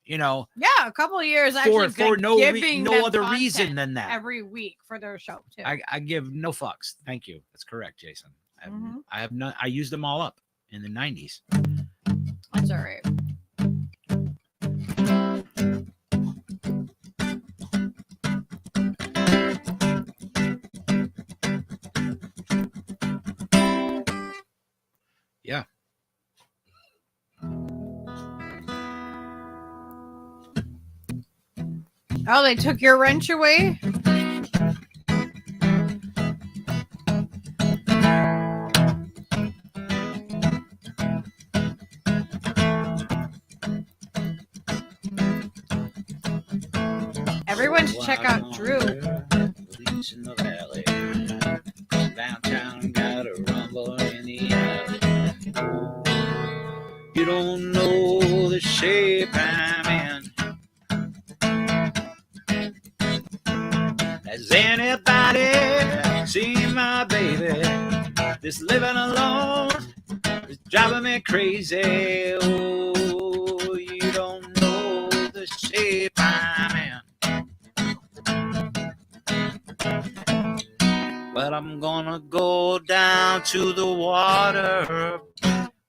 you know. Yeah, a couple of years actually for no other reason than that. Every week for their show too. I give no fucks. Thank you. That's correct, Jason. I have not. I used them all up in the 90s. That's all right. Yeah. Oh, they took your wrench away? Everyone should check out Drew. In the valley. Downtown got a rumble in the alley. You don't know the shape I'm in. Has anybody seen my baby? This living alone is driving me crazy. Oh, you don't know the shape I'm in. Well, I'm gonna go down to the water,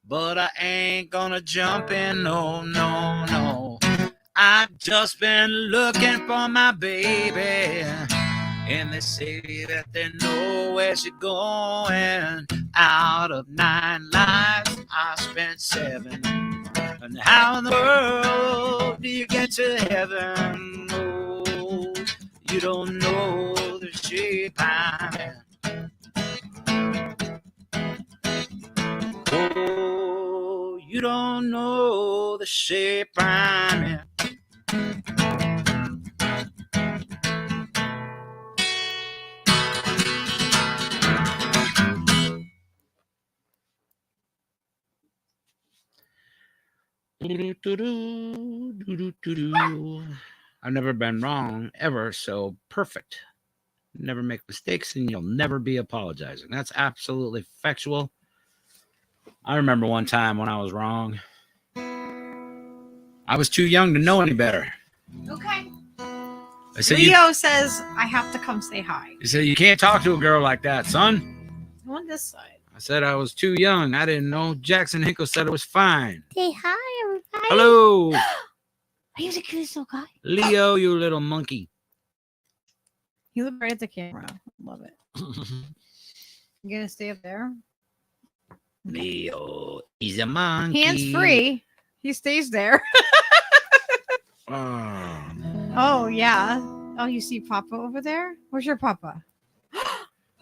but I ain't gonna jump in, no, no, no. I've just been looking for my baby, and they say that they know where she's going. Out of 9 lives, I spent 7. And how in the world do you get to heaven? Oh, you don't know the shape I'm in. Oh, you don't know the shape I'm in. I've never been wrong ever, so perfect. Never make mistakes and you'll never be apologizing. That's absolutely factual. I remember one time when I was wrong. I was too young to know any better. Okay. I said, Leo says, I have to come say hi. He said, you can't talk to a girl like that, son. On this side. I said I was too young. I didn't know. Jackson Hinkle said it was fine. Say hi, everybody. Hello. Are you the cutest little guy? Leo, you little monkey. You look right at the camera. Love it. You gonna stay up there? Leo, he's a monkey. Hands free. He stays there. Oh, yeah. Oh, you see Papa over there? Where's your Papa?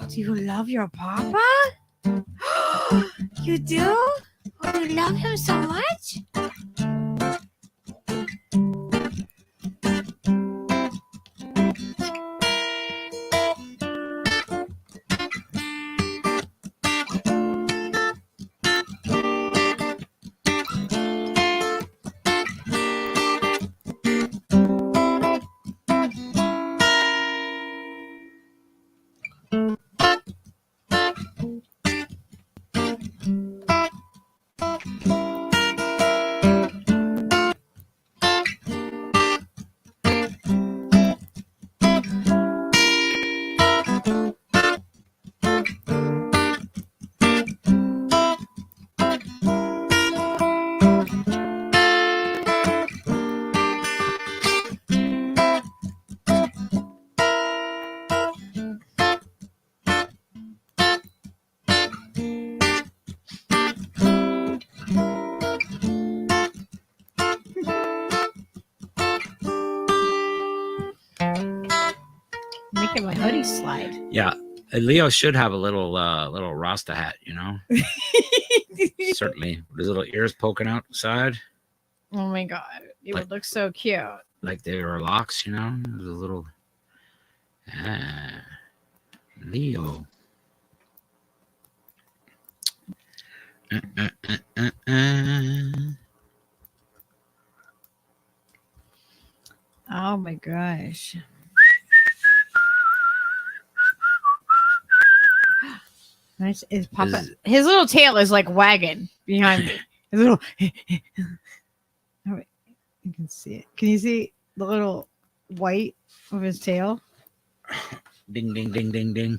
Do you love your Papa? You do? Oh, you love him so much? Look at my hoodie slide. Yeah. Leo should have a little Rasta hat, you know. Certainly, with his little ears poking outside. Oh my god, it would look so cute. Like they were locks, you know. There's a little Leo. Oh my gosh. Nice is Papa. His little tail is like wagging behind me. His little. Oh, wait. You can see it. Can you see the little white of his tail? Ding, ding, ding, ding, ding.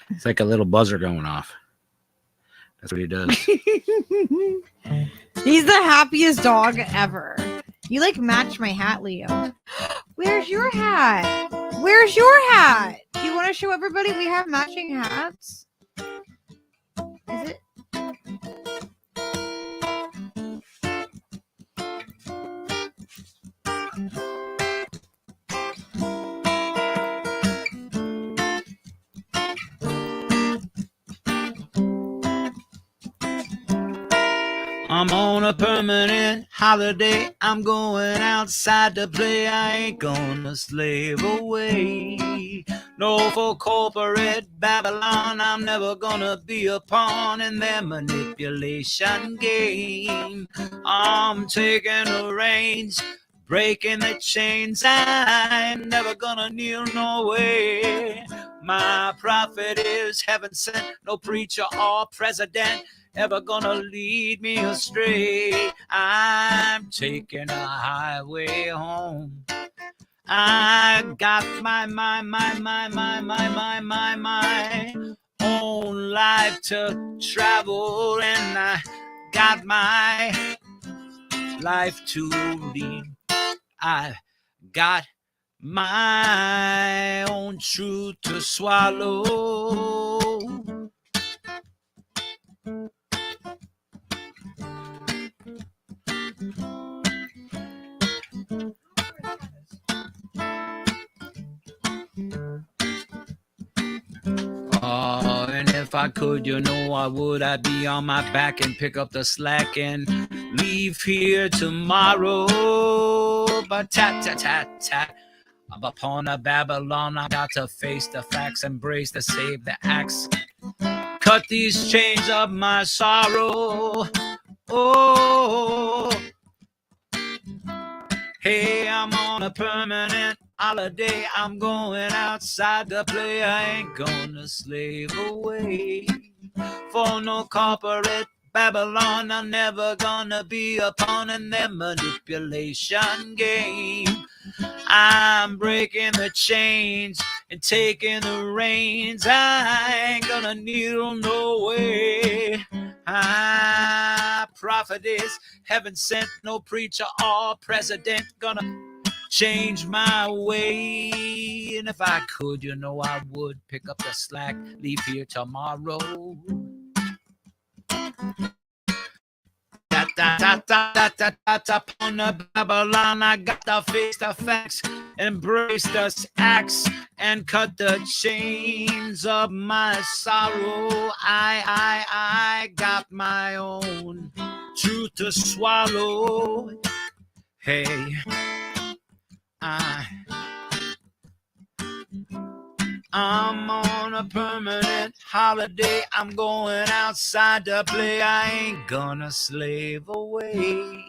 It's like a little buzzer going off. That's what he does. He's the happiest dog ever. You like match my hat, Leo. Where's your hat? Where's your hat? Do you want to show everybody we have matching hats? Is it? I'm on a permanent holiday. I'm going outside to play. I ain't gonna slave away. No, for corporate Babylon, I'm never gonna be a pawn in their manipulation game. I'm taking the reins, breaking the chains. I'm never gonna kneel no way. My prophet is heaven sent. No preacher or president ever gonna lead me astray. I'm taking a highway home. I got my own life to travel, and I got my life to lead. I got my own truth to swallow. Oh, and if I could, you know I would. I'd be on my back and pick up the slack and leave here tomorrow. But tat, tat, tat, tat. I'm upon a Babylon. I got to face the facts, embrace the save the axe. Cut these chains of my sorrow. Oh, hey, I'm on a permanent holiday. I'm going outside to play. I ain't gonna slave away for no corporate Babylon. I'm never gonna be a pawn in their manipulation game. I'm breaking the chains and taking the reins. I ain't gonna kneel no way. I prophetess, heaven sent, no preacher or president gonna change my way. And if I could, you know I would pick up the slack, leave here tomorrow. Upon the Babylon, I got to face the facts, embrace the axe, and cut the chains of my sorrow. I got my own truth to swallow. Hey, I'm on a permanent holiday. I'm going outside to play. I ain't gonna slave away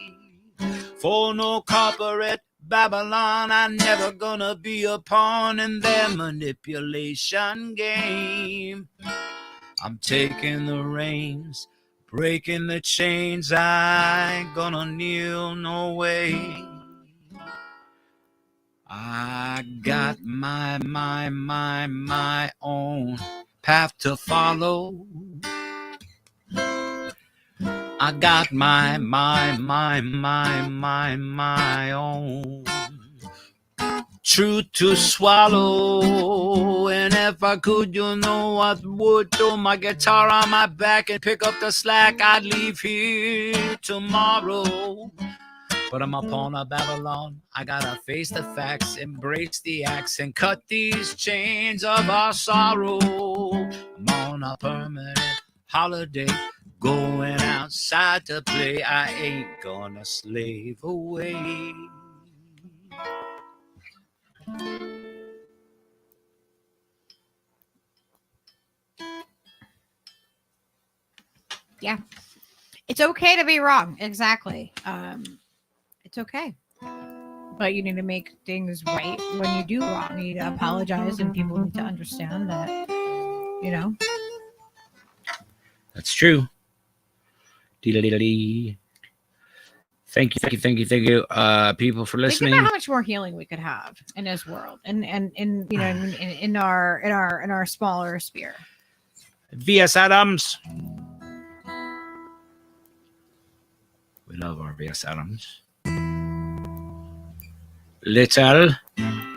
for no corporate Babylon. I'm never gonna be a pawn in their manipulation game. I'm taking the reins, breaking the chains. I ain't gonna kneel no way. I got my own path to follow. I got my own truth to swallow. And if I could, you know I would throw my guitar on my back and pick up the slack. I'd leave here tomorrow. Put 'em upon a Babylon. I gotta face the facts, embrace the acts, and cut these chains of our sorrow. I'm on a permanent holiday, going outside to play. I ain't gonna slave away. Yeah. It's okay to be wrong. Exactly. It's okay. But you need to make things right when you do wrong. You need to apologize, and people need to understand that, you know. That's true. Dee-da-dee-da-dee. Thank you, people, for listening. Think about how much more healing we could have in this world, and in you know in our smaller sphere. V.S. Adams. We love our V.S. Adams. Little.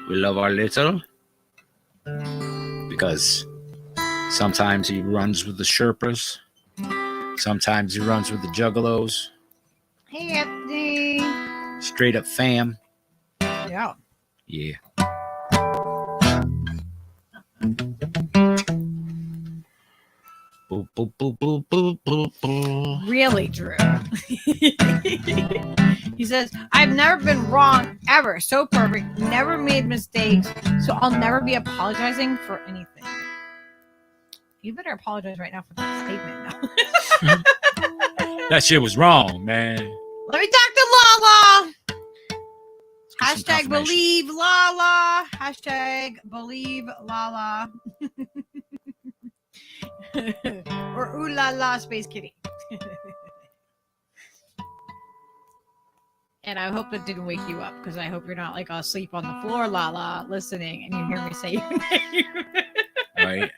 We love our Little. Because sometimes he runs with the Sherpas. Sometimes he runs with the Juggalos. Hey, Anthony. Straight up fam. Yeah. Yeah. Boop, boop, boop, boop, boop, boop, boop. Really, Drew. He says, I've never been wrong ever. So perfect. Never made mistakes. So I'll never be apologizing for anything. You better apologize right now for that statement. That shit was wrong, man. Let me talk to Lala. Get some Hashtag confirmation. believe Lala. Hashtag believe Lala. Or ooh la la space kitty. And I hope it didn't wake you up, because I hope you're not like asleep on the floor, Lala, listening, and you hear me say your name. Right.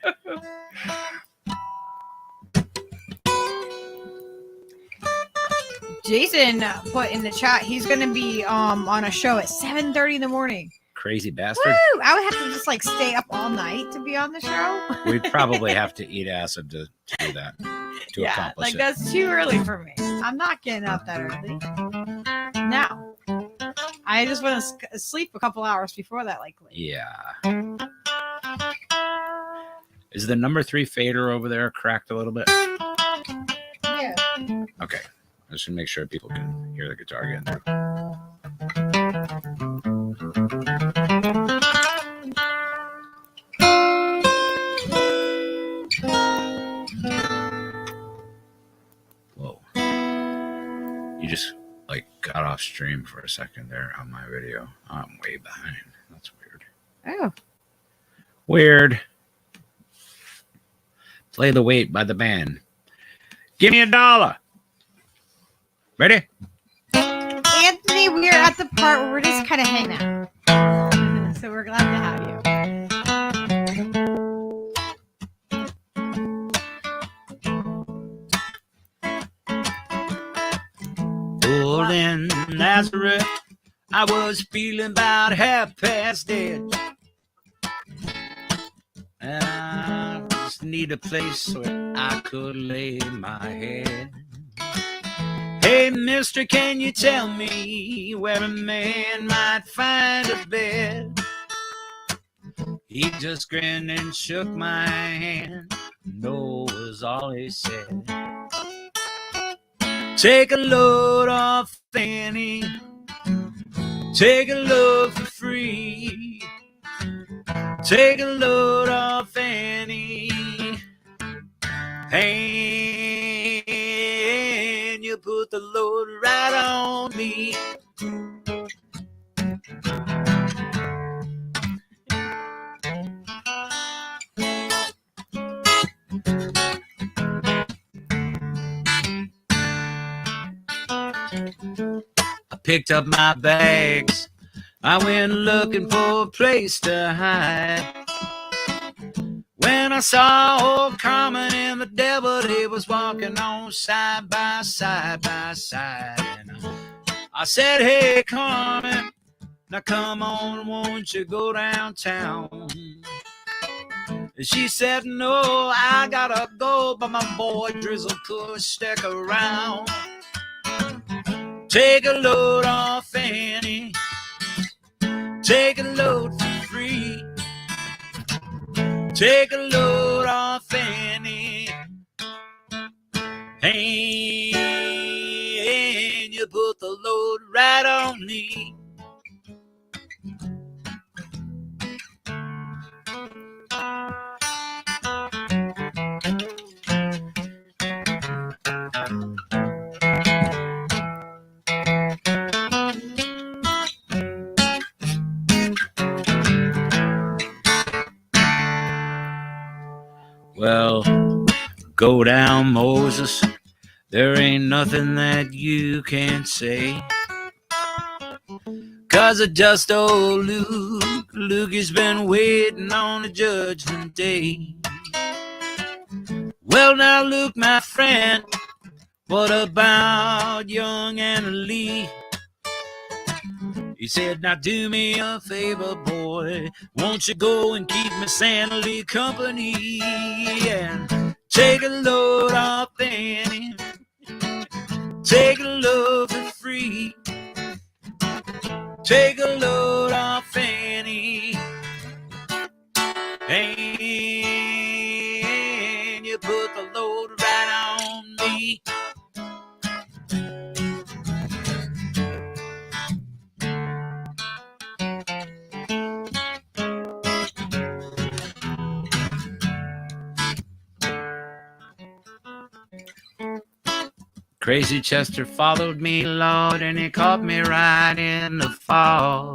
Jason put in the chat he's gonna be on a show at 7:30 in the morning. Crazy bastard. Woo! I would have to just like stay up all night to be on the show. We'd probably have to eat acid to do that. To Yeah, accomplish like it. that's too early for me. I'm not getting up that early. No. I just want to sleep a couple hours before that, likely. Yeah. Is the number 3 fader over there cracked a little bit? Yeah. Okay. I just want to make sure people can hear the guitar getting through. Whoa. You just like got off stream for a second there on my video. I'm way behind. That's weird. Oh. Weird. Play the Wait by the band. Give me $1. Ready? Anthony, we are at the part where we're just kind of hanging out. So we're glad to have you. Old in Nazareth, I was feeling about half past dead. And I just need a place where I could lay my head. Hey, mister, can you tell me where a man might find a bed? He just grinned and shook my hand. No was all he said. Take a load off Fanny. Take a load for free. Take a load off Fanny. And you put the load right on me. I picked up my bags. I went looking for a place to hide. When I saw old Carmen and the devil, they was walking on side by side by side. And I said, hey, Carmen, now come on, won't you go downtown? And she said, no, I gotta go, but my boy Drizzle could stick around. Take a load off Annie. Take a load for free. Take a load off Annie. And you put the load right on me. Well, go down, Moses. There ain't nothing that you can say. 'Cause of just old Luke. Luke has been waiting on the judgment day. Well, now, Luke, my friend, what about young Anna Lee? He said, now do me a favor, boy. Won't you go and keep Miss Anna Lee company? And take a load off Annie. Take a load for free. Take a load off Annie. And you put the load right on me. Crazy Chester followed me, Lord, and he caught me right in the fall.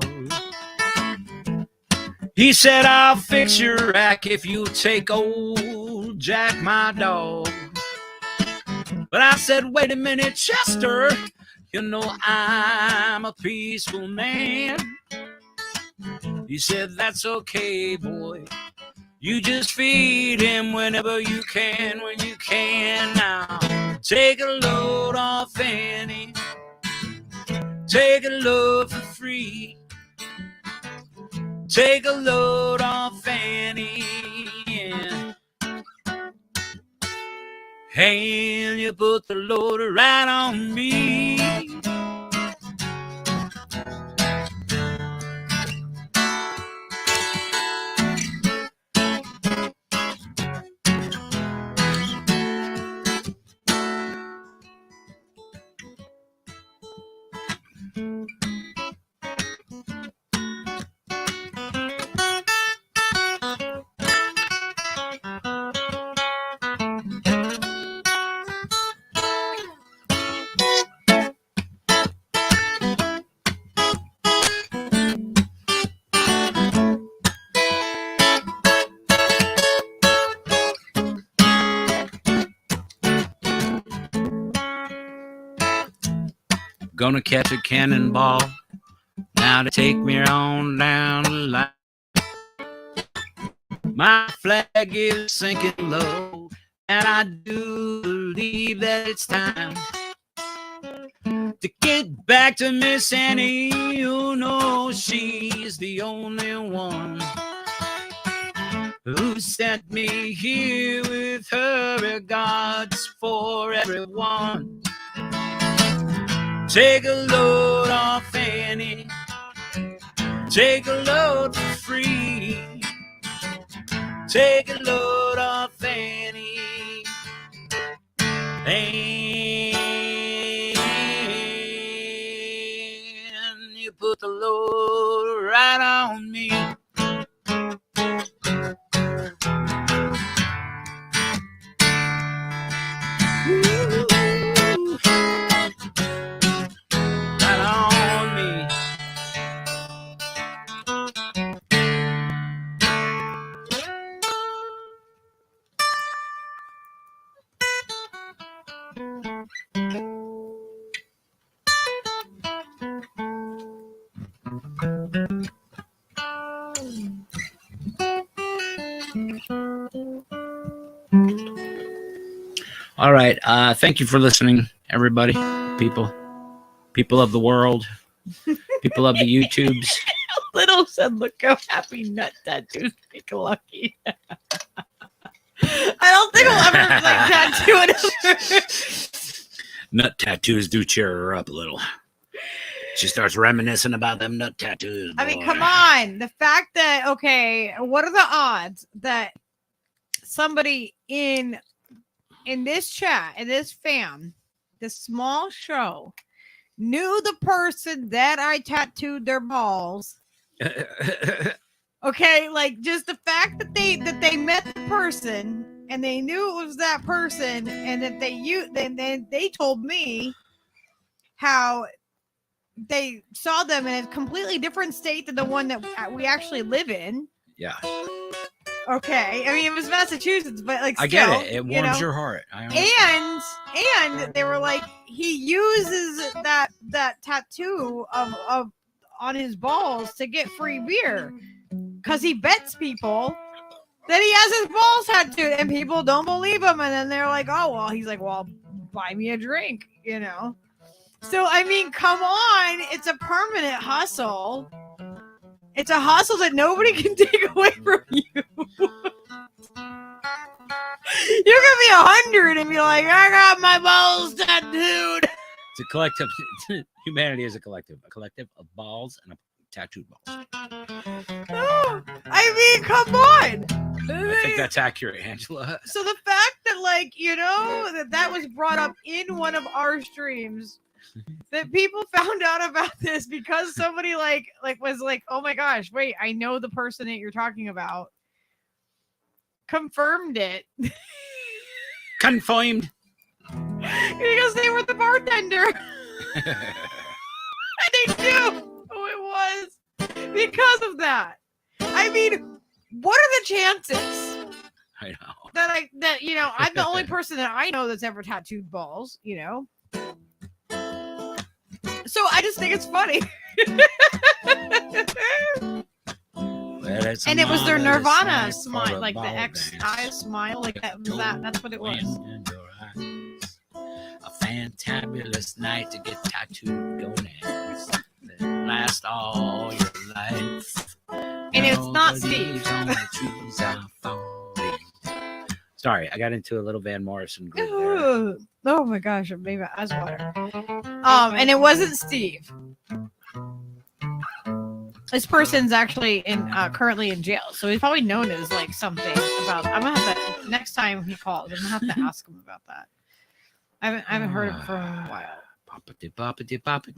He said, I'll fix your rack if you take old Jack, my dog. But I said, wait a minute, Chester, you know I'm a peaceful man. He said, that's okay, boy. You just feed him whenever you can, when you can. Now, take a load off Annie. Take a load for free. Take a load off Annie. Yeah. And you put the load right on me. Gonna catch a cannonball now to take me on down the line. My flag is sinking low, and I do believe that it's time to get back to Miss Annie. You know she's the only one who sent me here with her regards for everyone. Take a load off Annie. Take a load for free. Take a load off Annie. And you put the load right on me. All right. Thank you for listening, everybody. People of the world, people of the YouTubes. Little said, look how happy nut tattoos make Lucky. I don't think I'll ever like tattoo it. Nut tattoos do cheer her up a little. She starts reminiscing about them nut tattoos. I mean, boy. come on. The fact that, okay, what are the odds that somebody in this chat, in this fam, this small show, knew the person that I tattooed their balls? Okay, like just the fact that they met the person and they knew it was that person, and that they told me how they saw them in a completely different state than the one that we actually live in. Yeah. Okay, I mean it was Massachusetts, but like I get still, it. It you warms know? your heart. I understand. And they were like, he uses that tattoo of on his balls to get free beer because he bets people that he has his balls tattooed, and people don't believe him, and then they're like, oh well, he's like, well, buy me a drink, you know. So I mean, come on, it's a permanent hustle. It's a hustle that nobody can take away from you. You can be 100 and be like, I got my balls tattooed. It's a collective. Humanity is a collective of balls and a tattooed balls. Oh, I mean, come on. I think that's accurate, Angela. So the fact that, like, you know, that was brought up in one of our streams, that people found out about this because somebody like was like, oh my gosh, wait, I know the person that you're talking about. Confirmed it. Confirmed. Because they were the bartender. And they knew who it was because of that. I mean, what are the chances I know. that you know, I'm the only person that I know that's ever tattooed balls, you know? So I just think it's funny. And it was their Nirvana smile, like the X eye smile, like that was that. That's what it was. A fantabulous night to get tattooed, go next. Last all your life. And it's not Steve. Sorry, I got into a little Van Morrison group there. Ooh. Oh my gosh, I'm maybe ice water. And it wasn't Steve. This person's actually currently in jail, so he's probably known as like something about. I'm gonna have to next time he calls. I'm gonna have to ask him about that. I haven't heard it for a while. Maybe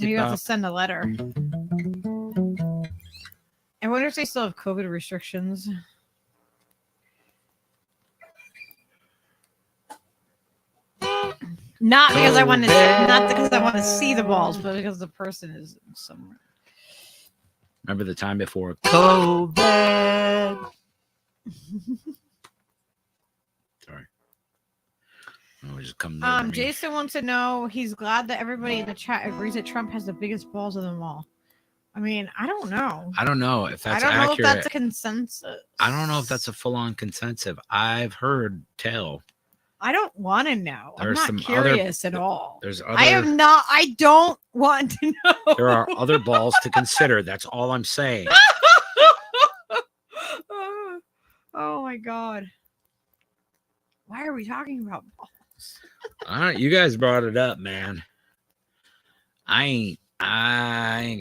you have to send a letter. I wonder if they still have COVID restrictions. Not because I want to, not because I want to see the balls, but because the person is somewhere. Remember the time before COVID? Sorry. Always comes over me. Jason wants to know, he's glad that everybody in the chat agrees that Trump has the biggest balls of them all. I mean, I don't know. I don't know if that's accurate. I don't know accurate. if that's a consensus. I don't know if that's a full-on consensus. I've heard tell. I don't want to know. There's I'm not curious at all. There's other, I don't want to know. There are other balls to consider. That's all I'm saying. Oh my God. Why are we talking about balls? All right, you guys brought it up, man. I ain't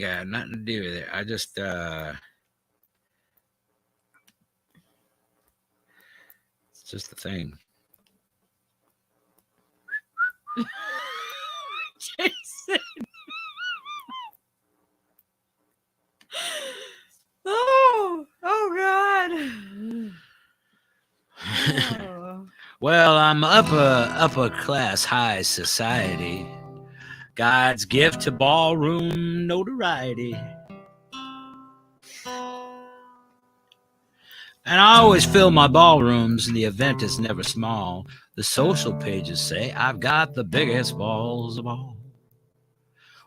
got nothing to do with it. I just it's just a thing. Jason. Oh God. Oh. Well, I'm upper class high society. God's gift to ballroom notoriety. And I always fill my ballrooms, and the event is never small. The social pages say I've got the biggest balls of all.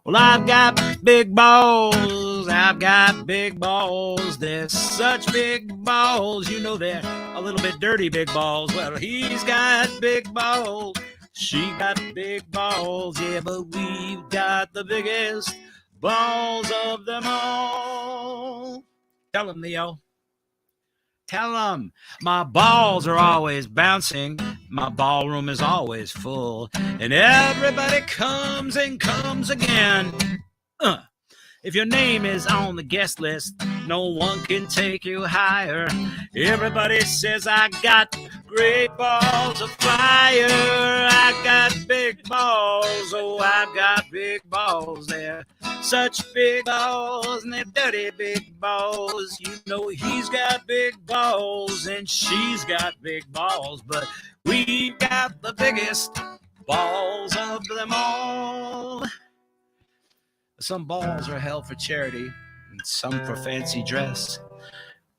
Well, I've got big balls. I've got big balls. They're such big balls. You know they're a little bit dirty big balls. Well, he's got big balls. She got big balls. Yeah, but we've got the biggest balls of them all. Tell them, Leo. Tell them my balls are always bouncing. My ballroom is always full. And everybody comes and comes again. If your name is on the guest list, no one can take you higher. Everybody says I got great balls of fire. I got big balls, oh, I've got big balls. They're such big balls, and they're dirty big balls. You know he's got big balls, and she's got big balls, but we've got the biggest balls of them all. Some balls are held for charity, and some for fancy dress.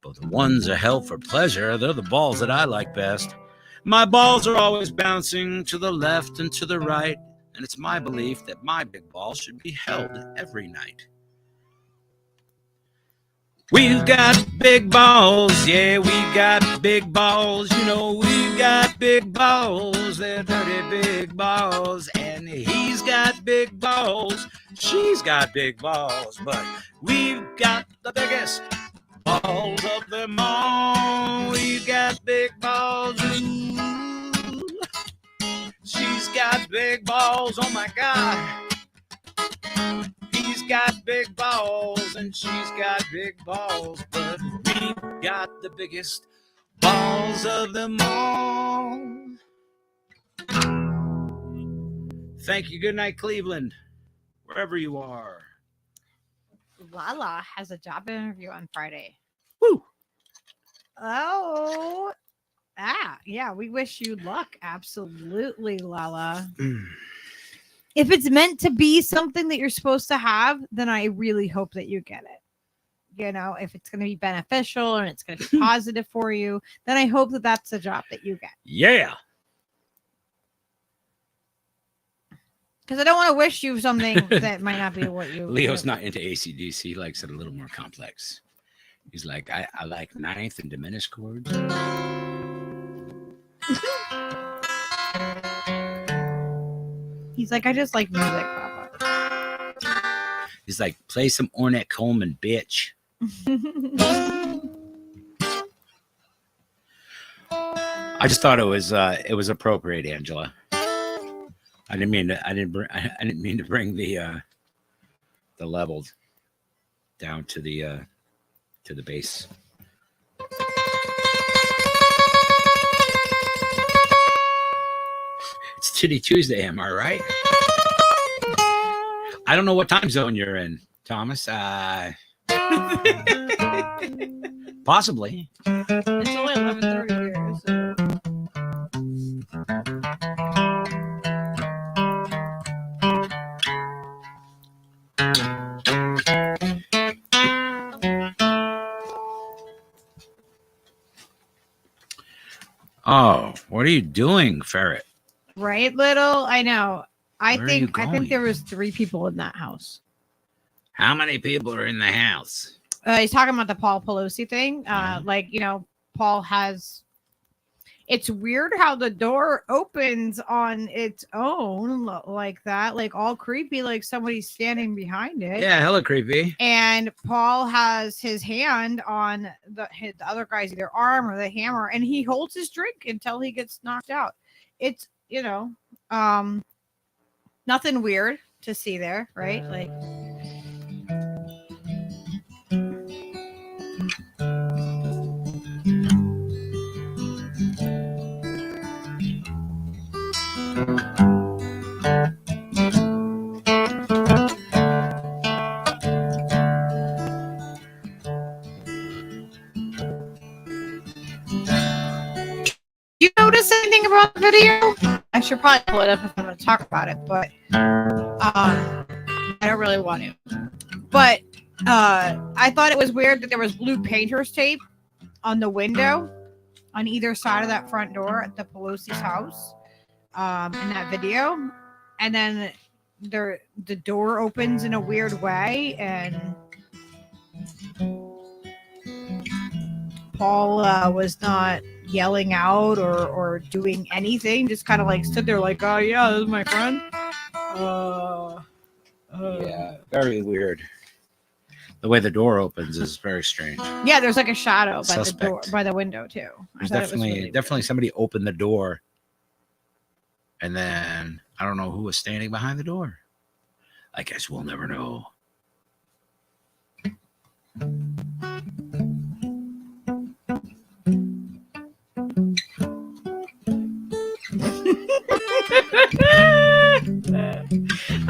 But the ones are held for pleasure, they're the balls that I like best. My balls are always bouncing to the left and to the right, and it's my belief that my big balls should be held every night. We've got big balls, yeah, we've got big balls. You know we've got big balls, they're dirty big balls. And he's got big balls, she's got big balls, but we've got the biggest balls of them all. We've got big balls, ooh. She's got big balls, oh my God. He's got big balls and she's got big balls, but we've got the biggest balls of them all. Thank you. Good night, Cleveland, wherever you are. Lala has a job interview on Friday. Woo! Oh, yeah. We wish you luck. Absolutely, Lala. If it's meant to be something that you're supposed to have, then I really hope that you get it. You know, if it's going to be beneficial and it's going to be positive for you, then I hope that that's the job that you get. Yeah. Because I don't want to wish you something that might not be what you. Leo's not into AC/DC. He likes it a little more complex. He's like, I like ninth and diminished chords. He's like, I just like music, Papa. He's like, play some Ornette Coleman, bitch. I just thought it was appropriate, Angela. I didn't mean to bring the leveled down to the base. It's Titty Tuesday, am I right? I don't know what time zone you're in, Thomas. Possibly. It's only 11:30 here, so. Oh, what are you doing, Ferret? Right, little. I know. I Where are you think there going? was 3 people in that house. How many people are in the house? He's talking about the Paul Pelosi thing. Uh-huh. Like, you know, Paul has. It's weird how the door opens on its own like that, like all creepy, like somebody's standing behind it. Yeah, hella creepy. And Paul has his hand on the other guy's either arm or the hammer, and he holds his drink until he gets knocked out. It's, you know, nothing weird to see there, right? Like. You notice anything about the video? I should probably pull it up if I'm going to talk about it, but I don't really want to. But I thought it was weird that there was blue painter's tape on the window on either side of that front door at the Pelosi's house in that video. And then the door opens in a weird way, and Paul was not yelling out or doing anything, just kind of like stood there like, oh yeah, this is my friend. Yeah, very weird. The way the door opens is very strange. Yeah, there's like a shadow by Suspect. the door, by the window too. There's I thought it was really definitely somebody opened the door, and then I don't know who was standing behind the door. I guess we'll never know.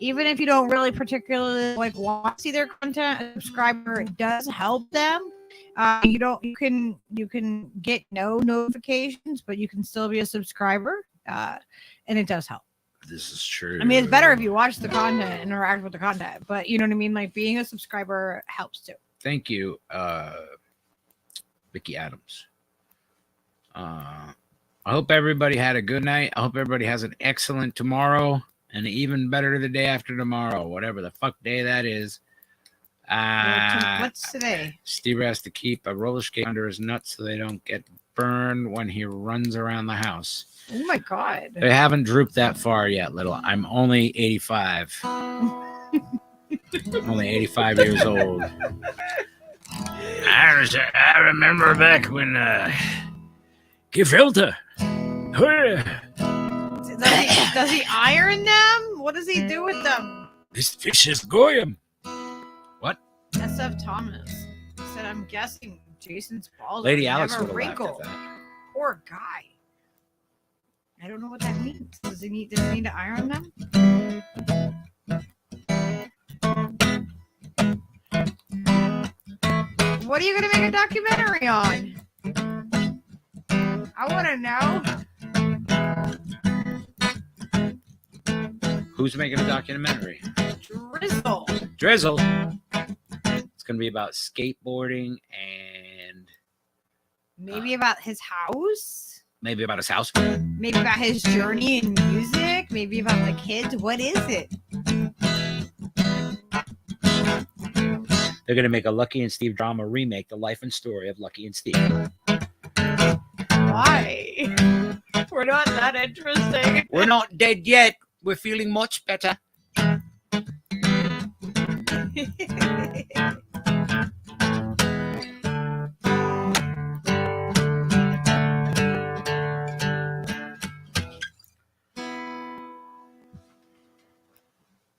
even if you don't really particularly like want to see their content, a subscriber, it does help them. You can get no notifications, but you can still be a subscriber, and it does help. This is true. I mean, it's better if you watch the content and interact with the content, but you know what I mean? Like being a subscriber helps too. Thank you, Vicky Adams. I hope everybody had a good night. I hope everybody has an excellent tomorrow and even better the day after tomorrow, whatever the fuck day that is. What's today? Steve has to keep a roller skate under his nuts so they don't get burned when he runs around the house. Oh my God. They haven't drooped that far yet, little. I'm only 85. Only 85 years old. I remember back when Gefilter. Does he iron them? What does he do with them? This fish is goyim. What? SF Thomas said, I'm guessing Jason's balls Lady are Alex never would have laughed wrinkled. at that. Poor guy. I don't know what that means. Does he need to iron them? What are you going to make a documentary on? I want to know. Who's making a documentary? Drizzle. It's going to be about skateboarding and Maybe about his house. maybe about his house. Maybe about his journey in music. Maybe about the kids. What is it? They're going to make a Lucky and Steve drama remake, the life and story of Lucky and Steve. Why? We're not that interesting. We're not dead yet. We're feeling much better.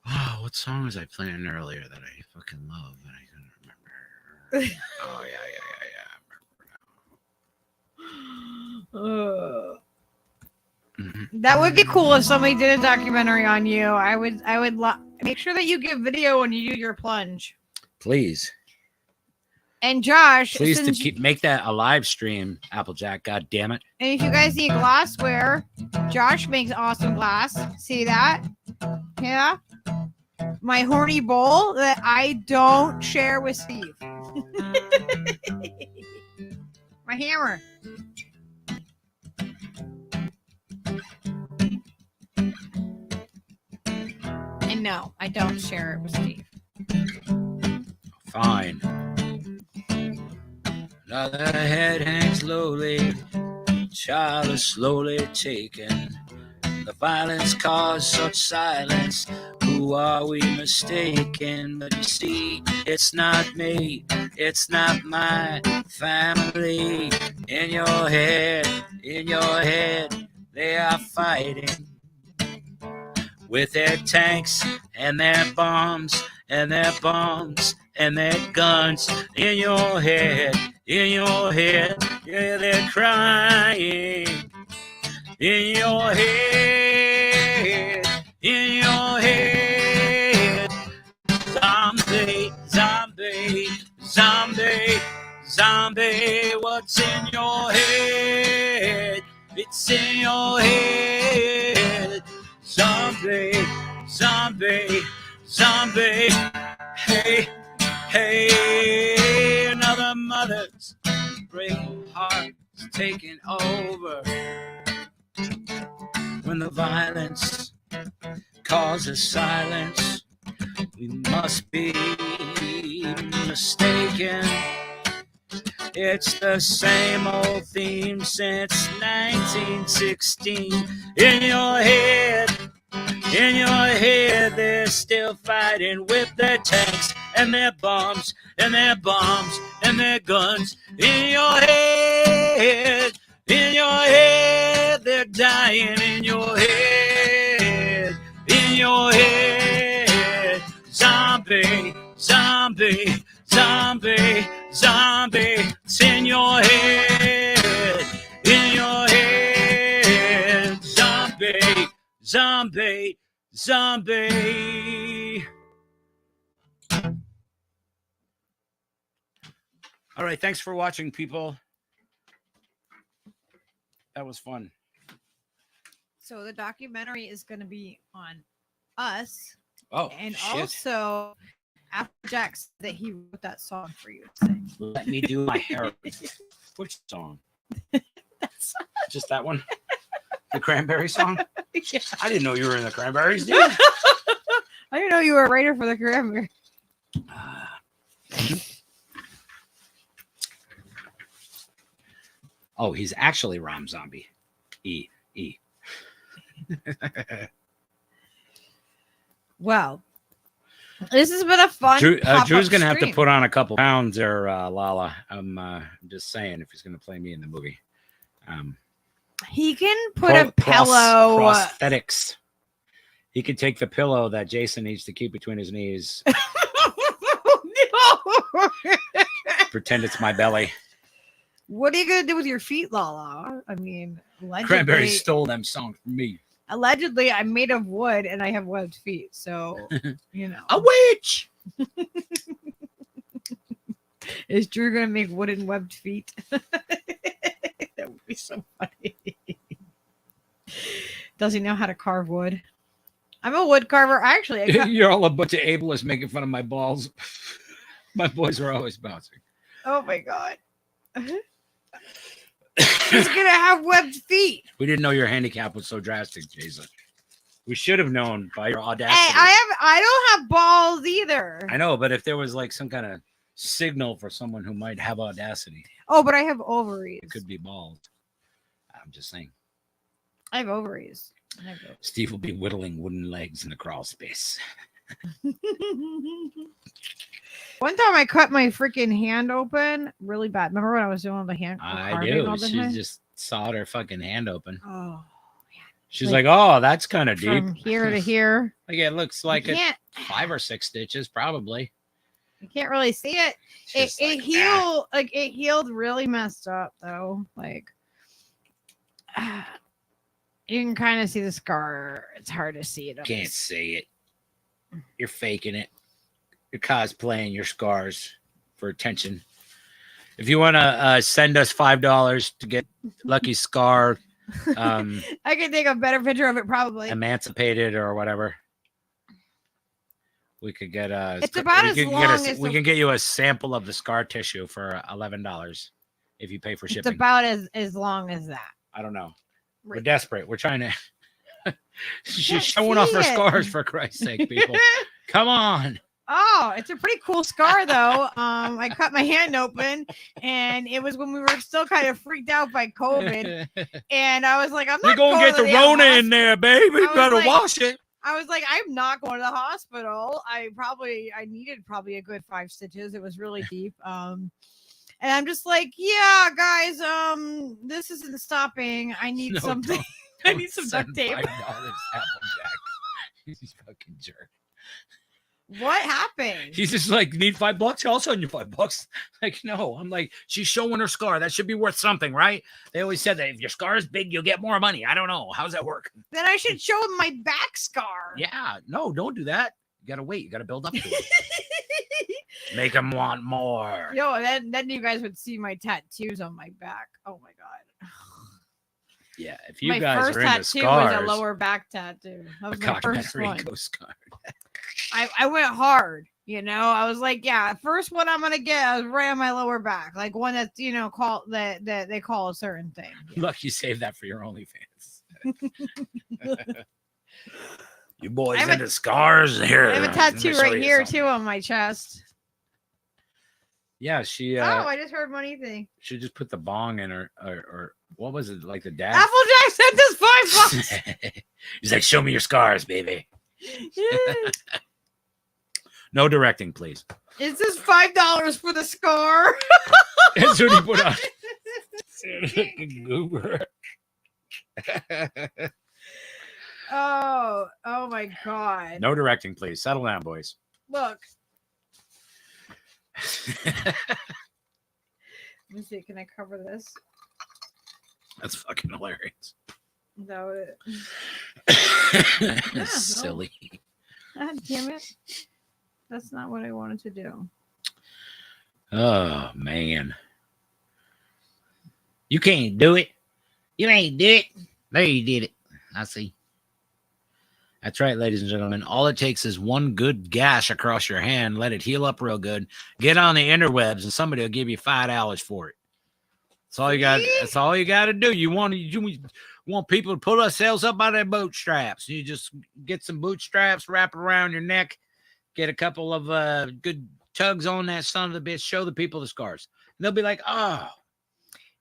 Oh, what song was I playing earlier that I fucking love and I couldn't remember? Oh, yeah. That would be cool if somebody did a documentary on you. I would make sure that you give video when you do your plunge. Please. And Josh, Please to since make that a live stream, Applejack. God damn it. and if you guys need glassware, Josh makes awesome glass. See that? Yeah. My horny bowl that I don't share with Steve. My hammer. And no, I don't share it with Steve. Fine. Another head hangs lowly. Child is slowly taken. The violence caused such silence. Who are we mistaken? But you see, it's not me. It's not my family. In your head, they are fighting with their tanks and their bombs and their bombs and their guns. In your head, yeah, they're crying. In your head, zombie, what's in your head? It's in your head. Zombie, hey, another mother's brave heart is taking over. When the violence causes silence, we must be mistaken. It's the same old theme since 1916. In your head, they're still fighting with their tanks and their bombs and their bombs and their guns. In your head, they're dying. In your head, zombie, it's in your head, zombie, zombie. All right, thanks for watching, people. That was fun. So the documentary is going to be on us. Oh, And shit. also, Applejack said that he wrote that song for you to sing. Let me do my hair. Which song? Just that one? The Cranberry song? Yeah. I didn't know you were in the Cranberries, dude. I didn't know you were a writer for the Cranberry. Oh, he's actually Rom Zombie. E. Well, this has been a fun. Drew's gonna have to put on a couple pounds there, Lala. I'm just saying if he's gonna play me in the movie. He can put a pillow. Prosthetics. He could take the pillow that Jason needs to keep between his knees. No. Pretend it's my belly. What are you gonna do with your feet, Lala? I mean, Cranberry stole them songs from me. Allegedly, I'm made of wood and I have webbed feet, so you know. A witch. Is Drew gonna make wooden webbed feet? That would be so funny. Does he know how to carve wood? I'm a wood carver. Actually, You're all a bunch of ableists making fun of my balls. My boys are always bouncing. Oh my god. He's gonna have webbed feet. We didn't know your handicap was so drastic, Jason. We should have known by your audacity. Hey, I don't have balls either. I know, but if there was like some kind of signal for someone who might have audacity, Oh, but I have ovaries. it could be bald. I'm just saying. I have ovaries. Steve will be whittling wooden legs in the crawl space. One time I cut my freaking hand open really bad. Remember when I was doing the hand? I do. She just sawed her fucking hand open. Oh, she's like, oh, that's kind of deep. from here to here. Like it looks like You it's can't, 5 or 6 stitches, probably. you can't really see it. It's It just healed. Like it healed really messed up though. Like you can kind of see the scar. It's hard to see it. Can't see it. You're faking it. You're cosplaying your scars for attention. If you want to send us $5 to get Lucky's scar I can take a better picture of it probably. emancipated or whatever, we could get It's about as long as we can get you a sample of the scar tissue for $11 if you pay for It's shipping. about as long as that. I don't know. We're Right. desperate. We're trying to. She's Can't showing off see her it. scars for Christ's sake, people. Come on. Oh, it's a pretty cool scar though. I cut my hand open and it was when we were still kind of freaked out by COVID. And I was like, I'm not You're gonna get to the Rona in there, baby. You was better like- wash it. I was like, I'm not going to the hospital. I needed probably a good 5 stitches. It was really deep. And I'm just like, yeah, guys, this isn't stopping. I need No, something. I need some duct tape. $5 Applejack. He's fucking jerk. What happened? He's just like, need $5? I'll send you $5. Like, no. I'm like, she's showing her scar. That should be worth something, right? They always said that if your scar is big, you'll get more money. I don't know. How's that work? Then I should show him my back scar. Yeah. No, don't do that. You gotta wait. You gotta build up to it. Make them want more. Yo, then you guys would see my tattoos on my back. Oh my god. Yeah, if you My guys first are into tattoo scars, was a lower back tattoo. That was my first one. Coast Guard. I went hard, you know. I was like, yeah, first one I'm gonna get I was right on my lower back, like one that's called that they call a certain thing. Look, you saved that for your OnlyFans. You boys into scars here. I have a tattoo right here too on my chest. Yeah, she. Oh, I just heard money thing. She just put the bong in her, or what was it, like the dad? Applejack sent us $5. He's like, show me your scars, baby. No directing, please. Is this $5 for the scar? That's what he put on. Goober. Oh my god. No directing, please. Settle down, boys. Look. Let me see. Can I cover this? That's fucking hilarious. Is that what it... no. Silly. God damn it. That's not what I wanted to do. Oh man. You can't do it. You ain't do it. There you did it. I see. That's right, ladies and gentlemen. All it takes is one good gash across your hand. Let it heal up real good. Get on the interwebs, and somebody will give you $5 for it. That's all you got. That's all you got to do. You want people to pull themselves up by their bootstraps. You just get some bootstraps, wrap it around your neck, get a couple of good tugs on that son of a bitch. Show the people the scars. And they'll be like, "Oh,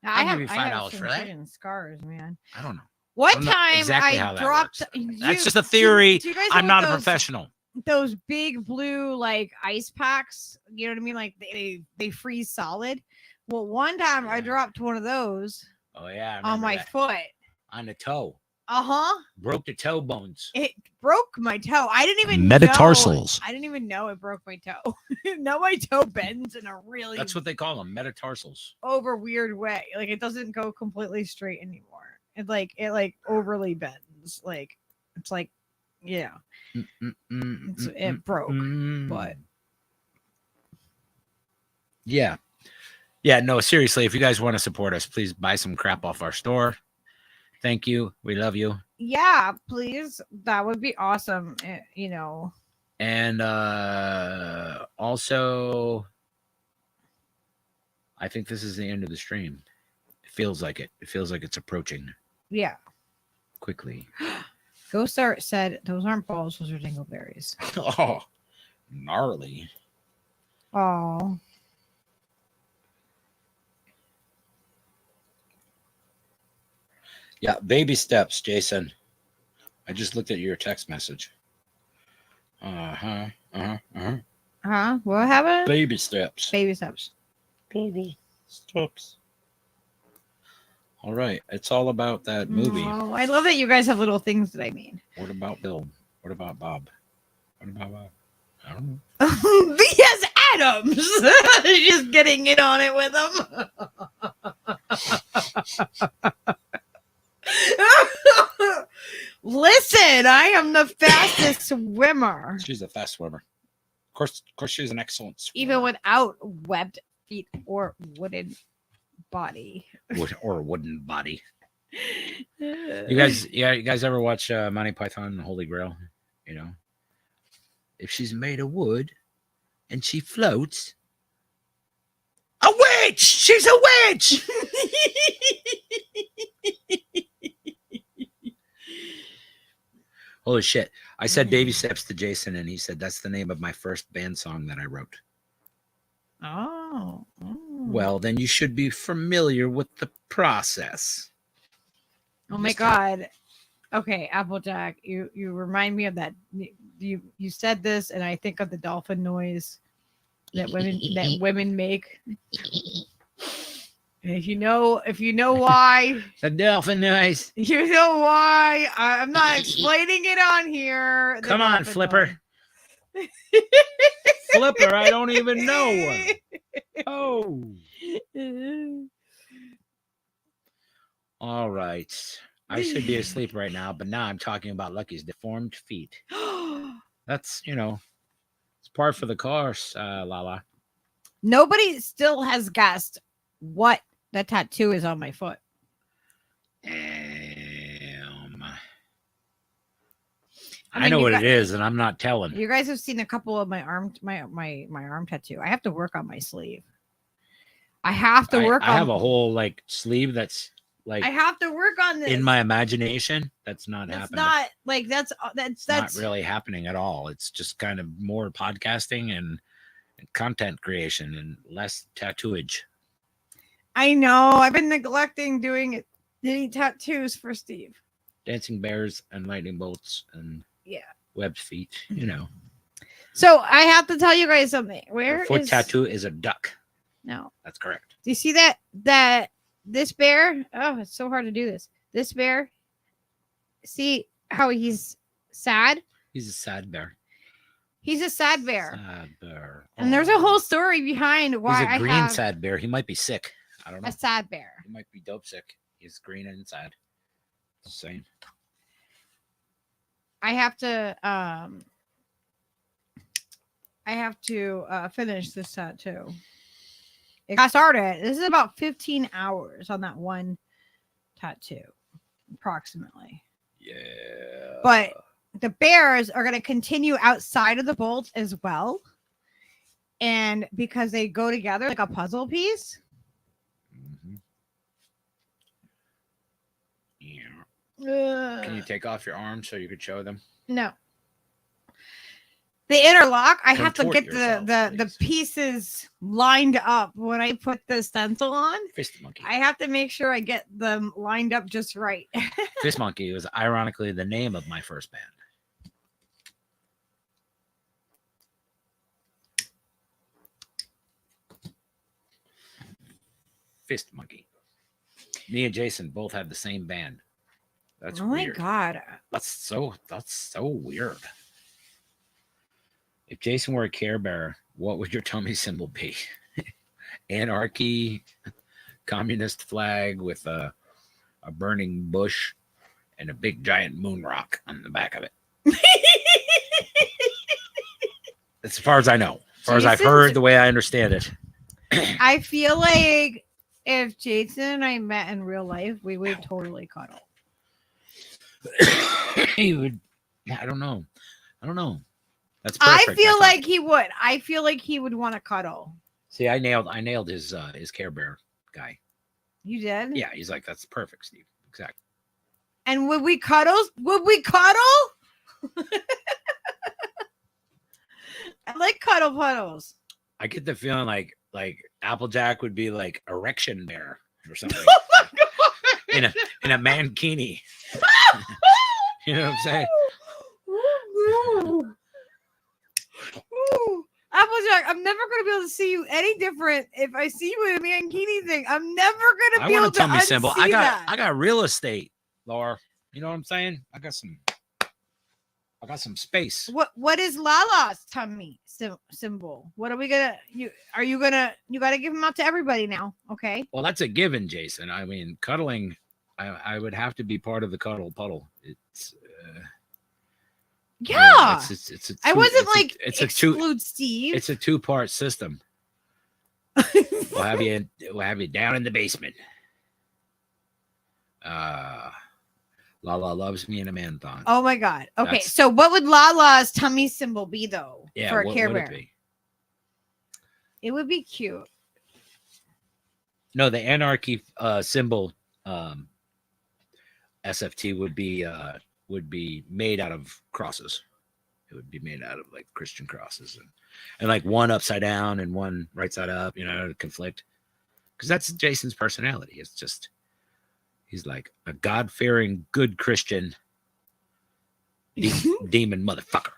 Now, I'll give you $5 some for that." freaking scars, man. I don't know. One don't know time exactly how I that dropped. works. That's just a theory. Do you guys I'm know not a those- professional. Those big blue like ice packs, you know what I mean? Like they freeze solid. Well, one time I Yeah. dropped one of those Oh yeah, I on remember my that. foot. On the toe. Uh-huh. Broke the toe bones. It broke my toe. I didn't even Metatarsals. know. I didn't even know it broke my toe. Now my toe bends in a really That's what they call them, metatarsals. over weird way. Like it doesn't go completely straight anymore. It like overly bends. Like it's like yeah. It broke, but yeah. Yeah, no, seriously, if you guys want to support us, please buy some crap off our store. Thank you. We love you. yeah, please. That would be awesome. You know. And also, I think this is the end of the stream. It feels like it. It feels like it's approaching Yeah. quickly. Ghost Art said those aren't balls, those are dingleberries. Oh, gnarly. Oh. Yeah, baby steps, Jason. I just looked at your text message. Huh? What happened? Baby steps. Baby steps. Baby steps. All right. It's all about that movie. Oh, I love that you guys have little things that I mean. What about Bill? What about Bob? What about Bob? I don't know. B.S. Adams. Just getting in on it with them. Listen, I am the fastest swimmer. She's a fast swimmer. Of course, she's an excellent swimmer. Even without webbed feet or wooden body. Or wooden body. You guys ever watch Monty Python and the Holy Grail? You know, if she's made of wood and she floats, a witch! She's a witch! Holy shit. I said baby steps to Jason, and he said that's the name of my first band song that I wrote. Oh. Well, then you should be familiar with the process. Oh my God. Okay, Applejack, you remind me of that. You said this, and I think of the dolphin noise that women make. And if you know why, The dolphin noise. you know why. I'm not explaining it on here. The Come on, dolphin Flipper. noise. Flipper, I don't even know. Oh. All right. I should be asleep right now, but now I'm talking about Lucky's deformed feet. That's, it's par for the course, Lala. Nobody still has guessed what that tattoo is on my foot. I know what it is, and I'm not telling. You guys have seen a couple of my arm tattoo. I have to work on my sleeve. I have to work on. I have a whole sleeve that's I have to work on this. in my imagination. That's not happening. That's not really happening at all. It's just kind of more podcasting and content creation and less tattooage. I know. I've been neglecting doing tattoos for Steve. Dancing bears and lightning bolts and webbed feet. So I have to tell you guys something. Her foot tattoo is a duck. No, that's correct. Do you see that this bear? Oh, it's so hard to do this. This bear. See how he's sad? He's a sad bear. He's a sad bear. Sad bear. And there's a whole story behind why he's a green sad bear. He might be sick. I don't know. A sad bear. He might be dope sick. He's green and sad. Just saying. I have to finish this tattoo. I started. This is about 15 hours on that one tattoo, approximately. Yeah. But the bears are going to continue outside of the bolt as well. And because they go together like a puzzle piece. Mm-hmm. Yeah. Can you take off your arm so you could show them? No. The interlock, I have to Contort get yourself, the pieces lined up when I put the stencil on. Fist Monkey. I have to make sure I get them lined up just right. Fist Monkey was ironically the name of my first band. Fist Monkey. Me and Jason both have the same band. That's weird. My God. That's so weird. If Jason were a Care Bear, what would your tummy symbol be? Anarchy, communist flag with a burning bush and a big giant moon rock on the back of it. As far as I know, as far as I've heard, the way I understand it. I feel like if Jason and I met in real life, we would totally cuddle. He would. I don't know. That's perfect. I feel like he would. I feel like he would want to cuddle. See, I nailed his Care Bear guy. You did? Yeah, he's like, that's perfect, Steve. Exactly. And would we cuddle? Would we cuddle? I like cuddle puddles. I get the feeling like Applejack would be like erection bear or something. in a mankini. You know what I'm saying? Applejack, I'm never going to be able to see you any different if I see you in a mankini thing. I'm never going to be able to unsee symbol. I got real estate, Laura. You know what I'm saying? I got some space. What is Lala's tummy symbol? What are we gonna? You got to give them out to everybody now, okay? Well, that's a given, Jason. I mean, cuddling. I would have to be part of the cuddle puddle. It's. Yeah, it's I wasn't exclude Steve. It's a 2-part system. We'll have you down in the basement. Lala loves me in a man-thon. Oh my God. Okay, so what would Lala's tummy symbol be though? Yeah, for a what Care would Bear? it be? It would be cute. No, the anarchy symbol SFT would be made out of crosses. It would be made out of like Christian crosses and like one upside down and one right side up, you know, to conflict. Because that's Jason's personality. It's just he's like a God-fearing, good Christian demon motherfucker.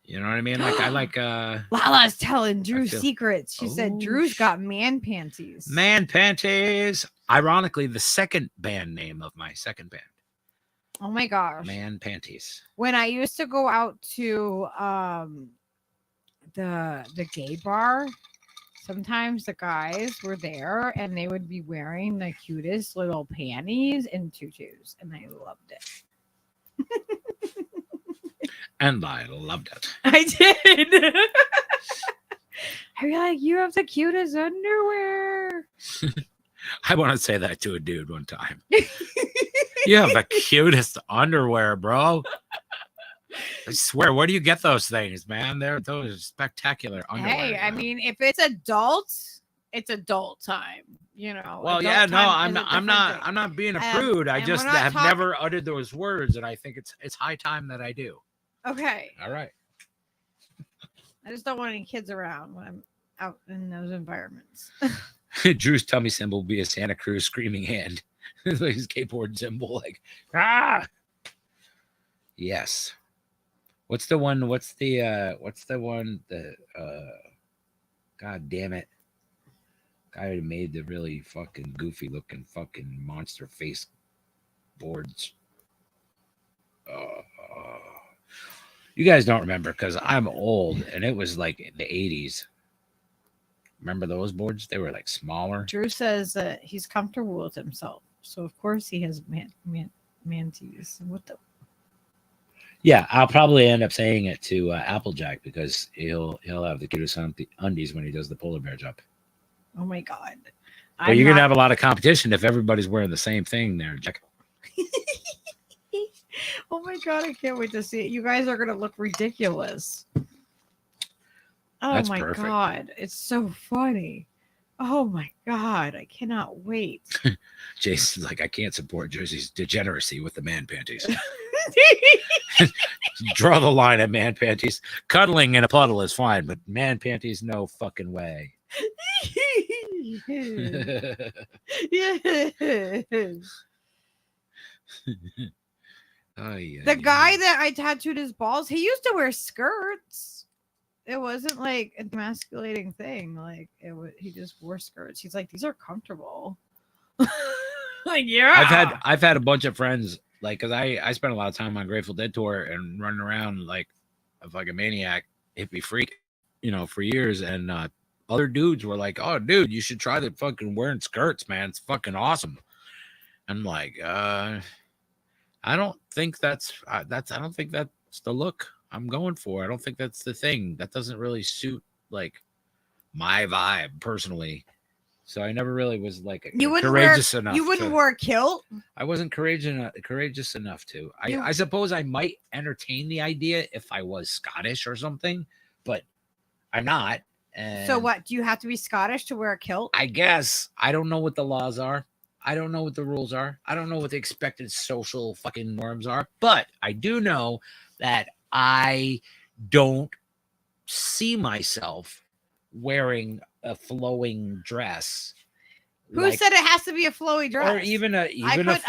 You know what I mean? Like I like Lala's telling Drew secrets. She said Drew's got man panties. Man panties. Ironically, the second band name of my second band. Oh my gosh. Man panties. When I used to go out to the gay bar, sometimes the guys were there and they would be wearing the cutest little panties and tutus, and I loved it. And I loved it. I did. I'd be like, you have the cutest underwear. I want to say that to a dude one time. You have the cutest underwear, bro. I swear, where do you get those things, man? Those are spectacular underwear. Hey, I mean, if it's adult, it's adult time. You know. Well, yeah, no, I'm not being a prude. I just have never uttered those words, and I think it's high time that I do. Okay. All right. I just don't want any kids around when I'm out in those environments. Drew's tummy symbol will be a Santa Cruz screaming hand. Like his skateboard symbol, like yes. What's the one? God damn it. Guy who made the really fucking goofy looking fucking monster face boards. You guys don't remember because I'm old and it was like the 80s. Remember those boards? They were like smaller. Drew says that he's comfortable with himself. So of course he has manties. What the? Yeah, I'll probably end up saying it to Applejack because he'll have the cutest undies when he does the polar bear jump. Oh my god. But you're gonna have a lot of competition if everybody's wearing the same thing there, Jack. Oh my god, I can't wait to see it. You guys are gonna look ridiculous. Oh That's my perfect. god, it's so funny. Oh my god, I cannot wait. Jason's like, I can't support Jersey's degeneracy with the man panties. Draw the line at man panties. Cuddling in a puddle is fine, but man panties, no fucking way. The guy that I tattooed his balls, he used to wear skirts. It wasn't like a emasculating thing. Like he just wore skirts. He's like, these are comfortable. Like, yeah. I've had a bunch of friends, like, because I spent a lot of time on Grateful Dead tour and running around like a maniac, hippie freak, for years. And other dudes were like, "Oh, dude, you should try the fucking wearing skirts, man. It's fucking awesome." I'm like, I don't think that's I don't think that's the look I'm going for. I don't think that's the thing. That doesn't really suit like my vibe personally. So I never really was like courageous enough. You wouldn't wear a kilt? I wasn't courageous enough to. I suppose I might entertain the idea if I was Scottish or something, but I'm not. And so what? Do you have to be Scottish to wear a kilt? I guess. I don't know what the laws are. I don't know what the rules are. I don't know what the expected social fucking norms are. But I do know that I don't see myself wearing a flowing dress. Who said it has to be a flowy dress? Or even a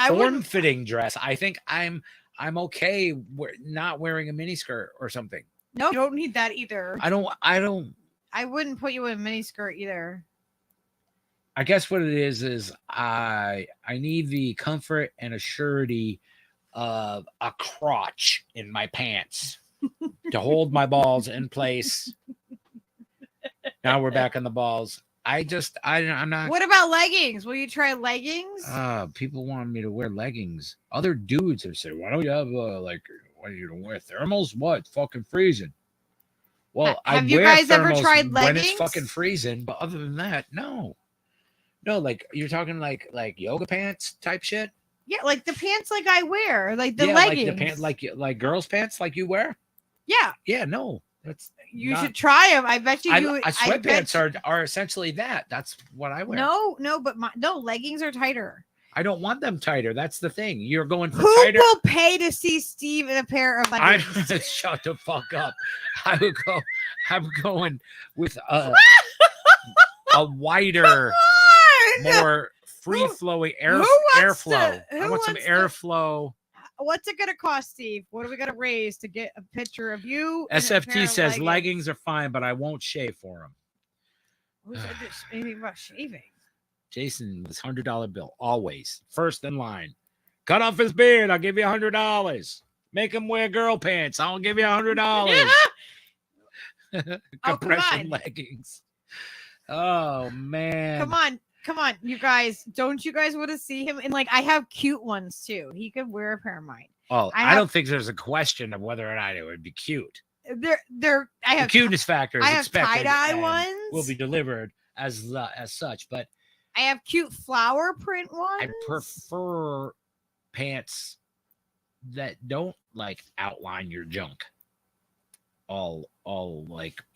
form-fitting dress. I think I'm okay not wearing a miniskirt or something. No, you don't need that either. I don't. I wouldn't put you in a miniskirt either. I guess what it is I need the comfort and assurity of a crotch in my pants to hold my balls in place. Now we're back on the balls. I'm not. What about leggings? Will you try leggings? People want me to wear leggings. Other dudes have said, "Why don't you have what are you gonna wear thermals? What? Fucking freezing." Well, have you guys ever tried leggings when it's fucking freezing? But other than that, no. Like you're talking like yoga pants type shit. Yeah, like the pants like I wear, like the leggings, like the pants, like girls' pants like you wear. Yeah. Yeah, no. You should try them. I bet you. Sweatpants are essentially that. That's what I wear. No, but leggings are tighter. I don't want them tighter. That's the thing. You're going for Who tighter. Who will pay to see Steve in a pair of leggings? Shut the fuck up. I'm going with a wider, more free flowing airflow. I want some airflow. What's it gonna cost, Steve? What are we gonna raise to get a picture of you? SFT says leggings are fine, but I won't shave for them. Who said anything about shaving? Jason was $100 bill always first in line. Cut off his beard, I'll give you $100. Make him wear girl pants, I'll give you $100. Compression leggings. Oh man! Come on, you guys! Don't you guys want to see him? And I have cute ones too. He could wear a pair of mine. Oh, I don't think there's a question of whether or not it would be cute. I have the cuteness factor is expected. Tie-dye ones will be delivered as such, but I have cute flower print ones. I prefer pants that don't outline your junk. All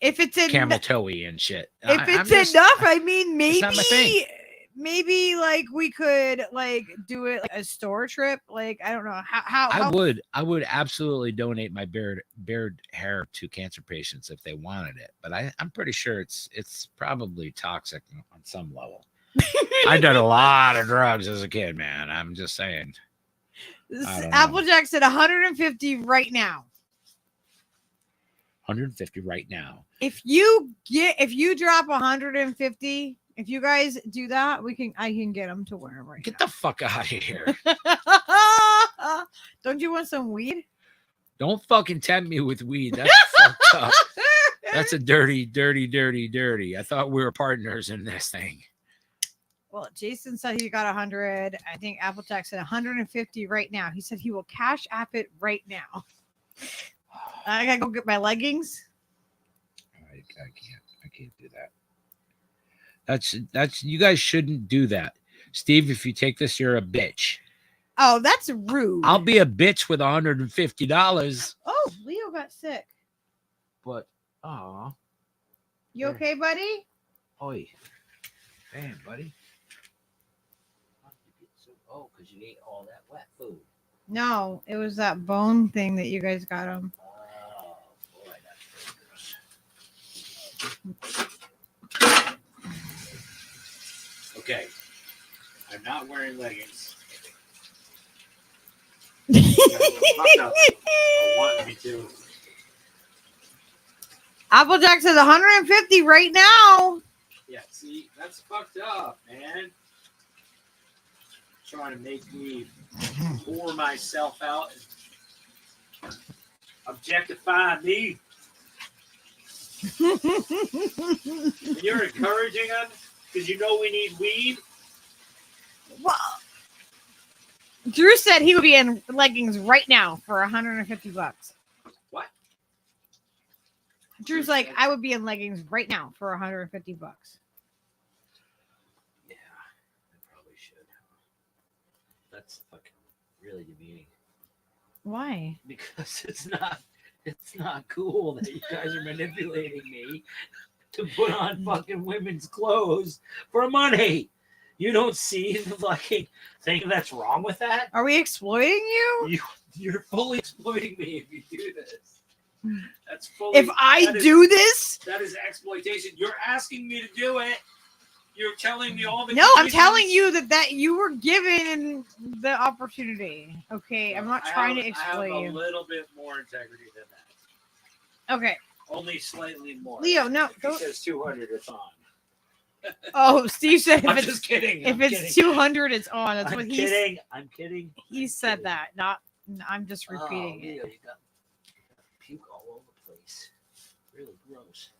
if it's camel toe-y and shit. If it's enough, I mean maybe we could do it a store trip. I don't know how I would absolutely donate my beard hair to cancer patients if they wanted it, but I'm pretty sure it's probably toxic on some level. I've done a lot of drugs as a kid, man. I'm just saying. Applejack said 150 right now. 150 right now. If you drop 150, if you guys do that, I can get them to wear them right now. Get the fuck out of here. Don't you want some weed? Don't fucking tempt me with weed. That's fucked up. That's a dirty. I thought we were partners in this thing. Well, Jason said he got 100. I think Applejack said 150 right now. He said he will cash app it right now. I gotta go get my leggings. I can't do that. That's you guys shouldn't do that. Steve, if you take this, you're a bitch. Oh, that's rude. I'll be a bitch with $150. Oh, Leo got sick. But aw. You okay, buddy? Oi. Damn, buddy. Oh, because you ate all that wet food. No, it was that bone thing that you guys got him. Oh, boy, that's dangerous. Okay. I'm not wearing leggings. Want me to. Applejack says 150 right now. Yeah, see, that's fucked up, man. Trying to make me pour myself out and objectify me. And you're encouraging us because you know we need weed. Well, Drew said he would be in leggings right now for 150 bucks. What? Drew's like, I would be in leggings right now for 150 bucks. Yeah, I probably should. That's fucking really demeaning. Why? Because it's not cool that you guys are manipulating me to put on fucking women's clothes for money. You don't see the fucking thing that's wrong with that? Are we exploiting you? You're fully exploiting me if you do this. That's fully. If I do this? That is exploitation. You're asking me to do it. You're telling me all the. No, I'm conditions. telling you that you were given the opportunity. Okay, I'm not trying to exploit I have you. a little bit more integrity than that. Okay. Only slightly more. Leo, no. If he Don't. says 200, it's on. Oh, Steve said I'm if just it's kidding. if it's 200, it's on. That's I'm what kidding. I'm kidding. he said that. Not. I'm just repeating Leo, it. you got puke all over the place. Really gross.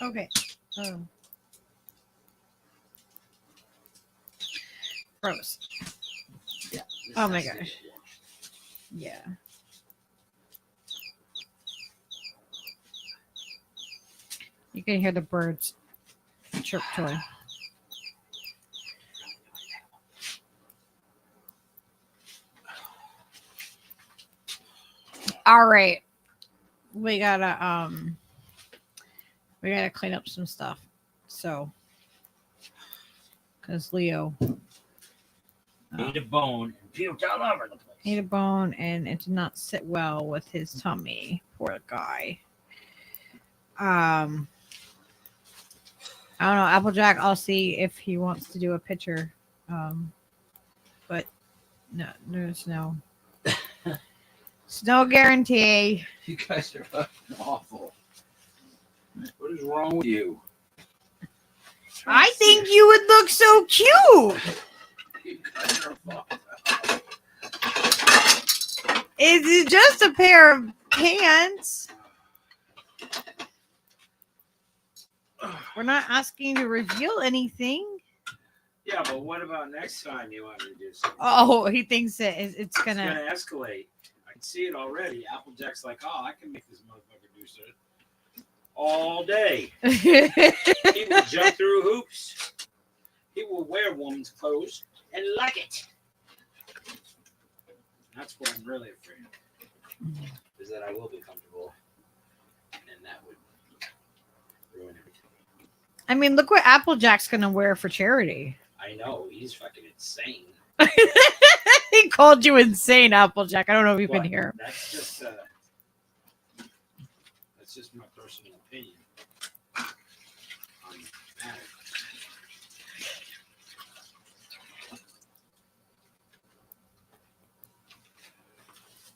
Okay. Gross. Yeah. Oh my gosh. Yeah. You can hear the birds chirp toy. All right. We gotta clean up some stuff. So because Leo Ate a bone and puked all over the place. ate a bone and it did not sit well with his tummy. Poor guy. I don't know, Applejack. I'll see if he wants to do a picture. But no, there's no guarantee. You guys are fucking awful. What is wrong with you? I think you would look so cute. You guys are fucked up. Is it just a pair of pants? We're not asking you to reveal anything. Yeah, but what about next time you want me to do something? Oh, he thinks it's It's gonna. gonna escalate. I can see it already. Applejack's like, oh, I can make this motherfucker do something all day. He will jump through hoops. He will wear woman's clothes and like it. That's what I'm really afraid of. Is that I will be comfortable, and that would ruin everything. I mean, look what Applejack's gonna wear for charity. I know he's fucking insane. He called you insane, Applejack. I don't know if you can But hear. that's just my personal opinion on the matter.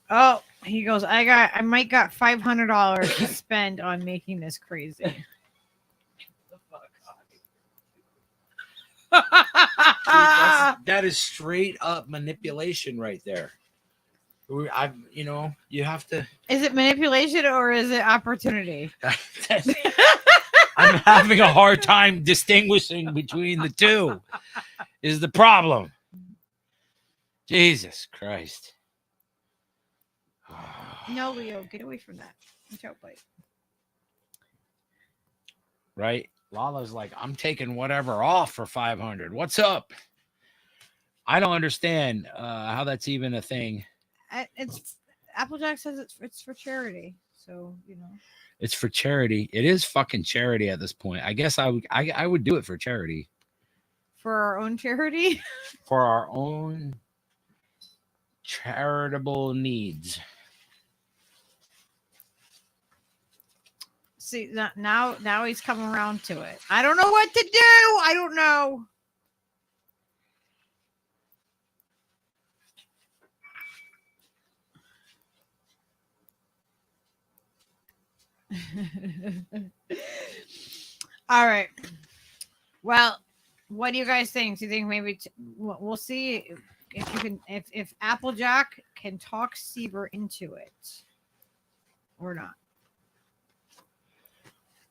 Oh, he goes. I might got $500 to spend on making this crazy. The fuck out. That is straight up manipulation right there. You have to. Is it manipulation or is it opportunity? I'm having a hard time distinguishing between the two. Is the problem? Jesus Christ. No, Leo, get away from that. Choke bite. Right? Lala's like, I'm taking whatever off for 500. What's up? I don't understand how that's even a thing. It's Applejack says it's for charity, so It's for charity. It is fucking charity at this point. I guess I would do it for charity. For our own charity. For our own charitable needs. See, now he's coming around to it. I don't know what to do. I don't know. All right. Well, what do you guys think? Do you think maybe we'll see if you can if Applejack can talk Seaver into it or not?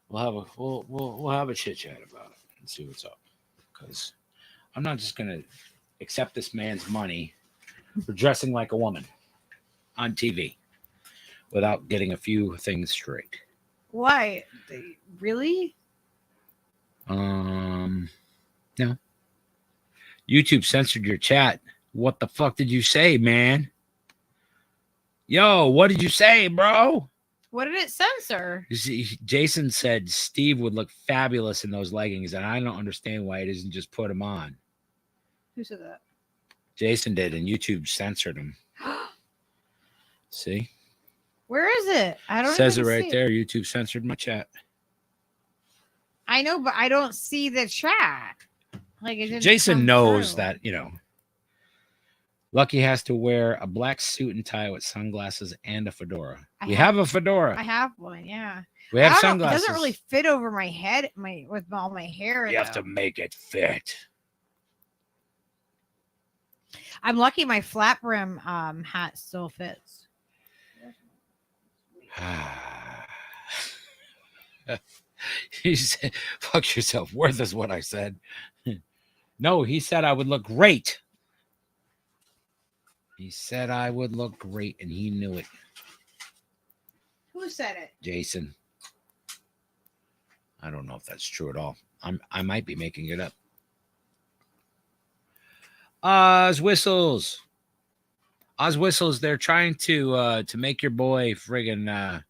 We'll have a chit chat about it and see what's up. Because I'm not just gonna accept this man's money for dressing like a woman on TV without getting a few things straight. Why? Really? No. YouTube censored your chat. What the fuck did you say, man? Yo, what did you say, bro? What did it censor? You see, Jason said Steve would look fabulous in those leggings, and I don't understand why he doesn't just put them on. Who said that? Jason did, and YouTube censored him. See? Where is it? I don't Says it even right see there. YouTube censored my chat. I know, but I don't see the chat. Like it didn't Jason come knows through. that, Lucky has to wear a black suit and tie with sunglasses and a fedora. We have a fedora. I have one, yeah. We have I don't know, sunglasses. it doesn't really fit over my head, with all my hair. You have to make it fit. I'm lucky my flat brim hat still fits. He said, fuck yourself. Worth is what I said. No, he said I would look great. He said I would look great, and he knew it. Who said it? Jason. I don't know if that's true at all. I might be making it up. Oz Whistles. Oz Whistles, they're trying to make your boy friggin'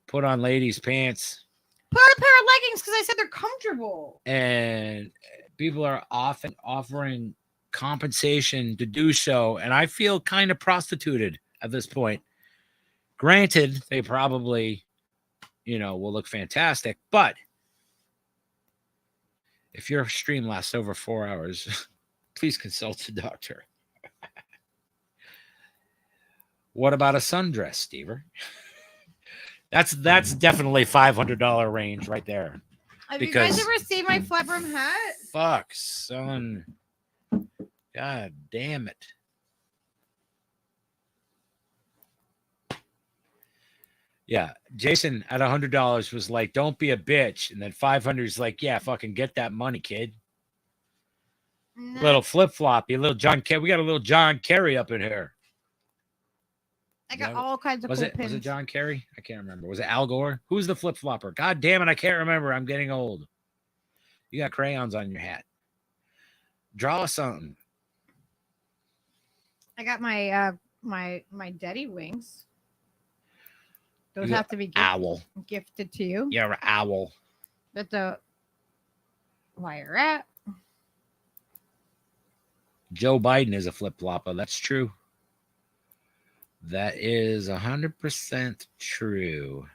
put on ladies' pants. Put on a pair of leggings because I said they're comfortable. And people are often offering compensation to do so. And I feel kind of prostituted at this point. Granted, they probably, will look fantastic. But if your stream lasts over 4 hours, please consult a doctor. What about a sundress, Stever? That's definitely $500 range right there. Have you guys ever seen my flat brim hat? Fuck, son. God damn it. Yeah, Jason at $100 was like, "Don't be a bitch," and then 500 is like, "Yeah, fucking get that money, kid." No. Little flip flop, you little John Kerry. We got a little John Kerry up in here. I got all kinds of cool pins. Was it John Kerry? I can't remember. Was it Al Gore? Who's the flip flopper? God damn it, I can't remember. I'm getting old. You got crayons on your hat. Draw something. I got my my daddy wings. Those You're have to be gifted to you. You're an owl. But why you're at. Joe Biden is a flip flopper. That's true. That is 100% true.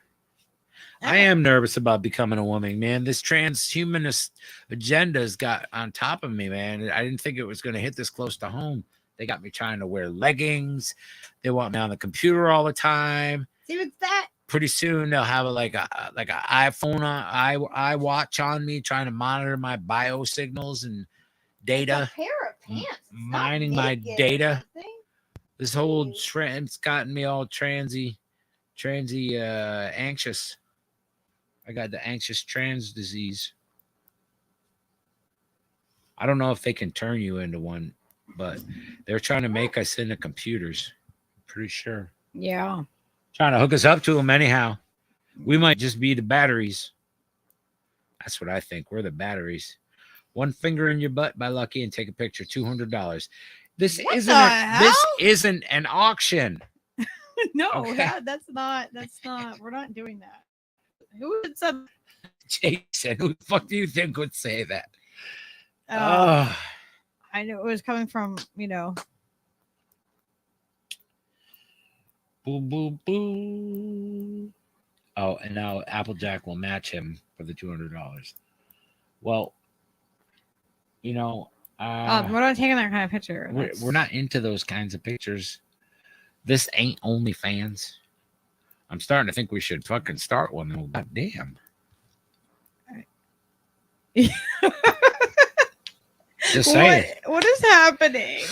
I am nervous about becoming a woman, man. This transhumanist agenda has got on top of me, man. I didn't think it was going to hit this close to home. They got me trying to wear leggings. They want me on the computer all the time. See what's that? Pretty soon they'll have like a iPhone iWatch on me, trying to monitor my bio signals and data, A pair of pants. mining my data. This whole trend's gotten me all transy anxious. I got the anxious trans disease. I don't know if they can turn you into one but they're trying to make us into computers. I'm pretty sure. Yeah. Trying to hook us up to them anyhow. We might just be the batteries. That's what I think. We're the batteries. One finger in your butt by Lucky and take a picture. $200. This What isn't. the hell? This isn't an auction. No, Okay. that's not. We're not doing that. Who would say? Jason, who the fuck do you think would say that? I know it was coming from, Boo, boo, boo. Oh, and now Applejack will match him for the $200. Well, we're not taking that kind of picture. we're not into those kinds of pictures. This ain't OnlyFans. I'm starting to think we should fucking start one though. God damn. Just saying. What is happening?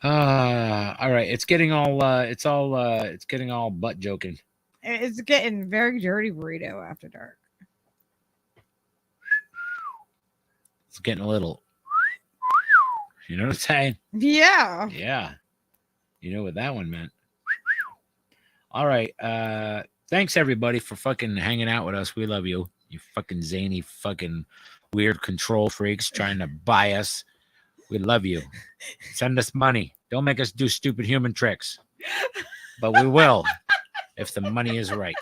All right. It's getting all it's getting all butt joking. It's getting very dirty burrito after dark. It's getting a little, you know what I'm saying? Yeah. Yeah. You know what that one meant. All right. Thanks everybody for fucking hanging out with us. We love you. You fucking zany fucking weird control freaks trying to buy us. We love you. Send us money. Don't make us do stupid human tricks. But we will if the money is right.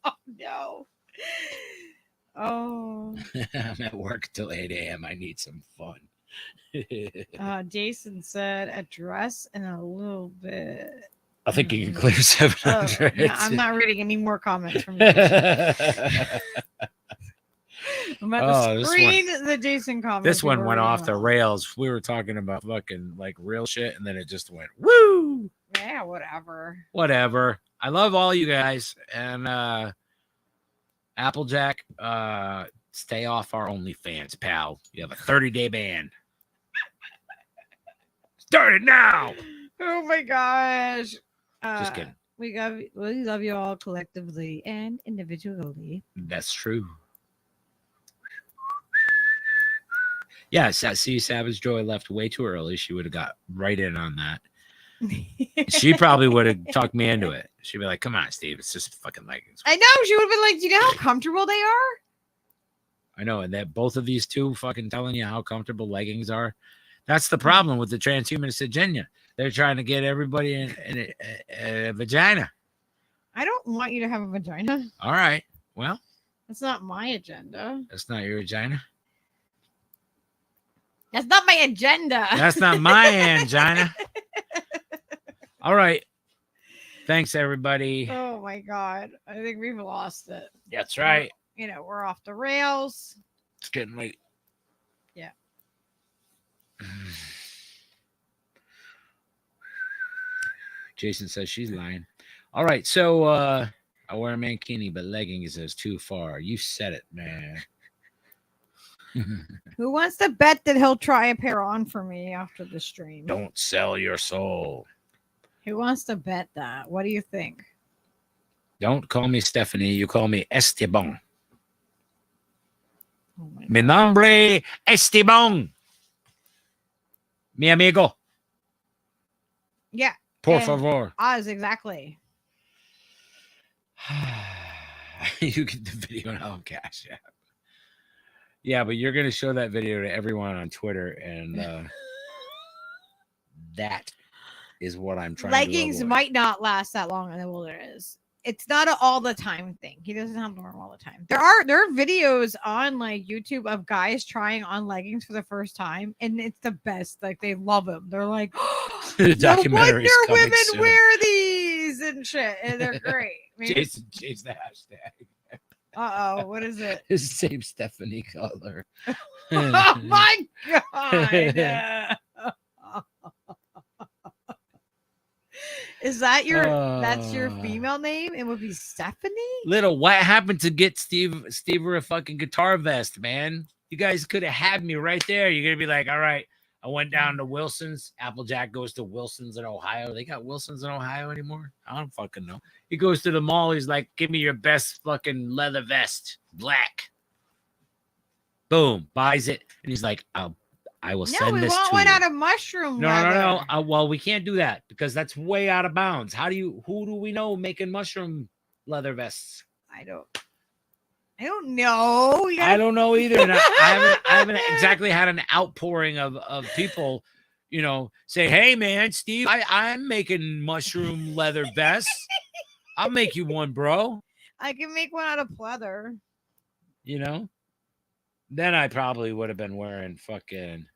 Oh, no. Oh. I'm at work till 8 a.m. I need some fun. Jason said a dress and a little bit. I think you can clear 700. Yeah, I'm not reading any more comments from you. I'm about to screen the Jason comment. This one went off the rails. We were talking about fucking like real shit, and then it just went woo. Yeah, whatever. Whatever. I love all you guys, and Applejack, stay off our OnlyFans, pal. You have a 30-day ban. Start it now. Oh my gosh. Just kidding. We love you all collectively and individually. That's true. Yes, I see Savage Joy left way too early. She would have got right in on that. She probably would have talked me into it. She'd be like, come on, Steve. It's just fucking leggings. I know. She would have been like, do you know how comfortable they are? I know. And that both of these two fucking telling you how comfortable leggings are. That's the problem with the transhumanist agenda. They're trying to get everybody in a vagina. I don't want you to have a vagina. All right. Well, that's not my agenda. That's not your vagina. That's not my agenda. That's not my angina. All right. Thanks, everybody. Oh my God. I think we've lost it. That's right. We're off the rails. It's getting late. Yeah. Jason says she's lying. All right. So I wear a mankini, but leggings is too far. You said it, man. Who wants to bet that he'll try a pair on for me after the stream? Don't sell your soul. Who wants to bet that? What do you think? Don't call me Stephanie. You call me Esteban. Oh my Mi nombre Esteban. Mi amigo. Yeah. Por favor. Oz, exactly. You get the video now on Cashapp. Yeah, but you're going to show that video to everyone on Twitter, and that is what I'm trying Leggings to avoid. might not last that long in the wilderness. It's not an all the time thing. He doesn't have to wear them all the time. There are videos on like YouTube of guys trying on leggings for the first time, and it's the best. Like they love them. They're like, The no documentary's wonder coming women soon. wear these and shit, and they're great. Jason changed the hashtag. What is it? It's the same Stephanie color. Oh my God. Is that that's your female name? It would be Stephanie? Little, what happened to get Steve a fucking guitar vest, man? You guys could have had me right there. You're gonna be like, all right, I went down to Wilson's. Applejack goes to Wilson's in Ohio. They got Wilson's in Ohio anymore? I don't fucking know. He goes to the mall. He's like, give me your best fucking leather vest, black. Boom, buys it, and he's like, I I will No, send we this want to one you. out of mushroom No. leather. Well, we can't do that because that's way out of bounds. Who do we know making mushroom leather vests? I don't know. You I gotta- don't know either. And I haven't exactly had an outpouring of people, say, hey man, Steve, I'm making mushroom leather vests. I'll make you one, bro. I can make one out of pleather. Then I probably would have been wearing fucking.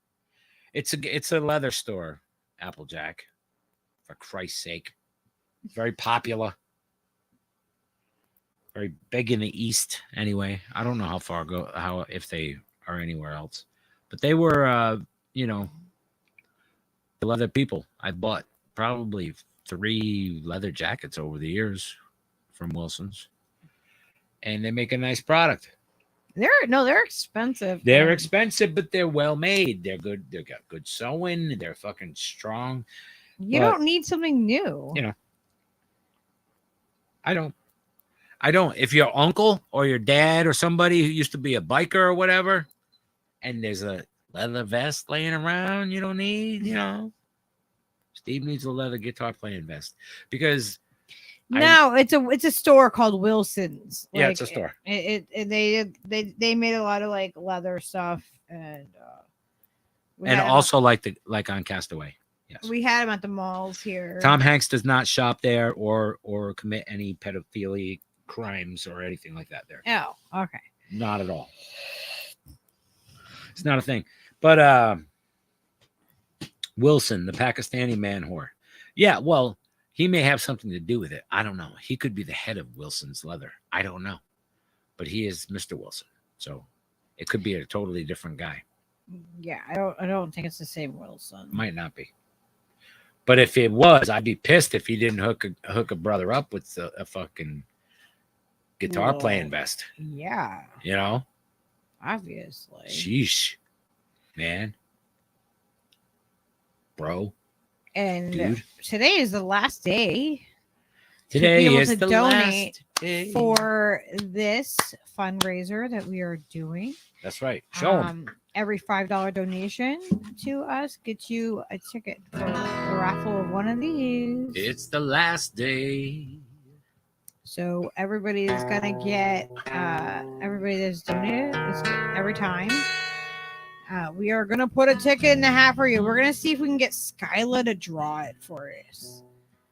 It's a leather store, Applejack. For Christ's sake, very popular, very big in the East. Anyway, I don't know if they are anywhere else, but they were, the leather people. I bought probably 3 leather jackets over the years from Wilson's, and they make a nice product. They're expensive. They're expensive, but they're well made. They're good. They got good sewing. They're fucking strong. You don't need something new. I don't. If your uncle or your dad or somebody who used to be a biker or whatever, and there's a leather vest laying around you don't need, Steve needs a leather guitar playing vest because No, it's a store called Wilson's. Yeah, it's a store. They made a lot of like leather stuff and also like on Castaway. Yes. We had them at the malls here. Tom Hanks does not shop there or commit any pedophilia crimes or anything like that there. Oh, okay. Not at all. It's not a thing. But Wilson, the Pakistani man whore. Yeah, well, he may have something to do with it. I don't know. He could be the head of Wilson's Leather. I don't know. But he is Mr. Wilson. So it could be a totally different guy. Yeah, I don't think it's the same Wilson. Might not be. But if it was, I'd be pissed if he didn't hook a brother up with a fucking guitar playing vest. Yeah. Obviously. Sheesh. Man. Bro. And dude. Today is the last day. Today to be able is to the donate last day. for this fundraiser that we are doing. That's right. Show them. Every $5 donation to us gets you a ticket for the raffle of one of these. It's the last day. So everybody is gonna get everybody that's donated every time. We are gonna put a ticket in the hat for you. We're gonna see if we can get Skyla to draw it for us.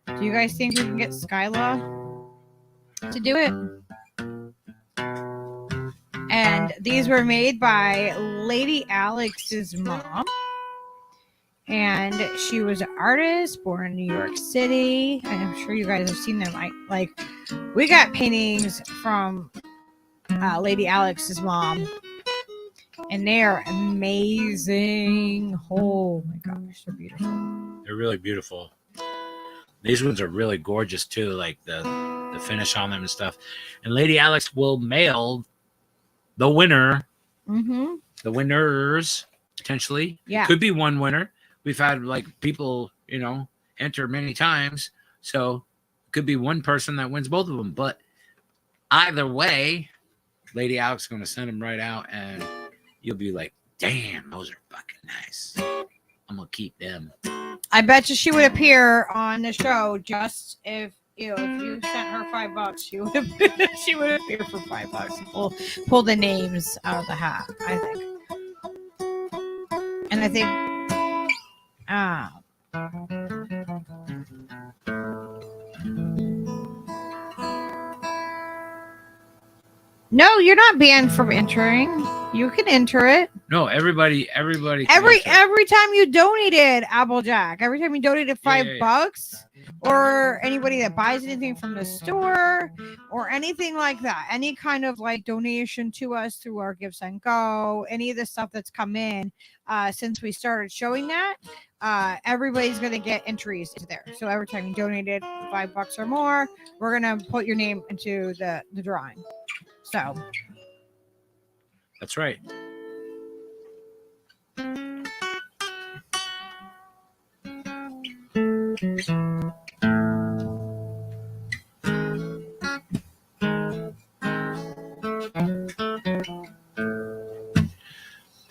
Do you guys think we can get Skyla to do it? And these were made by Lady Alex's mom. And she was an artist born in New York City. And I'm sure you guys have seen them. We got paintings from Lady Alex's mom. And they are amazing. Oh my gosh, they're beautiful. They're really beautiful. These ones are really gorgeous too, like the finish on them and stuff. And Lady Alex will mail the winner, the winners potentially. Yeah, could be one winner. We've had like people, enter many times, so it could be one person that wins both of them. But either way, Lady Alex is going to send them right out, and you'll be like, "Damn, those are fucking nice. I'm gonna keep them." I bet you she would appear on the show just if you sent her $5, she would appear for $5. Pull the names out of the hat, I think. And I think no, you're not banned from entering. You can enter it. No, everybody. Can Every enter. time you donated, Applejack. Every time you donated $5, or anybody that buys anything from the store, or anything like that, any kind of like donation to us through our Gifts and Go, any of the stuff that's come in since we started showing that, everybody's gonna get entries into there. So every time you donated $5 or more, we're gonna put your name into the drawing. So That's right.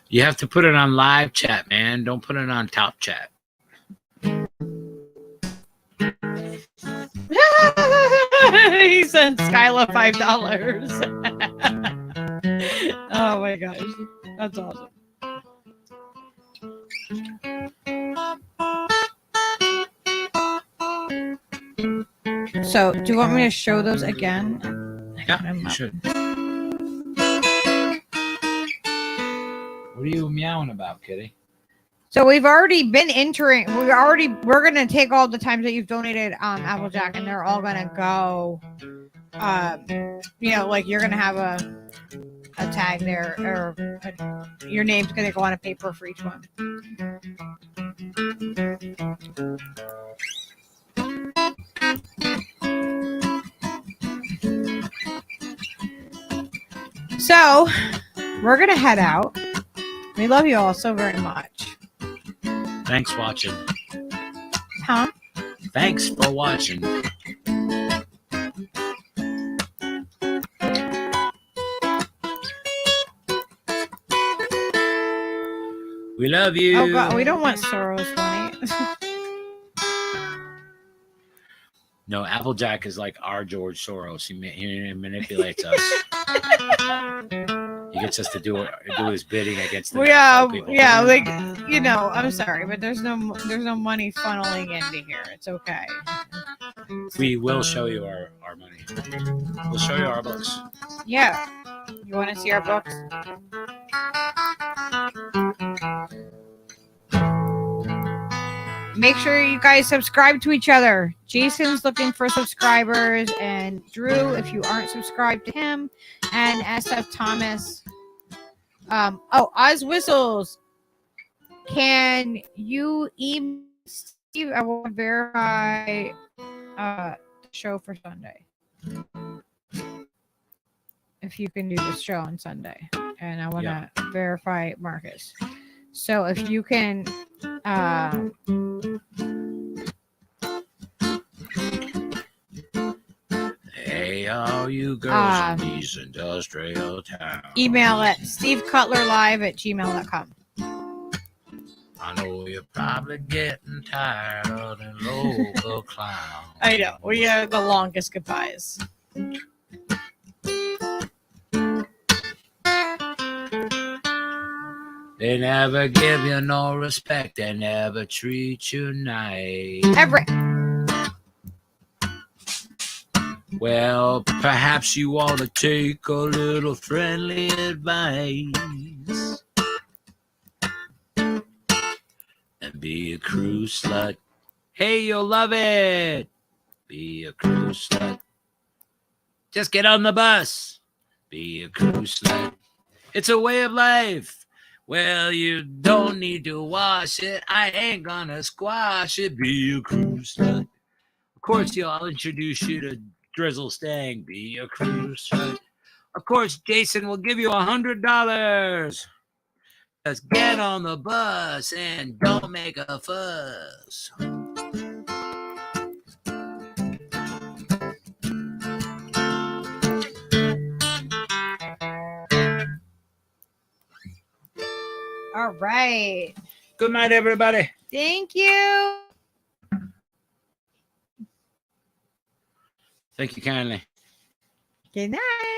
You have to put it on live chat, man. Don't put it on top chat. He sent Skyla $5. Oh my gosh, that's awesome. So, do you want me to show those again? Yeah, you should. What are you meowing about, kitty? So we've already been entering. We're gonna take all the times that you've donated Applejack, and they're all gonna go. Like you're gonna have a tag there, or your name's gonna go on a paper for each one. So we're gonna head out. We love you all so very much. Thanks for watching. Huh? Thanks for watching. We love you. Oh God, we don't want Soros money. No, Applejack is like our George Soros. He manipulates us. He gets us to do his bidding against the people. Yeah, like I'm sorry, but there's no money funneling into here. It's okay. We will show you our money. We'll show you our books. Yeah. You want to see our books? Make sure you guys subscribe to each other. Jason's looking for subscribers, and Drew, if you aren't subscribed to him, and SF Thomas. Oz Whistles. Can you email Steve? I want to verify the show for Sunday. If you can do the show on Sunday, and I want to verify Marcus. So if you can, hey, all you girls in these industrial towns. Email at stevecutlerlive@gmail.com. I know you're probably getting tired of the local clown. I know. We are the longest goodbyes. They never give you no respect. They never treat you nice. Everett. Well, perhaps you ought to take a little friendly advice and be a cruise slut. Hey, you'll love it. Be a cruise slut. Just get on the bus. Be a cruise slut. It's a way of life. Well, you don't need to wash it. I ain't gonna squash it. Be a cruise slut. Of course, I'll introduce you to Drizzle Stang. Be a cruise slut. Of course, Jason will give you $100. Just get on the bus and don't make a fuss. All right. Good night, everybody. Thank you. Thank you kindly. Good night.